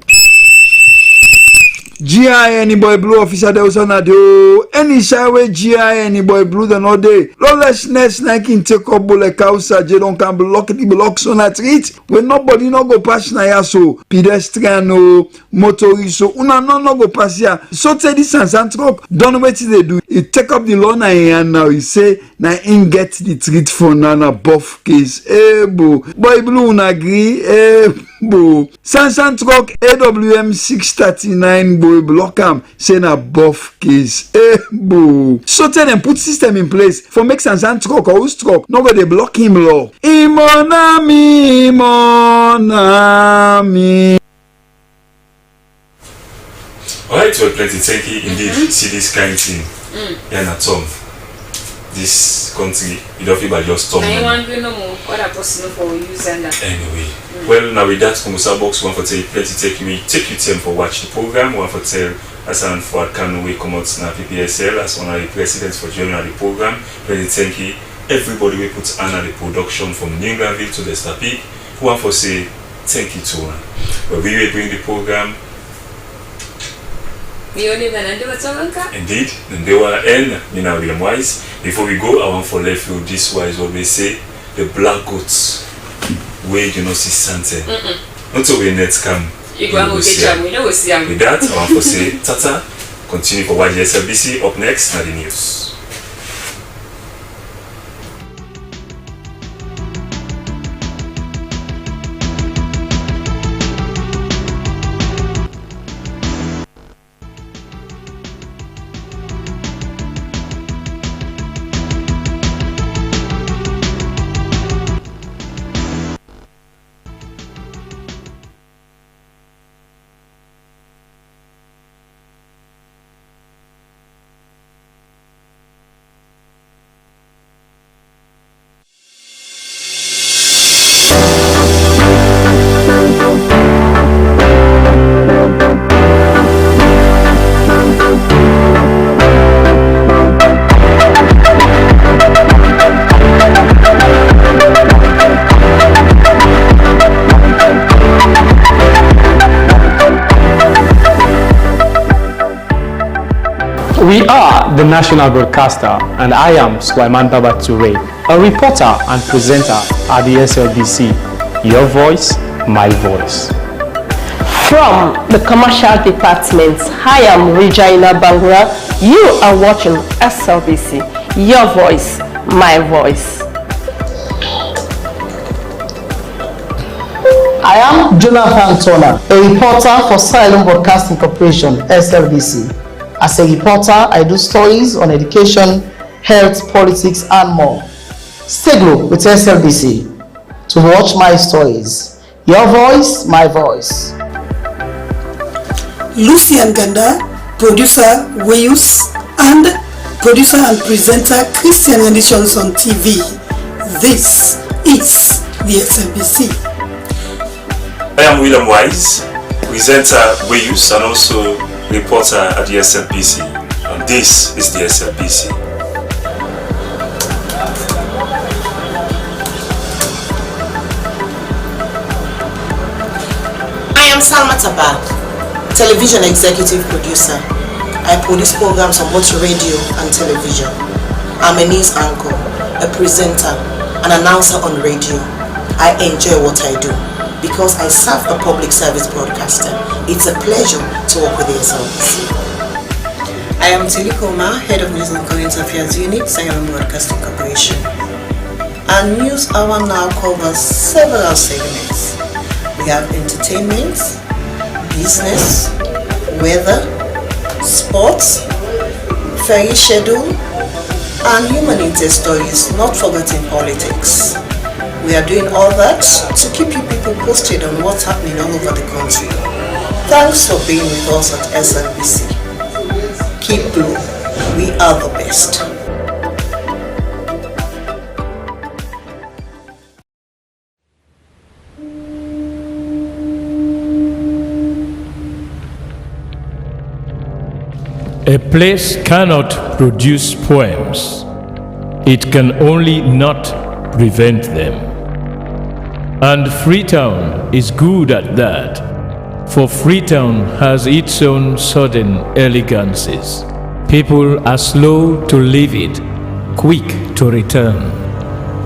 GI any boy blue officer there was on a do any shower GI any boy blue the no day lawlessness like in take up like house Saje don't can block the blocks on a treat when nobody no go pass na ya so pedestrian no motorist so una no go pass ya so tell this Sansan truck don't wait till they do it take up the law and now he say na in get the treat for na buff case bo boy blue una agree bo Sansan truck AWM 639 boy block am say na buff case bo so tell them put system in place for make Sansan truck or who's truck no go dey block him law imonami. Alright, well, plenty thank you indeed. See this kind of thing. Yeah, na Tom. This country, you don't feel by just Tom. I want to know what are possible for using that. Anyway, well, now with that Kongosa box, one for tell plenty take you time for watch the program. One for tell as an for can we come out na PPSL as one of the presidents for joining the program. Plenty thank you. Everybody we put under the production from New Englandville to the Stapik. One for say thank you to one. But we will bring the program. Indeed, and they were and Mina William Wise. Before we go, I want for left you this wise what we say the black goats where you know see Santa. Not so we net come. With that, I want to say Tata, continue for watching Slbc. Up next, now the news. We are the national broadcaster, and I am Sulaiman Baba Toure, a reporter and presenter at the SLBC. Your voice, my voice. From the commercial department, I am Regina Bangura. You are watching SLBC. Your voice, my voice. I am Jonathan Turner, a reporter for Sierra Leone Broadcasting Corporation, SLBC. As a reporter, I do stories on education, health, politics, and more. Stay glued with SLBC to watch my stories. Your voice, my voice. Lucian Ganda, producer Wayus, and producer and presenter Christian Editions on TV. This is the SLBC. I am William Wise, presenter Wayus, and also reporter at the SLBC, and this is the SLBC. I am Salma Tabak, television executive producer. I produce programs on both radio and television. I'm a news anchor, a presenter, an announcer on radio. I enjoy what I do because I serve a public service broadcaster. It's a pleasure to work with the SLBC. I am Telikoma, Head of News and Current Affairs Unit, Sierra Leone Broadcasting Corporation. Our news hour now covers several segments. We have entertainment, business, weather, sports, ferry schedule, and human interest stories, not forgetting politics. We are doing all that to keep you people posted on what's happening all over the country. Thanks for being with us at SLBC. Keep blue. We are the best. A place cannot produce poems. It can only not prevent them. And Freetown is good at that, for Freetown has its own sudden elegances. People are slow to leave it, quick to return.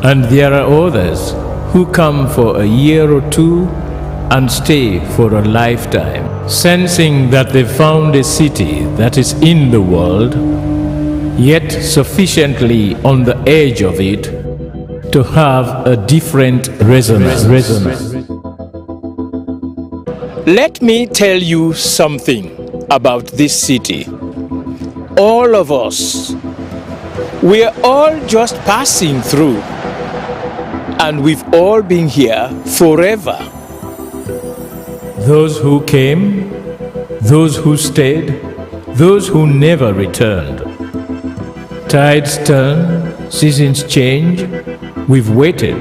And there are others who come for a year or two and stay for a lifetime, sensing that they found a city that is in the world, yet sufficiently on the edge of it to have a different resonance. Let me tell you something about this city. All of us, we're all just passing through, and we've all been here forever. Those who came, those who stayed, those who never returned. Tides turn, seasons change, we've waited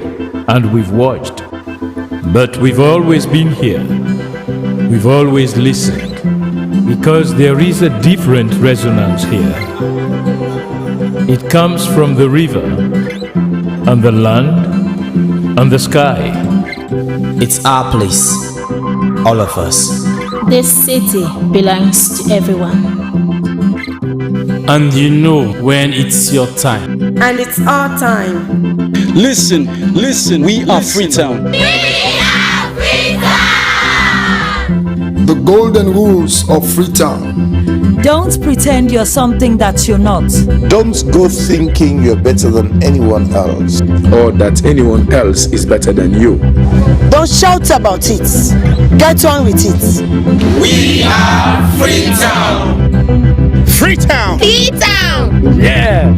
and we've watched. But we've always been here, we've always listened, because there is a different resonance here. It comes from the river, and the land, and the sky. It's our place. All of us. This city belongs to everyone. And you know when it's your time. And it's our time. Listen, we are Freetown. We are Freetown! The golden rules of Freetown. Don't pretend you're something that you're not. Don't go thinking you're better than anyone else, or that anyone else is better than you. Don't shout about it. Get on with it. We are Freetown. Freetown. Freetown. Yeah.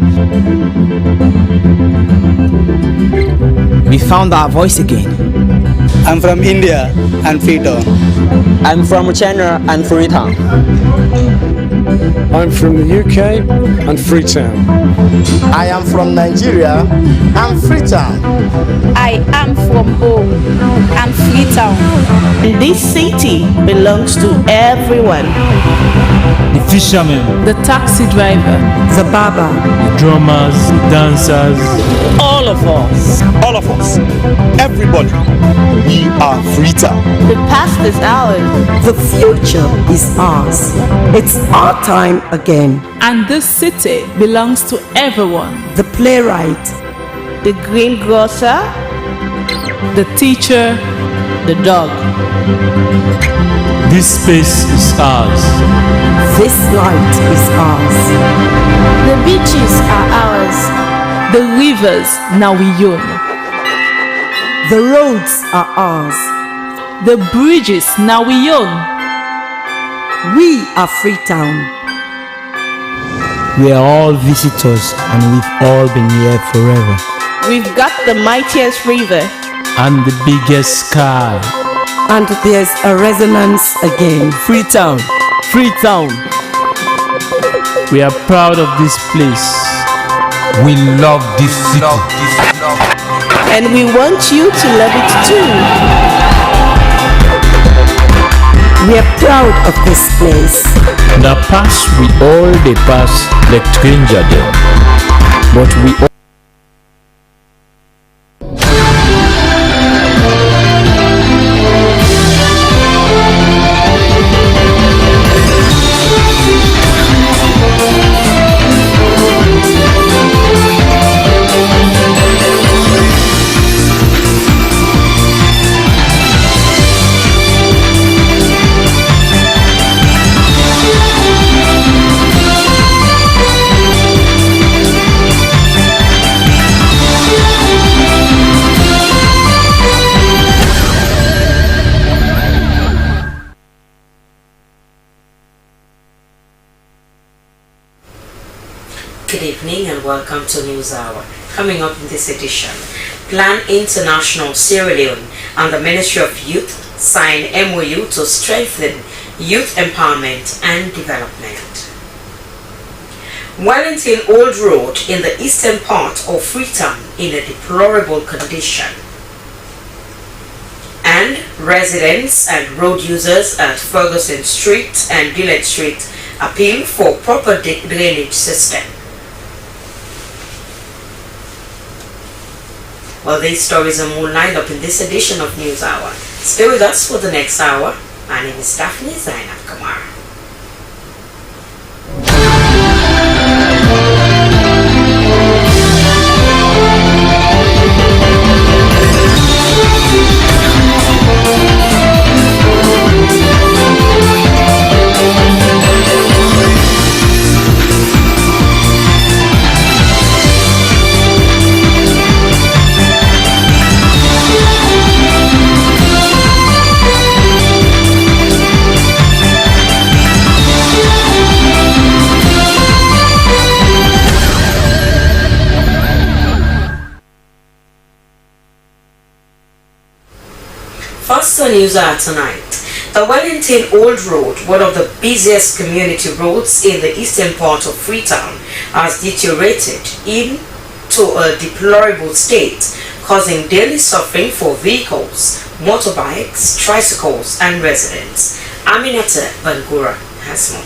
We found our voice again. I'm from India and Freetown. I'm from China and Freetown. I'm from the UK and Freetown. I am from Nigeria and Freetown. I am from home and Freetown. This city belongs to everyone. The fishermen, the taxi driver, the barber, the drummers, the dancers, all of us. All of us. Everybody. We are Freetown. The past is ours. The future is ours. It's our time again. And this city belongs to everyone. The playwright, the greengrocer, the teacher, the dog. This space is ours. This light is ours. The beaches are ours. The rivers now we own. The roads are ours. The bridges now we own. We are Freetown. We are all visitors and we've all been here forever. We've got the mightiest river and the biggest sky. And there's a resonance again. Freetown. Freetown. We are proud of this place. We love this city. And we want you to love it too. We are proud of this place. The past we all the past like stranger them, but we all Good evening and welcome to News Hour. Coming up in this edition, Plan International Sierra Leone and the Ministry of Youth sign MOU to strengthen youth empowerment and development. Wellington Old Road in the eastern part of Freetown in a deplorable condition. And residents and road users at Ferguson Street and Gillette Street appeal for proper drainage system. Well, these stories and more lined up in this edition of News Hour. Stay with us for the next hour. My name is Daphne Zainab Kamara. First on News Hour tonight, the Wellington Old Road, one of the busiest community roads in the eastern part of Freetown, has deteriorated into a deplorable state, causing daily suffering for vehicles, motorbikes, tricycles and residents. Aminata Bangura has more.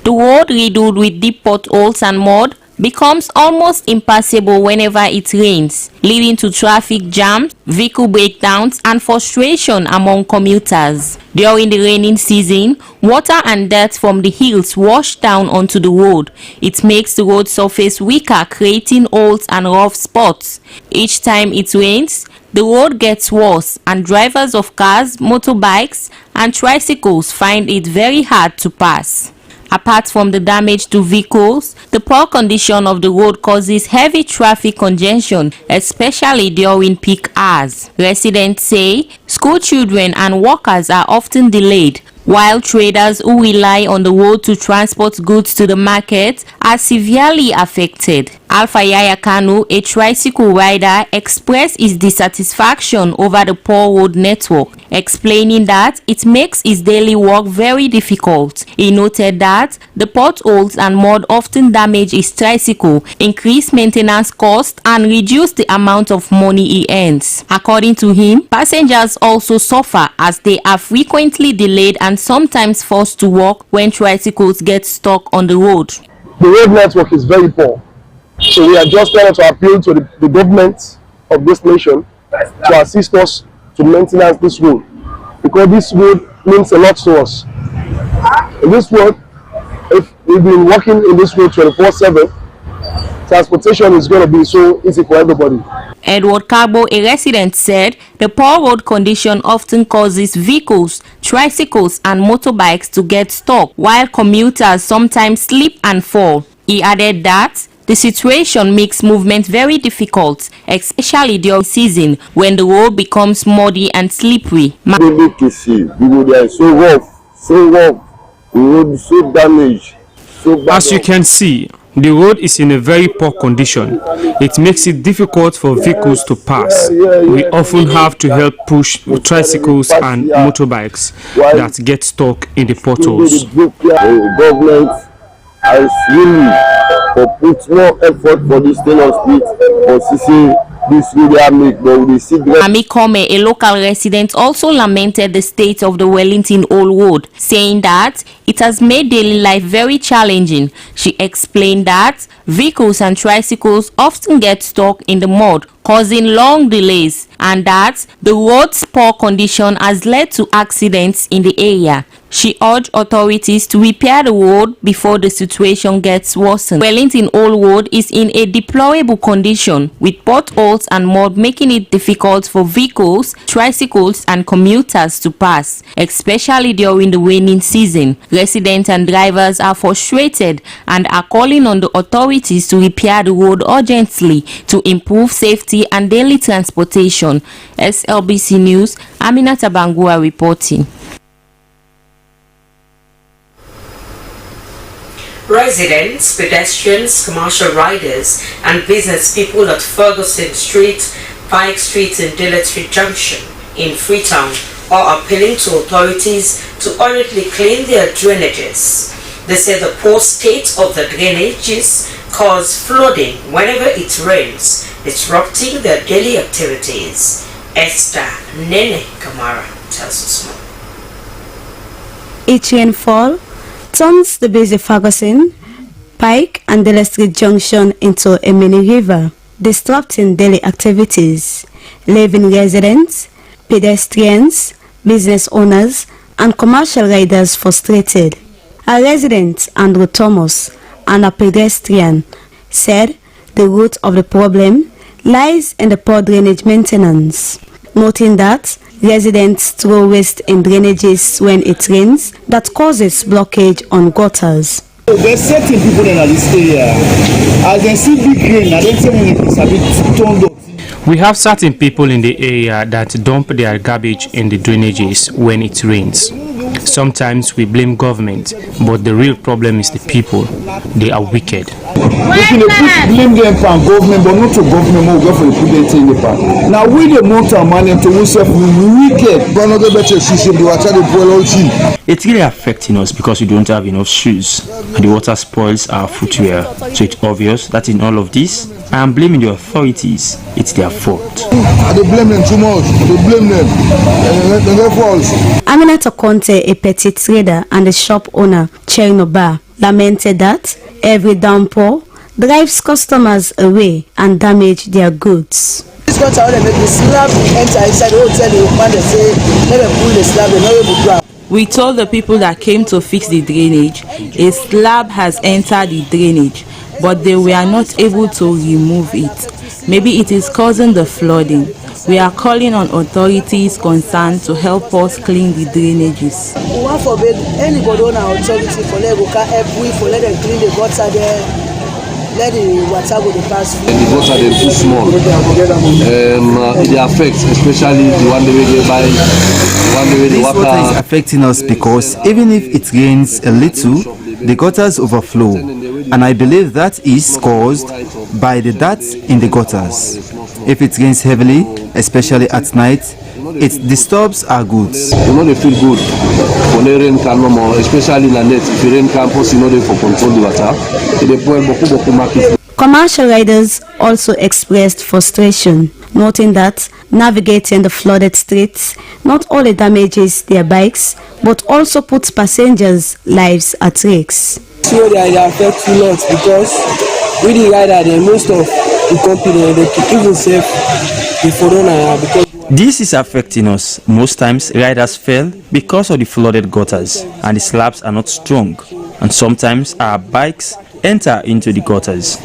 The road, riddled with deep potholes and mud, becomes almost impassable whenever it rains, leading to traffic jams, vehicle breakdowns and frustration among commuters. During the raining season, water and dirt from the hills wash down onto the road. It makes the road surface weaker, creating holes and rough spots. Each time it rains, the road gets worse and drivers of cars, motorbikes and tricycles find it very hard to pass. Apart from the damage to vehicles, the poor condition of the road causes heavy traffic congestion, especially during peak hours. Residents say school children and workers are often delayed, while traders who rely on the road to transport goods to the market are severely affected. Alpha Yaya Kanu, a tricycle rider, expressed his dissatisfaction over the poor road network, explaining that it makes his daily work very difficult. He noted that the potholes and mud often damage his tricycle, increase maintenance costs, and reduce the amount of money he earns. According to him, passengers also suffer as they are frequently delayed and sometimes forced to walk when tricycles get stuck on the road. The road network is very poor. So we are just trying to appeal to the government of this nation to assist us to maintenance this road, because this road means a lot to us. In this road, if we've been working in this road 24/7, transportation is going to be so easy for everybody. Edward Carbo, a resident, said the poor road condition often causes vehicles, tricycles and motorbikes to get stuck, while commuters sometimes slip and fall. He added that the situation makes movement very difficult, especially during season when the road becomes muddy and slippery. The road is so rough, the road is so damaged, so bad. As you can see, the road is in a very poor condition. It makes it difficult for vehicles to pass. We often have to help push tricycles and motorbikes that get stuck in the potholes. The government has really put more effort for this thing on street, for CC this really make, but we see. Ami Kome, a local resident, also lamented the state of the Wellington Old Road, saying that it has made daily life very challenging. She explained that vehicles and tricycles often get stuck in the mud, causing long delays, and that the road's poor condition has led to accidents in the area. She urged authorities to repair the road before the situation gets worsened. Wellington Old Road is in a deplorable condition, with potholes and mud making it difficult for vehicles, tricycles and commuters to pass, especially during the raining season. Residents and drivers are frustrated and are calling on the authorities to repair the road urgently to improve safety and daily transportation. SLBC News, Aminata Bangura reporting. Residents, pedestrians, commercial riders, and business people at Ferguson Street, Pike Street, and Dillard Street Junction in Freetown are appealing to authorities to urgently clean their drainages. They say the poor state of the drainages cause flooding whenever it rains, disrupting their daily activities. Esther Nene Kamara tells us more. Each rainfall turns the busy Ferguson, Pike and Dillard Street Junction into a mini river, disrupting daily activities, leaving residents, pedestrians, business owners and commercial riders frustrated. A resident, Andrew Thomas, and a pedestrian, said the root of the problem lies in the poor drainage maintenance, noting that residents throw waste in drainages when it rains that causes blockage on gutters. There's certain people in this area, as they see big rain, I don't say when it's a bit turned up. We have certain people in the area that dump their garbage in the drainages when it rains. Sometimes we blame government, but the real problem is the people. They are wicked. We can blame them for government, but not to government, we'll go for the prudent in the park. Now we the month of money to yourself, we wicked. It's really affecting us because we don't have enough shoes and the water spoils our footwear. So it's obvious that in all of this, I am blaming the authorities. It's their fault. They blame them too much. They blame them. They're false. Aminata Conte, a petty trader and a shop owner, Chernobyl, lamented that every downpour drives customers away and damage their goods. This gutter they make the slab enter inside the hotel. The man they say let them pull the slab. They're not able to grab. We told the people that came to fix the drainage, a slab has entered the drainage, but they were not able to remove it. Maybe it is causing the flooding. We are calling on authorities concerned to help us clean the drainages. We want to forbid anybody on our authority for let go help we for let them clean the gutter there. Let the water go the pass. The gutter they too small. It affects especially the one way they buy. This water is affecting us because even if it rains a little, the gutters overflow, and I believe that is caused by the dirt in the gutters. If it rains heavily, especially at night, it disturbs our goods. You know they feel good when the rain can no more, especially in the net. If the rain comes, you know they for control the water. Commercial riders also expressed frustration, noting that navigating the flooded streets not only damages their bikes, but also puts passengers' lives at risk. So they affect a lot because with the rider, most of the company they keep even safe before because. This is affecting us. Most times riders fail because of the flooded gutters and the slabs are not strong, and sometimes our bikes enter into the gutters.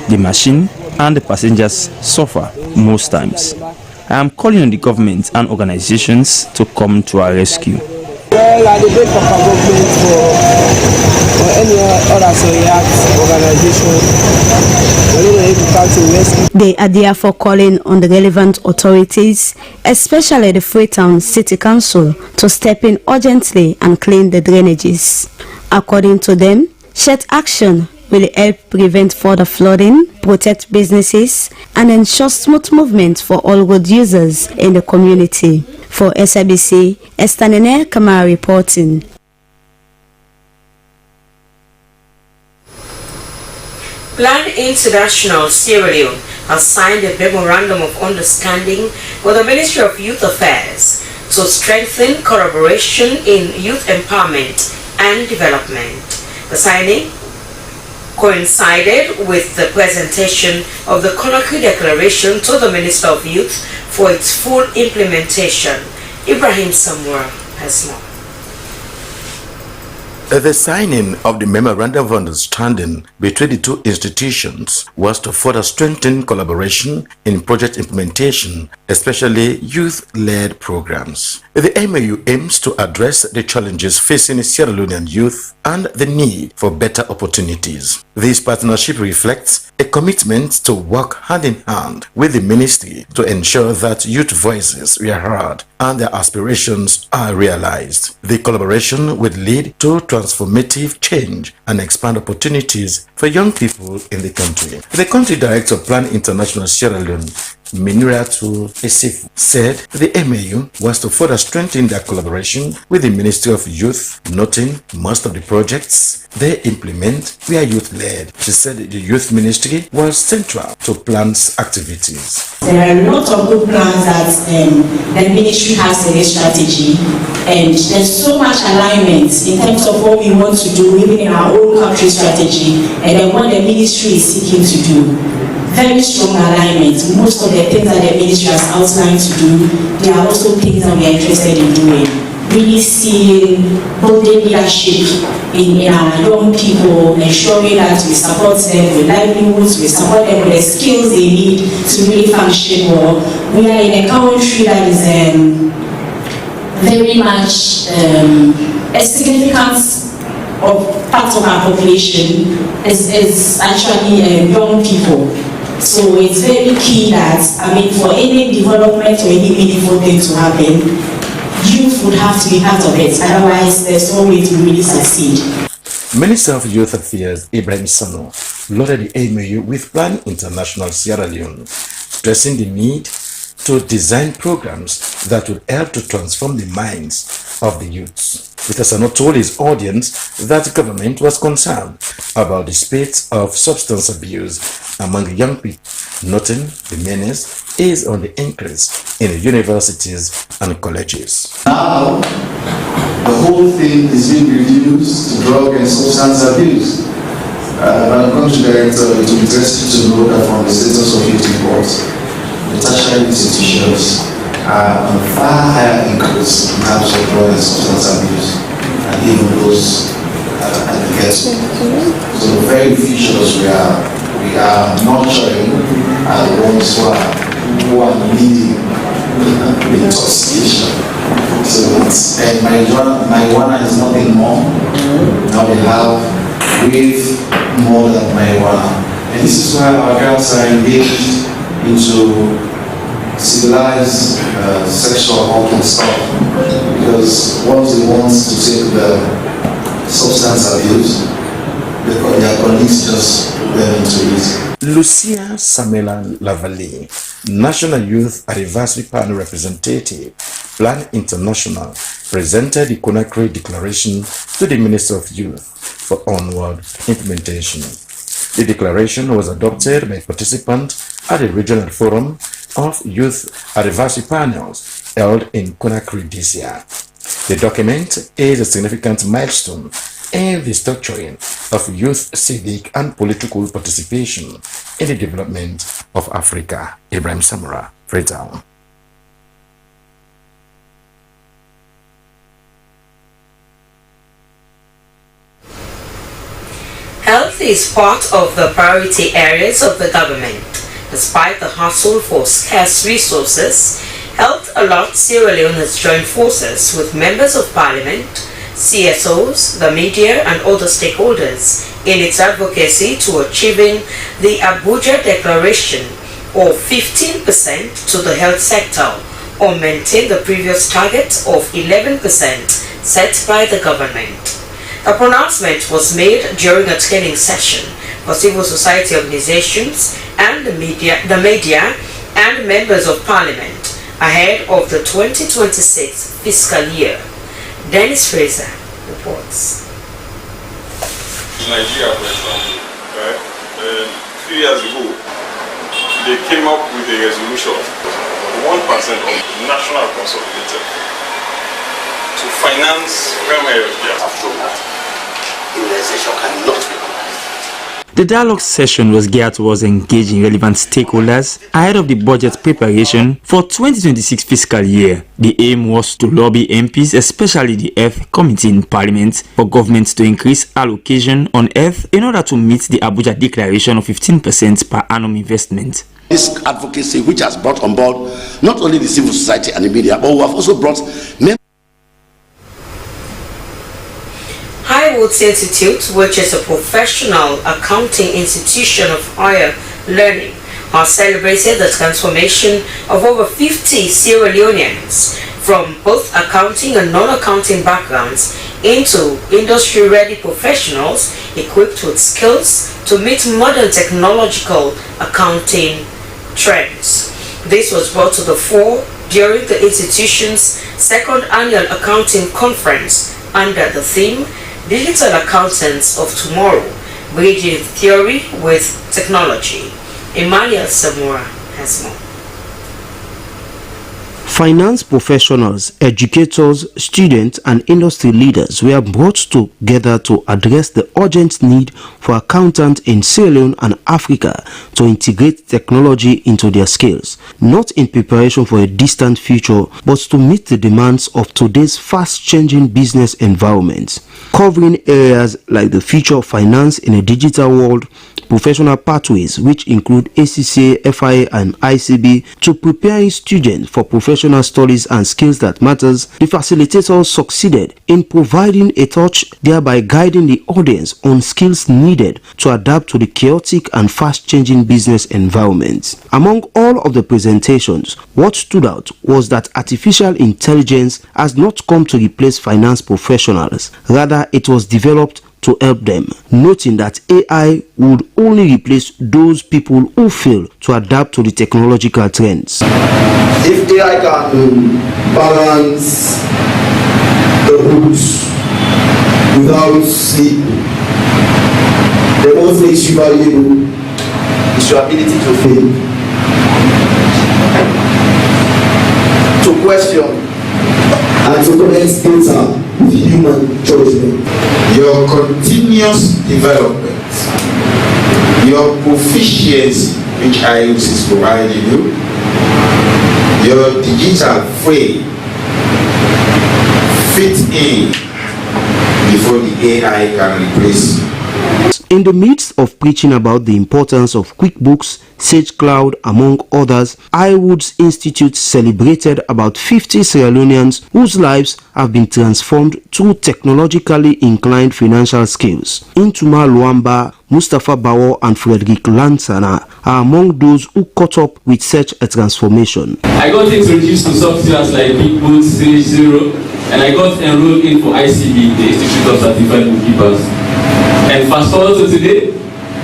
The machine and the passengers suffer most times. I am calling on the government and organizations to come to our rescue. Well, I debate for government for any other organization. They are therefore calling on the relevant authorities, especially the Freetown City Council, to step in urgently and clean the drainages. According to them, shared action will help prevent further flooding, protect businesses, and ensure smooth movement for all road users in the community. For Slbc, Esther Nene Kamara reporting. Plan International Sierra Leone has signed a memorandum of understanding with the Ministry of Youth Affairs to strengthen collaboration in youth empowerment and development. The signing coincided with the presentation of the Conakry Declaration to the Minister of Youth for its full implementation. Ibrahim Samura has more. The signing of the Memorandum of Understanding between the two institutions was to further strengthen collaboration in project implementation, especially youth-led programs. The MOU aims to address the challenges facing Sierra Leonean youth and the need for better opportunities. This partnership reflects a commitment to work hand in hand with the ministry to ensure that youth voices are heard and their aspirations are realized. The collaboration will lead to transformative change and expand opportunities for young people in the country. The country director of Plan International Sierra Leone, Miniratu Esif, said the MAU was to further strengthen their collaboration with the Ministry of Youth, noting most of the projects they implement were youth-led. She said the Youth Ministry was central to Plan's activities. There are a lot of good plans that the ministry has in its strategy, and there's so much alignment in terms of what we want to do, even in our own country strategy, and then what the ministry is seeking to do. Very strong alignment. Most of the things that the ministry has outlined to do, they are also things that we are interested in doing. Really seeing building leadership in our young people, ensuring that we support them with livelihoods, we support them with the skills they need to really function well. We are in a country that is very much a significant part of our population is actually young people. So it's very key that, for any development or any meaningful thing to happen, youth would have to be part of it. Otherwise, there's no way to really succeed. Minister of Youth Affairs Ibrahim Sano lauded the MAU with Plan International Sierra Leone, stressing the need to design programs that would help to transform the minds of the youths. Mr. Sano told his audience that the government was concerned about the spate of substance abuse among young people, noting the menace is on the increase in the universities and colleges. Now, the whole thing is being reduced to drug and substance abuse. But country director, it will be interesting to know that from the status of youth reports, the tertiary institutions are on far higher increase in terms of drug and substance abuse, and even those at the ghetto. So the very features we are nurturing are the ones who are leading intoxication. So marijuana is nothing more. Now we have with more than marijuana. And this is why our girls are engaged into civilized sexual hooking stuff, because once they want to take the substance abuse, their colleagues just put them into it. Lucia Samela Lavalley, National Youth Advocacy Panel representative, Plan International, presented the Conakry Declaration to the Minister of Youth for onward implementation. The declaration was adopted by participants at the Regional Forum of Youth Advocacy Panels held in Conakry this year. The document is a significant milestone in the structuring of youth civic and political participation in the development of Africa. Ibrahim Samura, Freetown. Health is part of the priority areas of the government. Despite the hustle for scarce resources, Health Alert Sierra Leone has joined forces with members of parliament, CSOs, the media and other stakeholders in its advocacy to achieving the Abuja Declaration of 15% to the health sector, or maintain the previous target of 11% set by the government. The pronouncement was made during a training session for civil society organizations and the media and members of parliament ahead of the 2026 fiscal year. Dennis Fraser reports. Nigeria, for example, right? 3 years ago, they came up with a resolution, 1% of national consolidated, to finance primary health care. After that, immunization cannot be. The dialogue session was geared towards engaging relevant stakeholders ahead of the budget preparation for 2026 fiscal year. The aim was to lobby MPs, especially the Health Committee in Parliament, for government to increase allocation on health in order to meet the Abuja Declaration of 15% per annum investment. This advocacy, which has brought on board not only the civil society and the media, but we have also brought Highwoods Institute, which is a professional accounting institution of higher learning, has celebrated the transformation of over 50 Sierra Leoneans from both accounting and non-accounting backgrounds into industry-ready professionals equipped with skills to meet modern technological accounting trends. This was brought to the fore during the institution's second annual accounting conference under the theme Digital Accountants of Tomorrow, Bridging Theory with Technology. Emmanuel Samura has more. Finance professionals, educators, students and industry leaders were brought together to address the urgent need for accountants in Sierra Leone and Africa to integrate technology into their skills, not in preparation for a distant future, but to meet the demands of today's fast-changing business environment, covering areas like the future of finance in a digital world, professional pathways which include ACCA, FIA and ICB, to preparing students for professional studies and skills that matters. The facilitators succeeded in providing a touch, thereby guiding the audience on skills needed to adapt to the chaotic and fast-changing business environment. Among all of the presentations, what stood out was that artificial intelligence has not come to replace finance professionals, rather it was developed to help them, noting that AI would only replace those people who fail to adapt to the technological trends. If AI can balance the books without sleep, then what makes you valuable is your ability to fail, to question, and to connect data with human judgment. Your continuous development, your proficiency which IOS is providing you, your digital frame fit in before the AI can replace you. In the midst of preaching about the importance of QuickBooks, Sage Cloud, among others, iWoods Institute celebrated about 50 Sierra Leoneans whose lives have been transformed through technologically inclined financial skills. Intuma Luamba, Mustafa Bawo and Frederick Lansana are among those who caught up with such a transformation. I got introduced to softwares like QuickBooks, Sage Zero, and I got enrolled in for ICB, the Institute of Certified Bookkeepers. And fast forward to today,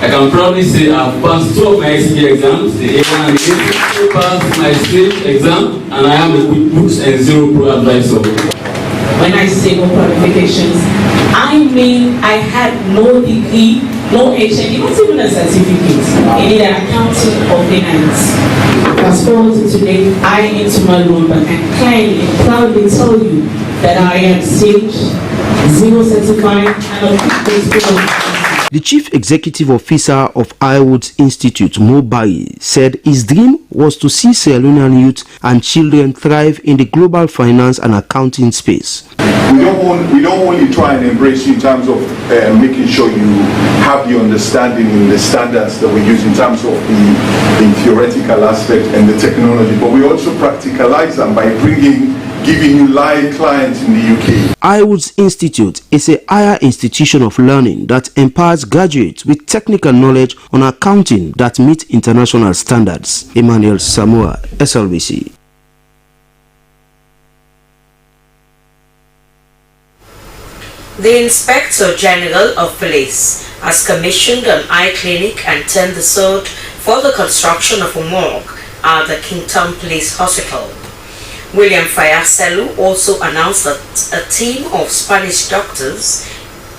I can proudly say I've passed 2 of my ICB exams, the A1 and the A2. I passed my Sage exam, and I am a QuickBooks and Zero Pro advisor. When I say no qualifications, I mean I had no degree, no HND, not even a certificate in either accounting or finance. Fast forward to today, I into my loan, but I can proudly tell you that I am Sage, Zero certified, and a QuickBooks Pro. The Chief Executive Officer of iWoods Institute, Mo Bayi, said his dream was to see Sierra Leonean youth and children thrive in the global finance and accounting space. We don't only try and embrace you in terms of making sure you have the understanding in the standards that we use in terms of the theoretical aspect and the technology, but we also practicalize them by giving you live clients in the UK. iWoods Institute is a higher institution of learning that empowers graduates with technical knowledge on accounting that meet international standards. Emmanuel Samua, SLBC. The Inspector General of Police has commissioned an eye clinic and turned the sword for the construction of a morgue at the Kingtown Police Hospital. William Fayaselu also announced that a team of Spanish doctors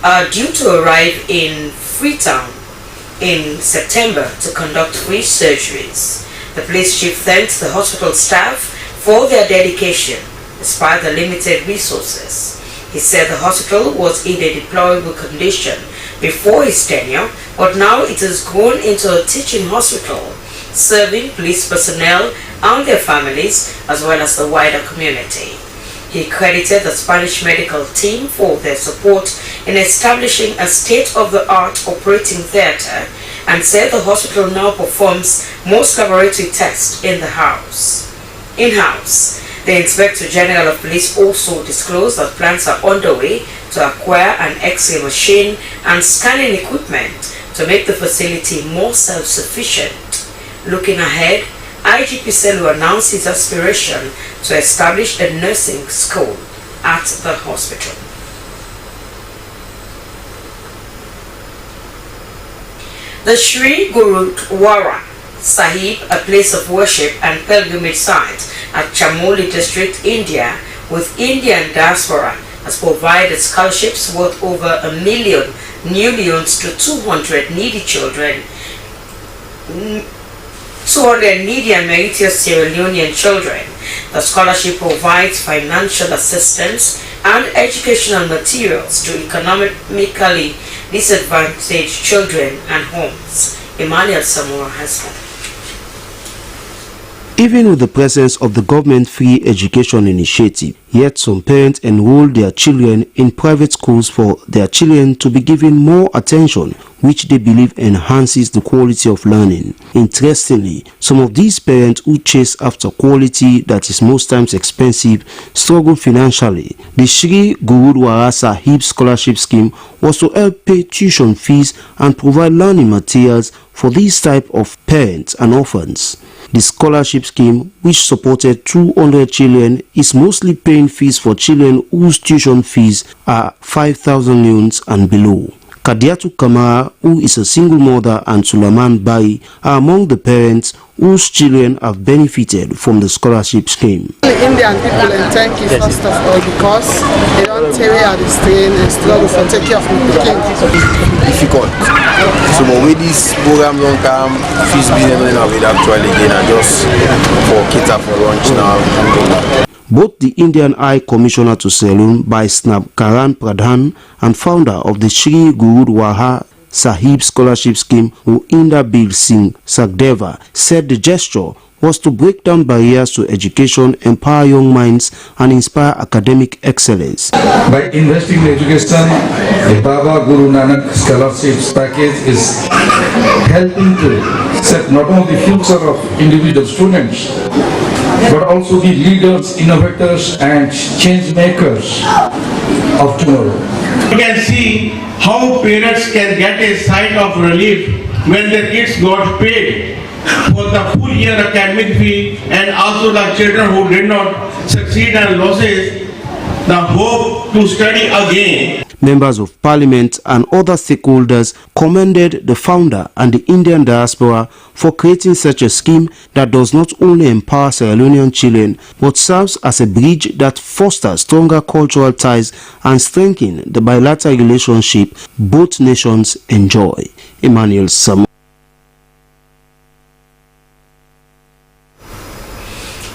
are due to arrive in Freetown in September to conduct free surgeries. The police chief thanked the hospital staff for their dedication despite the limited resources. He said the hospital was in a deplorable condition before his tenure, but now it has grown into a teaching hospital, serving police personnel and their families as well as the wider community. He credited the Spanish medical team for their support in establishing a state-of-the-art operating theatre and said the hospital now performs most laboratory tests in-house. The Inspector General of Police also disclosed that plans are underway to acquire an X-ray machine and scanning equipment to make the facility more self-sufficient. Looking ahead, IGP Selu announced his aspiration to establish a nursing school at the hospital. The Sri Gurudwara Sahib, a place of worship and pilgrimage site at Chamoli district, India, with Indian diaspora, has provided scholarships worth over $1 million new loans to 200 needy children, 200 needy and meritorious Sierra Leonean children. The scholarship provides financial assistance and educational materials to economically disadvantaged children and homes. Emmanuel Samora has more. Even with the presence of the government free education initiative, yet some parents enroll their children in private schools for their children to be given more attention, which they believe enhances the quality of learning. Interestingly, some of these parents who chase after quality that is most times expensive struggle financially. The Sri Gurudwara Sahib Scholarship Scheme was to help pay tuition fees and provide learning materials for these type of parents and orphans. The scholarship scheme, which supported 200 children, is mostly paying fees for children whose tuition fees are 5,000 leones and below. Kadiatu Kamara, who is a single mother, and Sulaman Bai are among the parents whose children have benefited from the scholarship scheme. The Indian people thank you first of all because they don't tell you how to stay and struggle for take care of the kids. Difficult. So when this program don't come, fees be never with actually again and just for cater for lunch now. Both the Indian High Commissioner to Sierra Leone, Vaisnab Karan Pradhan, and founder of the Sri Gurudwara Sahib Scholarship Scheme, Uinder Bir Singh Sagdeva, said the gesture was to break down barriers to education, empower young minds, and inspire academic excellence. By investing in education, the Baba Guru Nanak Scholarships package is helping to set not only the future of individual students, but also the leaders, innovators, and change makers of tomorrow. You can see how parents can get a sigh of relief when their kids got paid for the full year academic fee, and also the children who did not succeed and losses the hope to study again. Members of Parliament and other stakeholders commended the founder and the Indian diaspora for creating such a scheme that does not only empower Sierra Leonean children but serves as a bridge that fosters stronger cultural ties and strengthens the bilateral relationship both nations enjoy. Emmanuel Samo.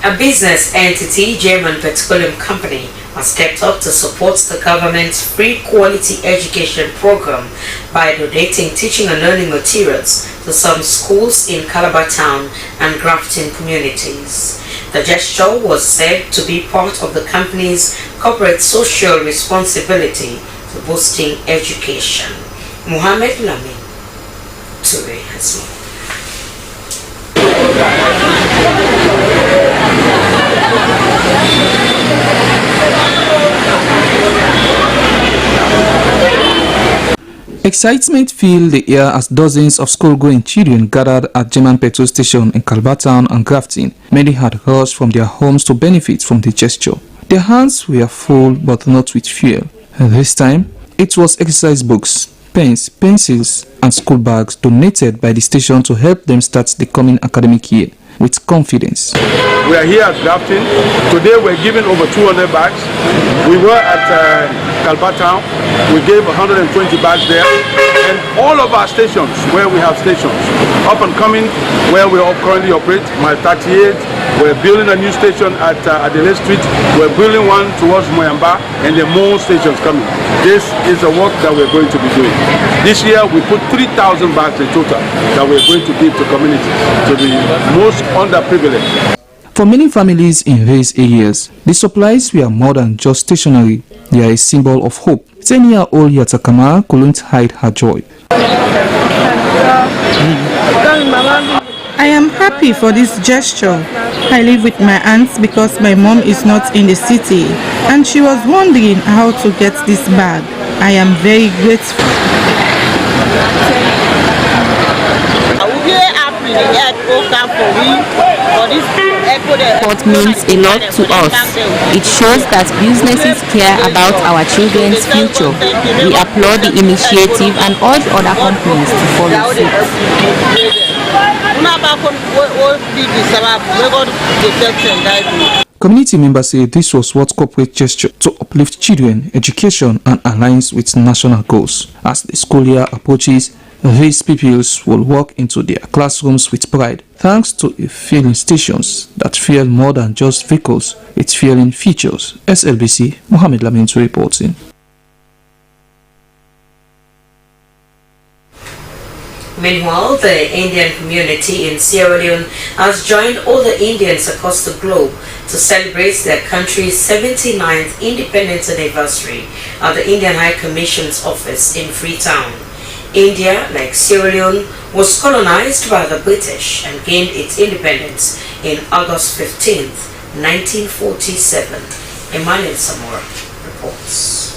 A business entity, German Petroleum Company, has stepped up to support the government's free quality education program by donating teaching and learning materials to some schools in Calabar Town and Grafton communities. The gesture was said to be part of the company's corporate social responsibility to boosting education. Mohamed Lamin Toure has more. Excitement filled the air as dozens of school-going children gathered at German petrol station in Calabar Town and Grafton. Many had rushed from their homes to benefit from the gesture. Their hands were full but not with fuel. And this time, it was exercise books, pens, pencils and school bags donated by the station to help them start the coming academic year with confidence. We are here at Grafton. Today we're giving over 200 bags. We were at Calabar Town. We gave 120 bags there. And all of our stations, where we have stations, up and coming, where we currently operate, Mile 38, we're building a new station at Adelaide Street. We're building one towards Moyamba, and there are more stations coming. This is the work that we're going to be doing. This year we put 3,000 bags in total that we're going to give to communities, to the most underprivileged. For many families in these areas, the supplies were more than just stationery. They are a symbol of hope. 10-year-old Yatakama couldn't hide her joy. I am happy for this gesture. I live with my aunts because my mom is not in the city and she was wondering how to get this bag. I am very grateful. We are happy for Sport means a lot to us. It shows that businesses care about our children's future. We applaud the initiative and urge other companies to follow suit. Community members say this was what corporate gesture to uplift children, education and aligns with national goals. As the school year approaches, these pupils will walk into their classrooms with pride, thanks to a fueling stations that fuel more than just vehicles, it's fueling features. SLBC, Mohammed Lamintu reporting. Meanwhile, the Indian community in Sierra Leone has joined all the Indians across the globe to celebrate their country's 79th independence anniversary at the Indian High Commission's office in Freetown. India, like Sierra Leone, was colonized by the British and gained its independence in August 15th, 1947. Emmanuel Samora reports.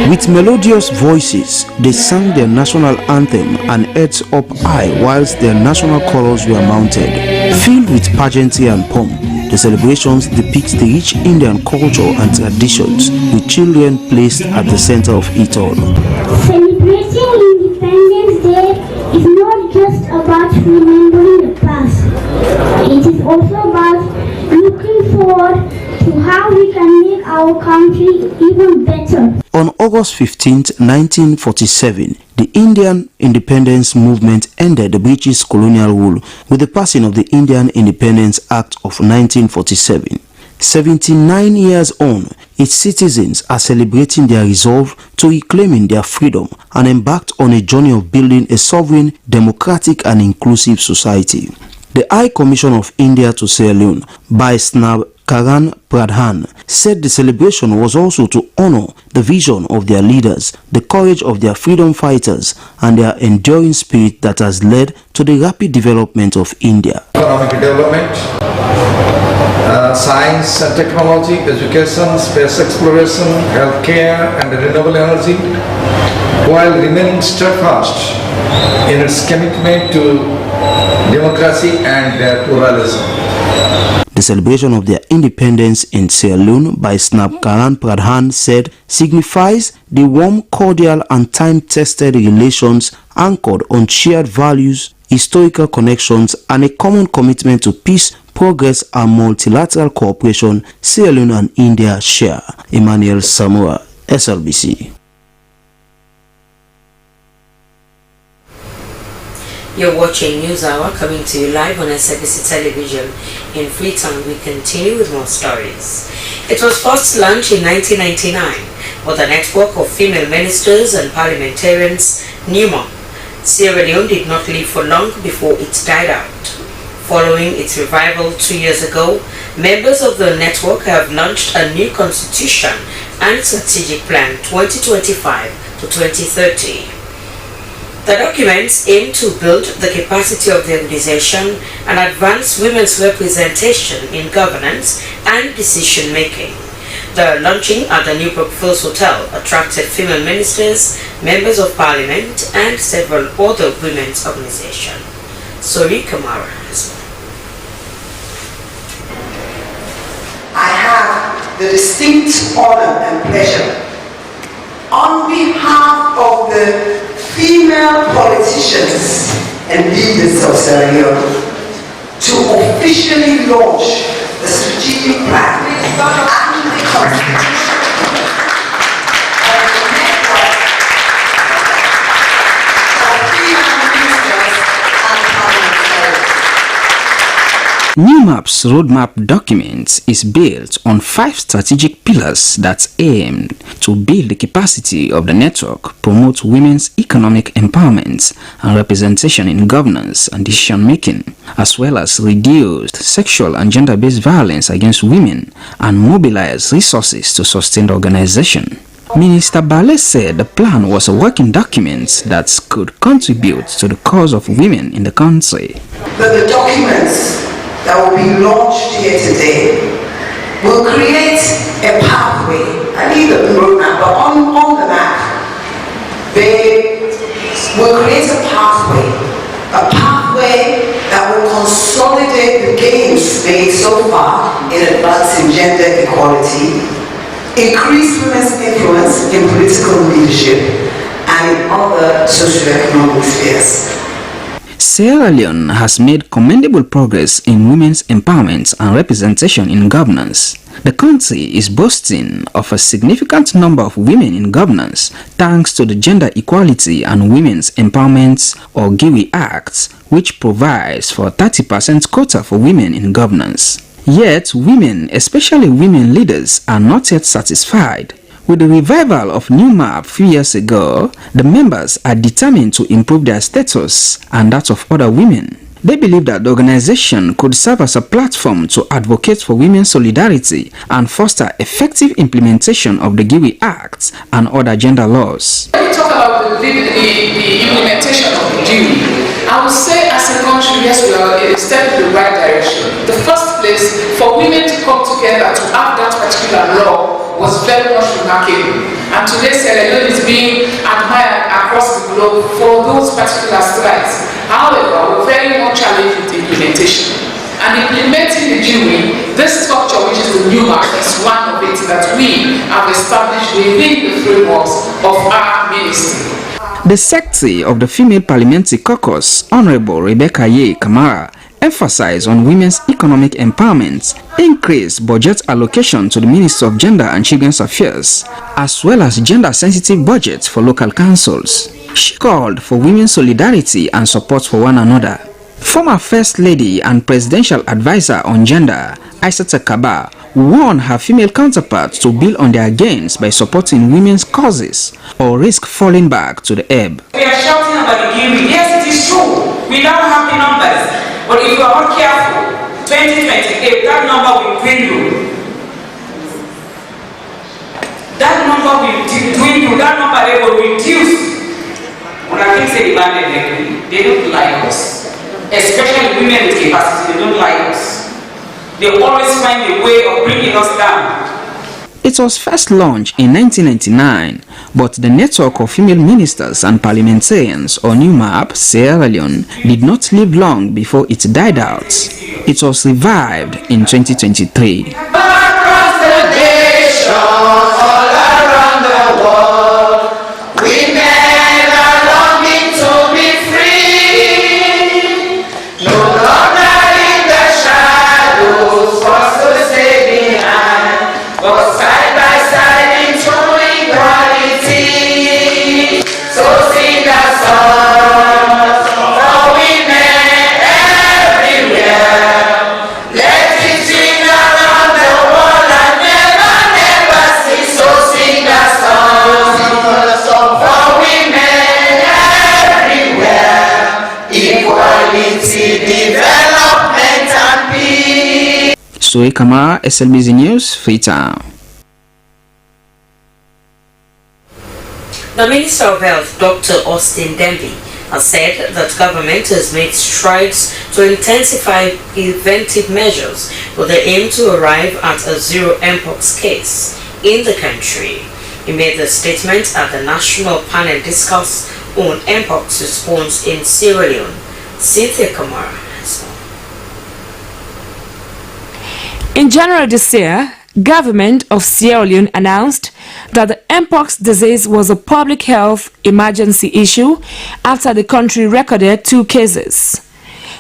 With melodious voices, they sang their national anthem and heads up high whilst their national colors were mounted. Filled with pageantry and pomp, the celebrations depict the rich Indian culture and traditions, with children placed at the center of it all. Celebrating Independence Day is not just about remembering the past. It is also about looking forward to how we can make our country even better. On August 15, 1947, the Indian independence movement ended the British colonial rule with the passing of the Indian Independence Act of 1947. 79 years on, its citizens are celebrating their resolve to reclaiming their freedom and embarked on a journey of building a sovereign, democratic and inclusive society. The High Commission of India to Sierra Leone, by Snab Karan Pradhan, said the celebration was also to honor the vision of their leaders, the courage of their freedom fighters, and their enduring spirit that has led to the rapid development of India. Economic development, science and technology, education, space exploration, healthcare and renewable energy, while remaining steadfast in its commitment to democracy and pluralism. The celebration of their independence in Sierra Leone by Snab Karan Pradhan said signifies the warm, cordial and time-tested relations anchored on shared values, historical connections and a common commitment to peace, progress and multilateral cooperation Sierra Leone and India share. Emmanuel Samora, SLBC. You're watching News Hour coming to you live on Slbc Television. In Freetown, we continue with more stories. It was first launched in 1999 with a network of female ministers and parliamentarians, NEMA. Sierra Leone did not live for long before it died out. Following its revival 2 years ago, members of the network have launched a new constitution and strategic plan 2025 to 2030. The documents aim to build the capacity of the organization and advance women's representation in governance and decision-making. The launching at the New Brookfield Hotel attracted female ministers, members of parliament, and several other women's organizations. Sori Kamara has one. I have the distinct honor and pleasure on behalf of the female politicians and leaders of Sierra Leone to officially launch the strategic plan and the constitution of the network of female ministers and parliamentarians. NEMA's roadmap document is built on 5 strategic pillars that aim to build the capacity of the network, promote women's economic empowerment and representation in governance and decision-making, as well as reduce sexual and gender-based violence against women and mobilize resources to sustain the organization. Minister Bale said the plan was a working document that could contribute to the cause of women in the country. But the documents that will be launched here today will create a pathway. I need the roadmap, but on the map, they will create a pathway consolidate the gains made so far in advancing gender equality, increase women's influence in political leadership and in other socioeconomic spheres. Sierra Leone has made commendable progress in women's empowerment and representation in governance. The country is boasting of a significant number of women in governance thanks to the Gender Equality and Women's Empowerment or GIWI Act, which provides for a 30% quota for women in governance. Yet, women, especially women leaders, are not yet satisfied. With the revival of New Map a few years ago, the members are determined to improve their status and that of other women. They believe that the organization could serve as a platform to advocate for women's solidarity and foster effective implementation of the GIWI Act and other gender laws. When we talk about the implementation of the GIWI, I would say as a country, yes, we are a step in the right direction. The first place for women to come together to have that particular law was very much remarkable. And today Sierra Leone is being admired across the globe for those particular strides. However, we're very much challenged with implementation. And implementing the GIWI, this structure, which is the new mark, is one of it that we have established within the frameworks of our ministry. The Secretary of the Female Parliamentary Caucus, Honorable Rebecca Ye Kamara, emphasized on women's economic empowerment, increased budget allocation to the Ministry of Gender and Children's Affairs, as well as gender-sensitive budgets for local councils. She called for women's solidarity and support for one another. Former First Lady and Presidential Advisor on Gender, Aissata Kaba, warned her female counterparts to build on their gains by supporting women's causes or risk falling back to the ebb. We are shouting about the GIWI. Yes, it is true. We now have the numbers. But if you are not careful, 2028, that number will dwindle. That number will dwindle. That number will reduce. When I think say the man, they don't like us. Especially women with capacity, they don't like us. They always find a way of bringing us down. It was first launched in 1999, but the network of female ministers and parliamentarians, or New Map, Sierra Leone, did not live long before it died out. It was revived in 2023. Across the nation, all around the world, women are longing to be free. No longer in the shadows, forced to stay behind, but side by side in true equality. So sing a song for women everywhere. Let it ring around the world and never, never cease. So sing a song for women everywhere. Equality, development and peace. Soe Kamara, SLBC News, Freetown. The Minister of Health, Dr. Austin Demby, has said that government has made strides to intensify preventive measures with the aim to arrive at a zero mpox case in the country. He made the statement at the National Panel Discuss on Mpox Response in Sierra Leone. Cynthia Kamara has more. In January this year, government of Sierra Leone announced that the Mpox disease was a public health emergency issue after the country recorded 2 cases.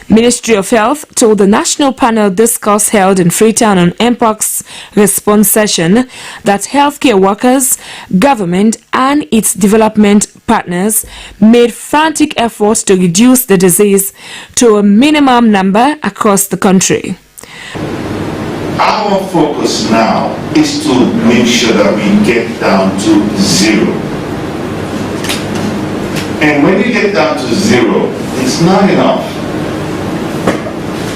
Ministry of Health told the National Panel Discuss held in Freetown on Mpox response session that healthcare workers, government and its development partners made frantic efforts to reduce the disease to a minimum number across the country. Our focus now is to make sure that we get down to 0. And when you get down to 0, it's not enough.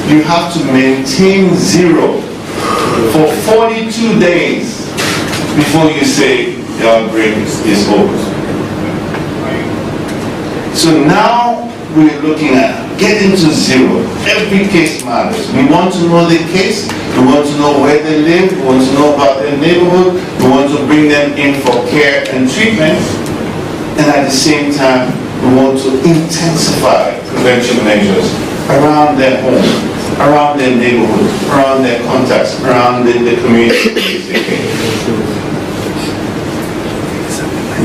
You have to maintain 0 for 42 days before you say the outbreak is over. So now we're looking at getting to 0. Every case matters. We want to know the case. We want to know where they live. We want to know about their neighborhood. We want to bring them in for care and treatment. And at the same time, we want to intensify prevention measures around their home, around their neighborhood, around their contacts, around the community.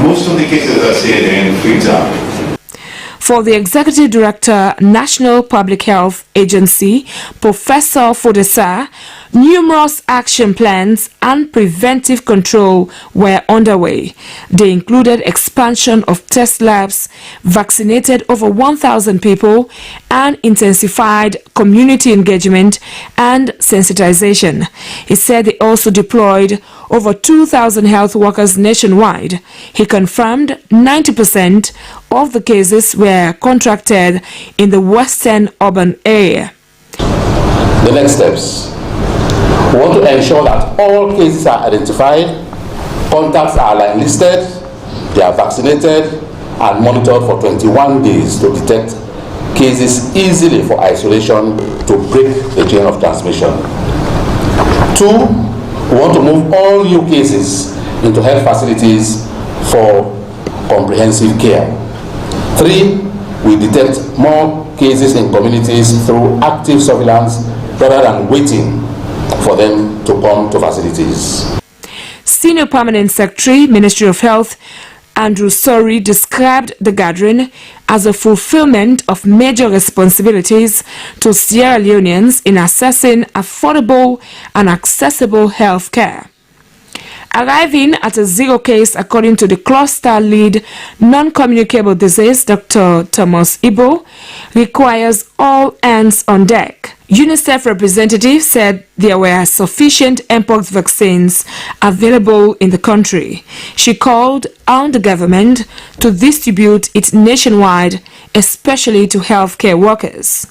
Most of the cases I see are in Freetown. For the Executive Director, National Public Health Agency, Professor Fodesa, numerous action plans and preventive control were underway. They included expansion of test labs, vaccinated over 1,000 people, and intensified community engagement and sensitization. He said they also deployed over 2,000 health workers nationwide. He confirmed 90% of the cases were contracted in the western urban area. The next steps. We want to ensure that all cases are identified, contacts are line listed, they are vaccinated and monitored for 21 days to detect cases easily for isolation to break the chain of transmission. 2, we want to move all new cases into health facilities for comprehensive care. 3, we detect more cases in communities through active surveillance rather than waiting for them to come to facilities. Senior Permanent Secretary, Ministry of Health, Andrew Sori, described the gathering as a fulfillment of major responsibilities to Sierra Leoneans in assessing affordable and accessible health care. Arriving at a zero case according to the cluster lead non-communicable disease, Dr. Thomas Ibo, requires all hands on deck. UNICEF representative said there were sufficient mpox vaccines available in the country. She called on the government to distribute it nationwide, especially to healthcare workers.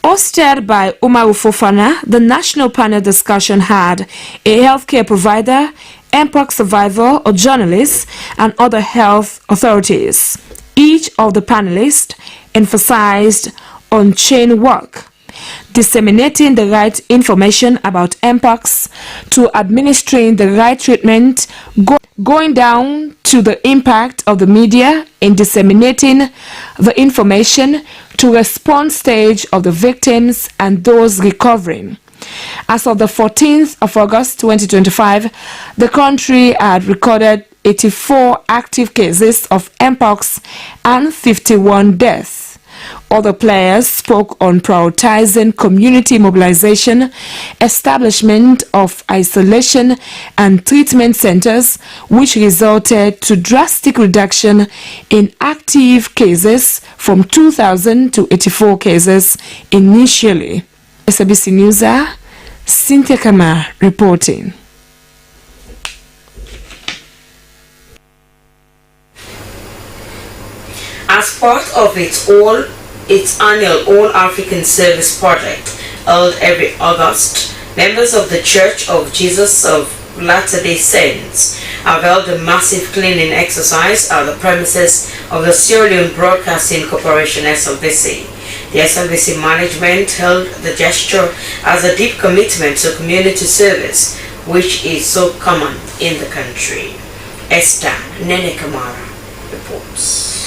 Hosted by Umaru Fofana, the national panel discussion had a healthcare provider, mpox survivor or journalist, and other health authorities. Each of the panelists emphasized on chain work, disseminating the right information about mpox, to administering the right treatment, going down to the impact of the media in disseminating the information, to response stage of the victims and those recovering. As of the 14th of August 2025, the country had recorded 84 active cases of mpox and 51 deaths. Other players spoke on prioritizing community mobilization, establishment of isolation and treatment centers, which resulted to drastic reduction in active cases from 2,000 to 84 cases initially. Slbc News, Cynthia Kamar reporting. As part of its annual All-African Service Project held every August, members of the Church of Jesus of Latter-day Saints have held a massive cleaning exercise at the premises of the Sierra Leone Broadcasting Corporation (Slbc). The Slbc management held the gesture as a deep commitment to community service, which is so common in the country. Esther Nene Kamara reports.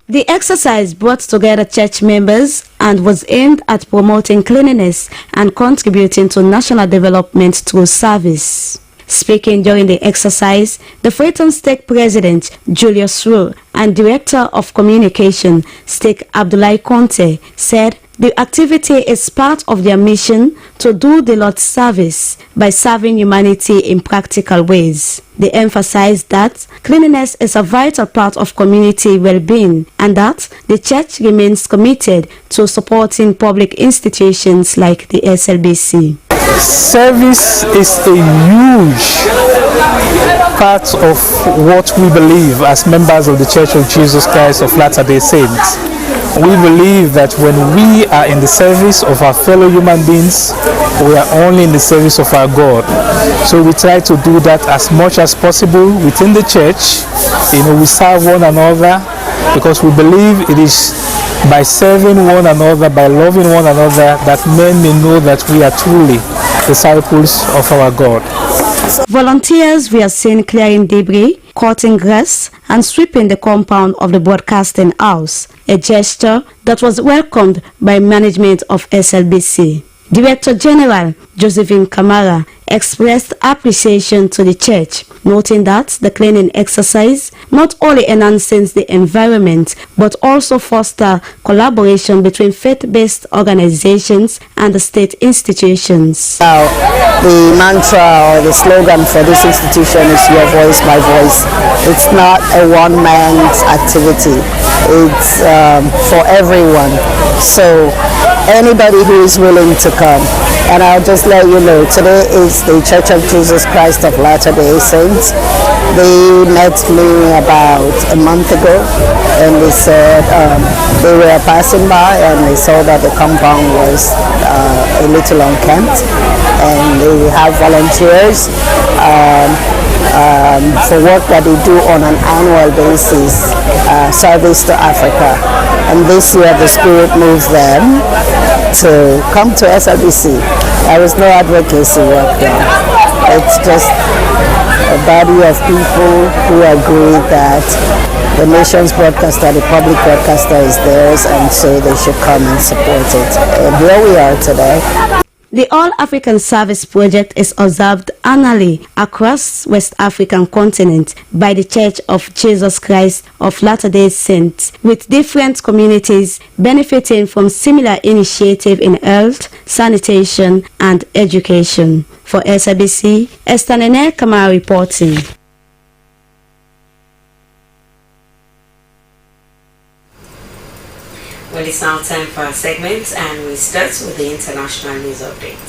The exercise brought together church members and was aimed at promoting cleanliness and contributing to national development through service. Speaking during the exercise, the Freetown Stake President Julius Rowe and Director of Communication Stake Abdullahi Conte said the activity is part of their mission to do the Lord's service by serving humanity in practical ways. They emphasized that cleanliness is a vital part of community well-being and that the church remains committed to supporting public institutions like the Slbc. Service is a huge part of what we believe as members of the Church of Jesus Christ of Latter-day Saints. We believe that when we are in the service of our fellow human beings, we are only in the service of our God. So we try to do that as much as possible within the church. We serve one another because we believe it is by serving one another, by loving one another, that men may know that we are truly disciples of our God. Volunteers were seen clearing debris, cutting grass, and sweeping the compound of the broadcasting house, a gesture that was welcomed by management of SLBC. Director General Josephine Kamara expressed appreciation to the church, noting that the cleaning exercise not only enhances the environment but also fosters collaboration between faith-based organizations and the state institutions. The mantra or the slogan for this institution is your voice, my voice. It's not a one-man's activity. It's for everyone. So anybody who is willing to come. And I'll just let you know, today is the Church of Jesus Christ of Latter-day Saints. They met me about a month ago, and they said they were passing by and they saw that the compound was a little unkempt, and they have volunteers for work that they do on an annual basis, service to Africa. And this year the Spirit moved them to come to SLBC. There is no advocacy work there. It's just a body of people who agree that the nation's broadcaster, the public broadcaster, is theirs, and so they should come and support it. And here we are today. The All-African Service Project is observed annually across West African continent by the Church of Jesus Christ of Latter-day Saints, with different communities benefiting from similar initiative in health, sanitation, and education. For SLBC, Esther Nene Kamara reporting. Well, it's now time for our segment, and we start with the international news update.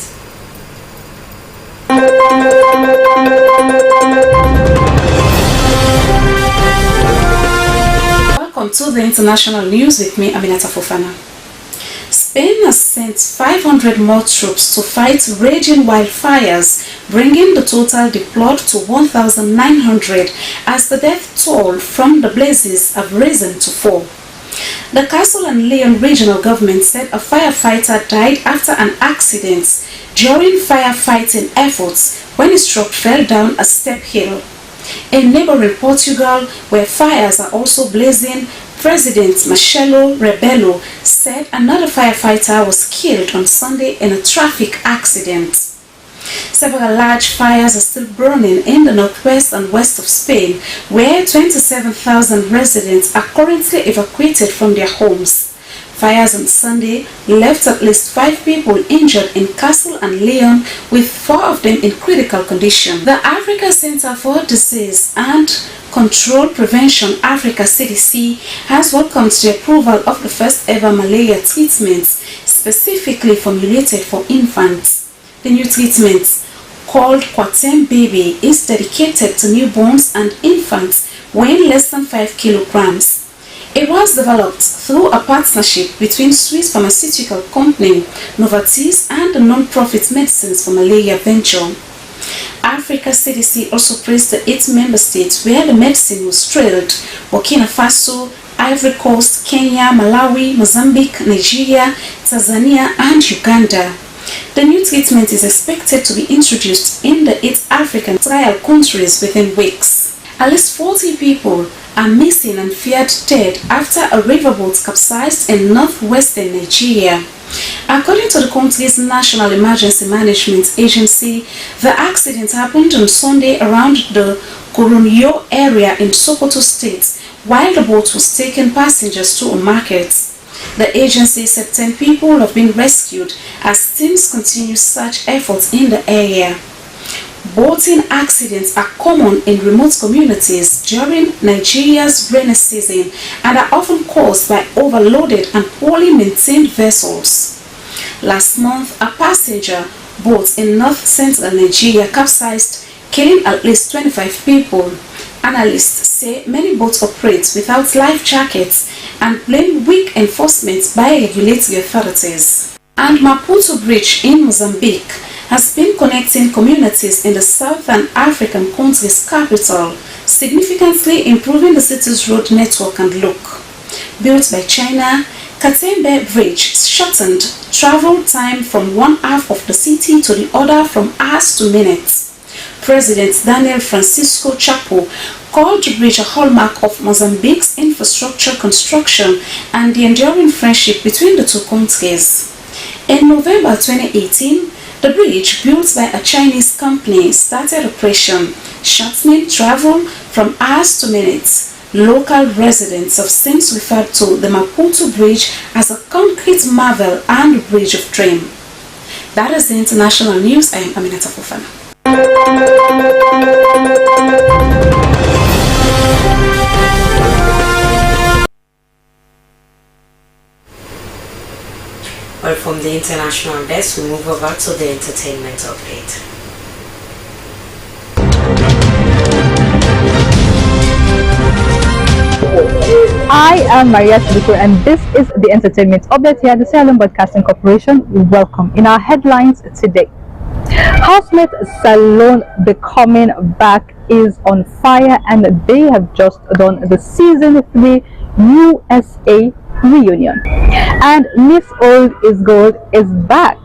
Welcome to the international news with me, Aminata Fofana. Spain has sent 500 more troops to fight raging wildfires, bringing the total deployed to 1,900 as the death toll from the blazes have risen to 4. The Castile and Leon regional government said a firefighter died after an accident during firefighting efforts when his truck fell down a step hill. In neighboring Portugal, where fires are also blazing, President Marcelo Rebelo said another firefighter was killed on Sunday in a traffic accident. Several large fires are still burning in the northwest and west of Spain, where 27,000 residents are currently evacuated from their homes. Fires on Sunday left at least 5 people injured in Castile and Leon, with 4 of them in critical condition. The Africa Center for Disease and Control Prevention, Africa CDC, has welcomed the approval of the first ever malaria treatment specifically formulated for infants. The new treatment, called Quartem Baby, is dedicated to newborns and infants weighing less than 5 kilograms. It was developed through a partnership between Swiss pharmaceutical company Novartis and the non-profit Medicines for Malaria venture. Africa CDC also praised the 8 member states where the medicine was trialed: Burkina Faso, Ivory Coast, Kenya, Malawi, Mozambique, Nigeria, Tanzania, and Uganda. The new treatment is expected to be introduced in the 8 African trial countries within weeks. At least 40 people are missing and feared dead after a riverboat capsized in northwestern Nigeria. According to the country's National Emergency Management Agency, the accident happened on Sunday around the Goronyo area in Sokoto State while the boat was taking passengers to a market. The agency said 10 people have been rescued as teams continue search efforts in the area. Boating accidents are common in remote communities during Nigeria's rainy season and are often caused by overloaded and poorly maintained vessels. Last month, a passenger boat in north-central Nigeria capsized, killing at least 25 people. Analysts say many boats operate without life jackets and blame weak enforcement by regulatory authorities. And Maputo Bridge in Mozambique has been connecting communities in the southern African country's capital, significantly improving the city's road network and look. Built by China, Katembe Bridge shortened travel time from one half of the city to the other from hours to minutes. President Daniel Francisco Chapo called the bridge a hallmark of Mozambique's infrastructure construction and the enduring friendship between the two countries. In November 2018, the bridge, built by a Chinese company, started operation, shortening travel from hours to minutes. Local residents have since referred to the Maputo Bridge as a concrete marvel and bridge of dream. That is the international news. I am Aminata Fofana. Well, from the international desk, we move over to the entertainment update. I am Maria Chibuku, and this is the entertainment update here at the Sierra Leone Broadcasting Corporation. Welcome. In our headlines today, Housemate Salon Becoming Back is on fire, and they have just done the season 3 USA reunion, and Miss Old is Gold is back.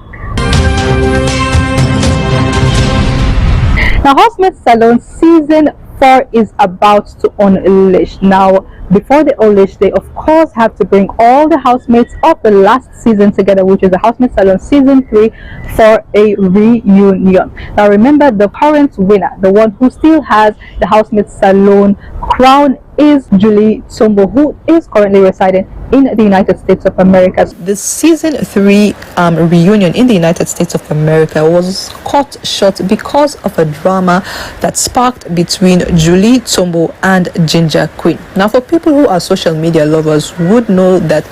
Now, Housemate Salon season 4 is about to unleash. Now, before they unleash, they of course have to bring all the housemates of the last season together, which is the Housemate Salon season 3, for a reunion. Now, remember, the current winner, the one who still has the Housemate Salon crown, is Julie Tsombo, who is currently residing in the United States of America. The season 3 reunion in the United States of America was cut short because of a drama that sparked between Julie Tsombo and Ginger Queen. Now, for people who are social media lovers would know that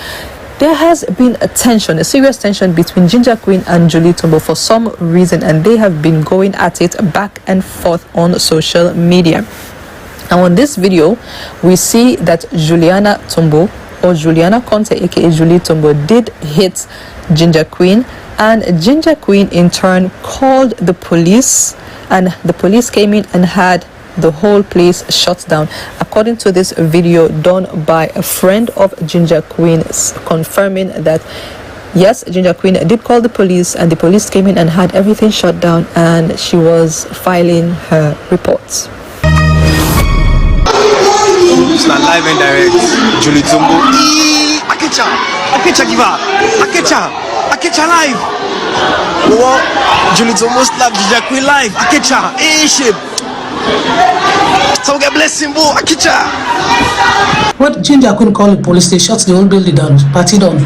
there has been a tension, a serious tension between Ginger Queen and Julie Tsombo for some reason, and they have been going at it back and forth on social media. Now, on this video, we see that Juliana Tsombo, or Juliana Conte, aka Julie Tsombo, did hit Ginger Queen, and Ginger Queen in turn called the police, and the police came in and had the whole place shut down. According to this video done by a friend of Ginger Queen, confirming that yes, Ginger Queen did call the police, and the police came in and had everything shut down, and she was filing her reports. It's not live and direct. Julie Tsombo. Akecha give her. Akecha live. Julie Tsombo slap Ginger Queen live. Akecha. Shape. So get blessing, boy. Akecha. What Ginger Queen call the police? They shut the whole building down. Party done.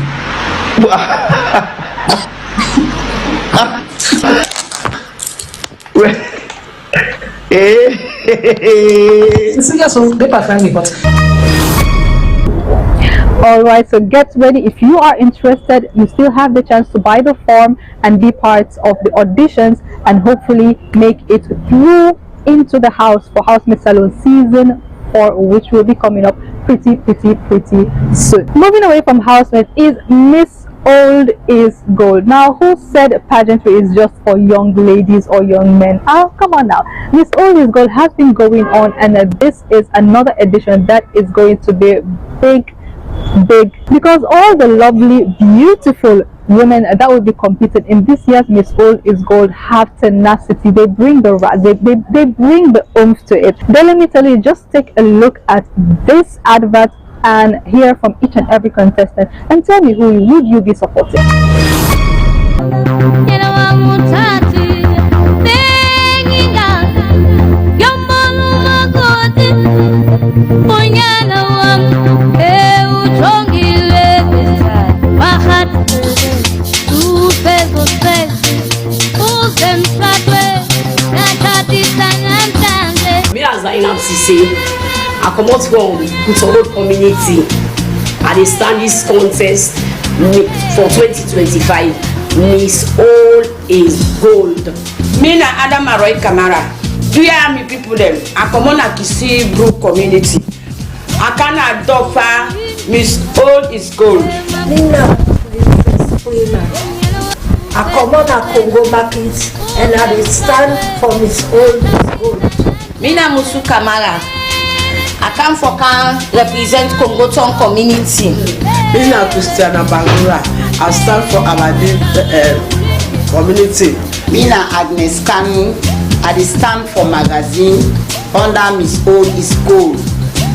Alright, so get ready. If you are interested, you still have the chance to buy the form and be part of the auditions and hopefully make it through into the house for Housemate Salon season 4, which will be coming up pretty soon. Moving away from Housemate is Miss Old is Gold. Now, who said pageantry is just for young ladies or young men? Oh, come on now. Miss Old is Gold has been going on, and this is another edition that is going to be big, because all the lovely, beautiful women that will be competing in this year's Miss Old is Gold have tenacity. They bring the they bring the oomph to it. Then let me tell you, just take a look at this advert and hear from each and every contestant and tell me who would you be supporting. Me as I I come out from Kutogo community at the standings contest for 2025. Miss Old is Gold. Me na Adam Aroy Kamara. Do you hear me people them? I come on a Kisi Brook community. I can adopt Miss Old is Gold. Nina, I come on a Congo market and I stand for Miss Old is Gold. Me na Musu Kamara. I come for represent Congoton community. Me na Christiana Bangura. I stand for our community. Me na Agnes Kanu. I dey stand for magazine under Miss Old is Gold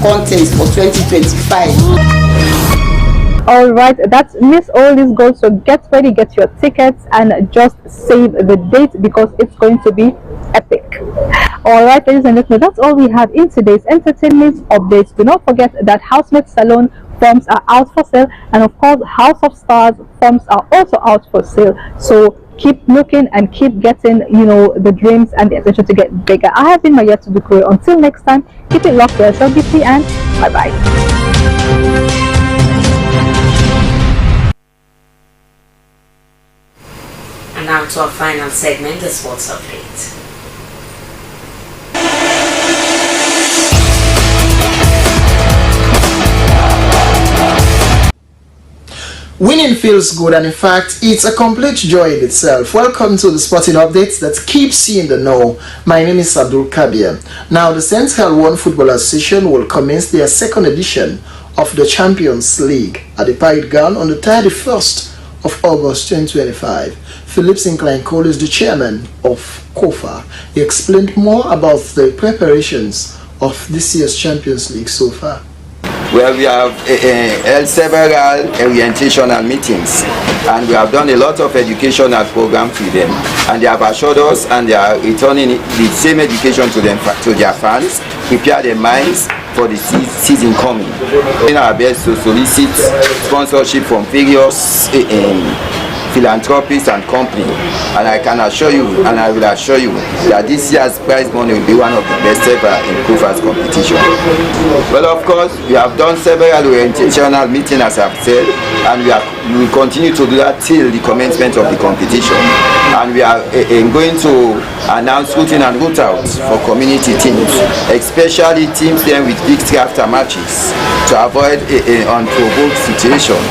contest for 2025. All right, that's Miss All is Gold. So get ready, get your tickets, and just save the date because it's going to be epic. All right, ladies and gentlemen, that's all we have in today's entertainment updates. Do not forget that Housemate Salon forms are out for sale, and of course House of Stars forms are also out for sale. So keep looking and keep getting, the dreams and the attention to get bigger. I have been Maya to the crew. Until next time, keep it locked to Slbc, and bye bye. And now to our final segment, the sports update. Winning feels good, and in fact, it's a complete joy in itself. Welcome to the sporting updates that keeps you in the know. My name is Abdul Kabir. Now, the Central One Football Association will commence their second edition of the Champions League at the Parade Ground on the 31st of August 2025. Philip Sinclair Cole is the chairman of COFA. He explained more about the preparations of this year's Champions League so far. Well, we have held several orientational meetings, and we have done a lot of educational programs with them, and they have assured us and they are returning the same education to them, to their fans, prepare their minds for the season coming. In our best to solicit sponsorship from various philanthropists and companies, and I can assure you, and I will assure you, that this year's prize money will be one of the best ever in COFA's competition. Well, of course, we have done several orientational meetings, as I've said, and we will continue to do that till the commencement of the competition. And we are going to announce routine and route out for community teams, especially teams then with big after matches, to avoid an unprovoked situation.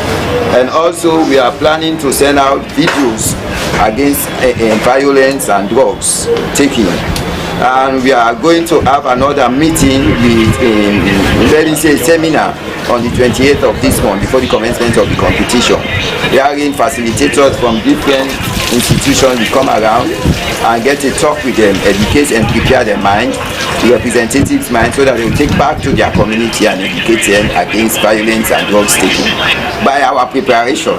And also, we are planning to send out videos against violence and drugs taking. And we are going to have another meeting with a seminar on the 28th of this month before the commencement of the competition. Wherein facilitators from different institutions will come around and get a talk with them, educate and prepare their mind, the representatives' mind, so that they will take back to their community and educate them against violence and drugs taking. By our preparation,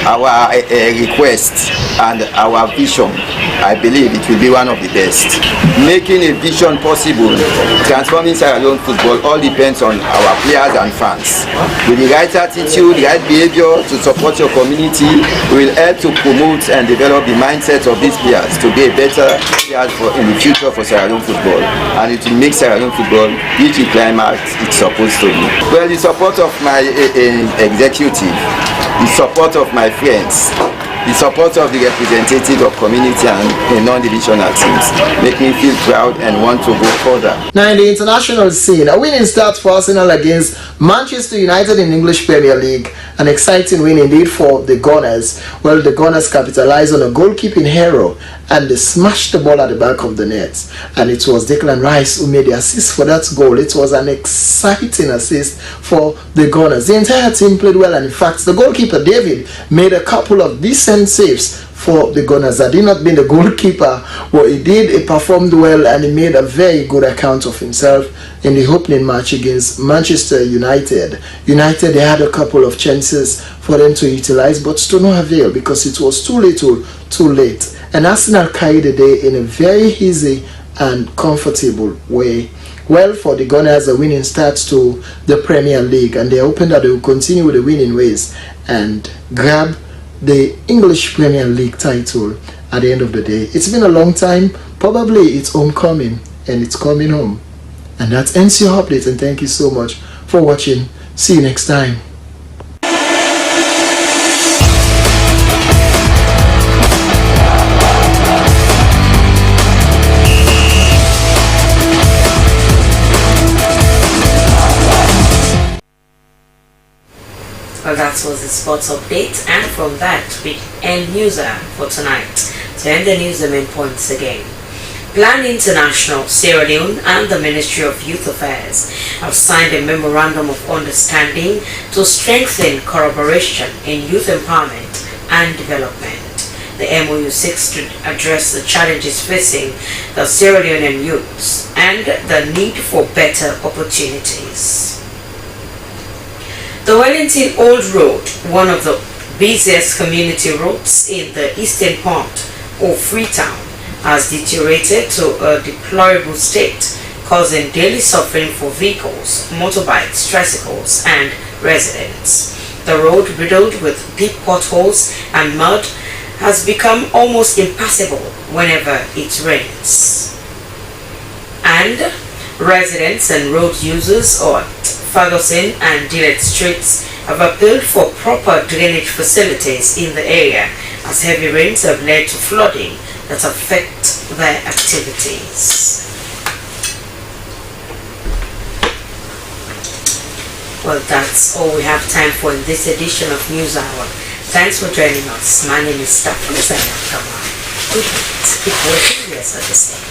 our request and our vision, I believe it will be one of the best. Making a vision possible, transforming Sierra Leone football, all depends on our players and fans. With the right attitude, the right behavior to support your community, we will help to promote and develop the mindset of these players to be a better players in the future for Sierra Leone football, and it will make Sierra Leone football reach the climax it's supposed to be. Well, the support of my executive, the support of my friends, the support of the representative of community and non-divisional teams make me feel proud and want to go further. Now in the international scene, a winning start for Arsenal against Manchester United in English Premier League. An exciting win indeed for the Gunners. Well, the Gunners capitalized on a goalkeeping hero and they smashed the ball at the back of the net. And it was Declan Rice who made the assist for that goal. It was an exciting assist for the Gunners. The entire team played well, and in fact, the goalkeeper David made a couple of decent saves for the Gunners. Had he not been the goalkeeper, what he did, he performed well and he made a very good account of himself in the opening match against Manchester United. They had a couple of chances for them to utilize, but to no avail because it was too little, too late. And Arsenal carried the day in a very easy and comfortable way. Well, for the Gunners, a winning start to the Premier League, and they are hoping that they will continue with the winning ways and grab the English Premier League title at the end of the day. It's been a long time, probably it's homecoming, and it's coming home. And that ends your update, and thank you so much for watching. See you next time. Well, that was the sports update, and from that we end news for tonight. To end the news, the main points again. Plan International, Sierra Leone and the Ministry of Youth Affairs have signed a memorandum of understanding to strengthen collaboration in youth empowerment and development. The MOU seeks to address the challenges facing the Sierra Leonean youths and the need for better opportunities. The Wellington Old Road, one of the busiest community roads in the eastern part of Freetown, has deteriorated to a deplorable state, causing daily suffering for vehicles, motorbikes, tricycles, and residents. The road, riddled with deep potholes and mud, has become almost impassable whenever it rains. And residents and road users at Ferguson and Dillard Streets have appealed for proper drainage facilities in the area, as heavy rains have led to flooding that affect their activities. Well, that's all we have time for in this edition of News Hour. Thanks for joining us. My name is Stephanie Zayakama. Good night. Keep working, yes, at the same.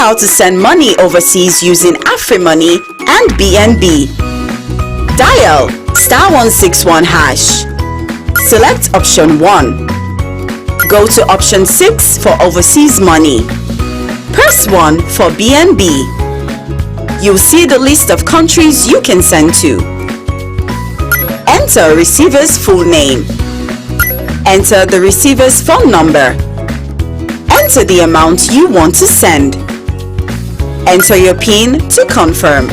how to send money overseas using AfriMoney and BNB. Dial *161#. Select option 1. Go to option 6 for overseas money. Press 1 for BNB. You'll see the list of countries you can send to. Enter receiver's full name. Enter the receiver's phone number. Enter the amount you want to send. Enter your PIN to confirm.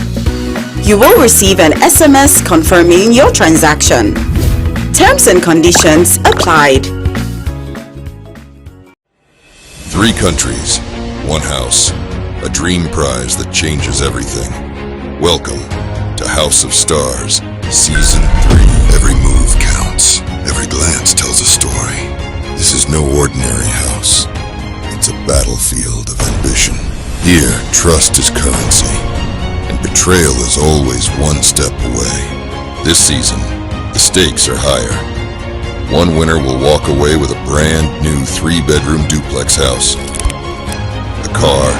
You will receive an SMS confirming your transaction. Terms and conditions applied. 3 countries, 1 house, a dream prize that changes everything. Welcome to House of Stars, Season 3. Every move counts. Every glance tells a story. This is no ordinary house. It's a battlefield of ambition. Here, trust is currency, and betrayal is always one step away. This season, the stakes are higher. One winner will walk away with a brand new 3-bedroom duplex house, a car,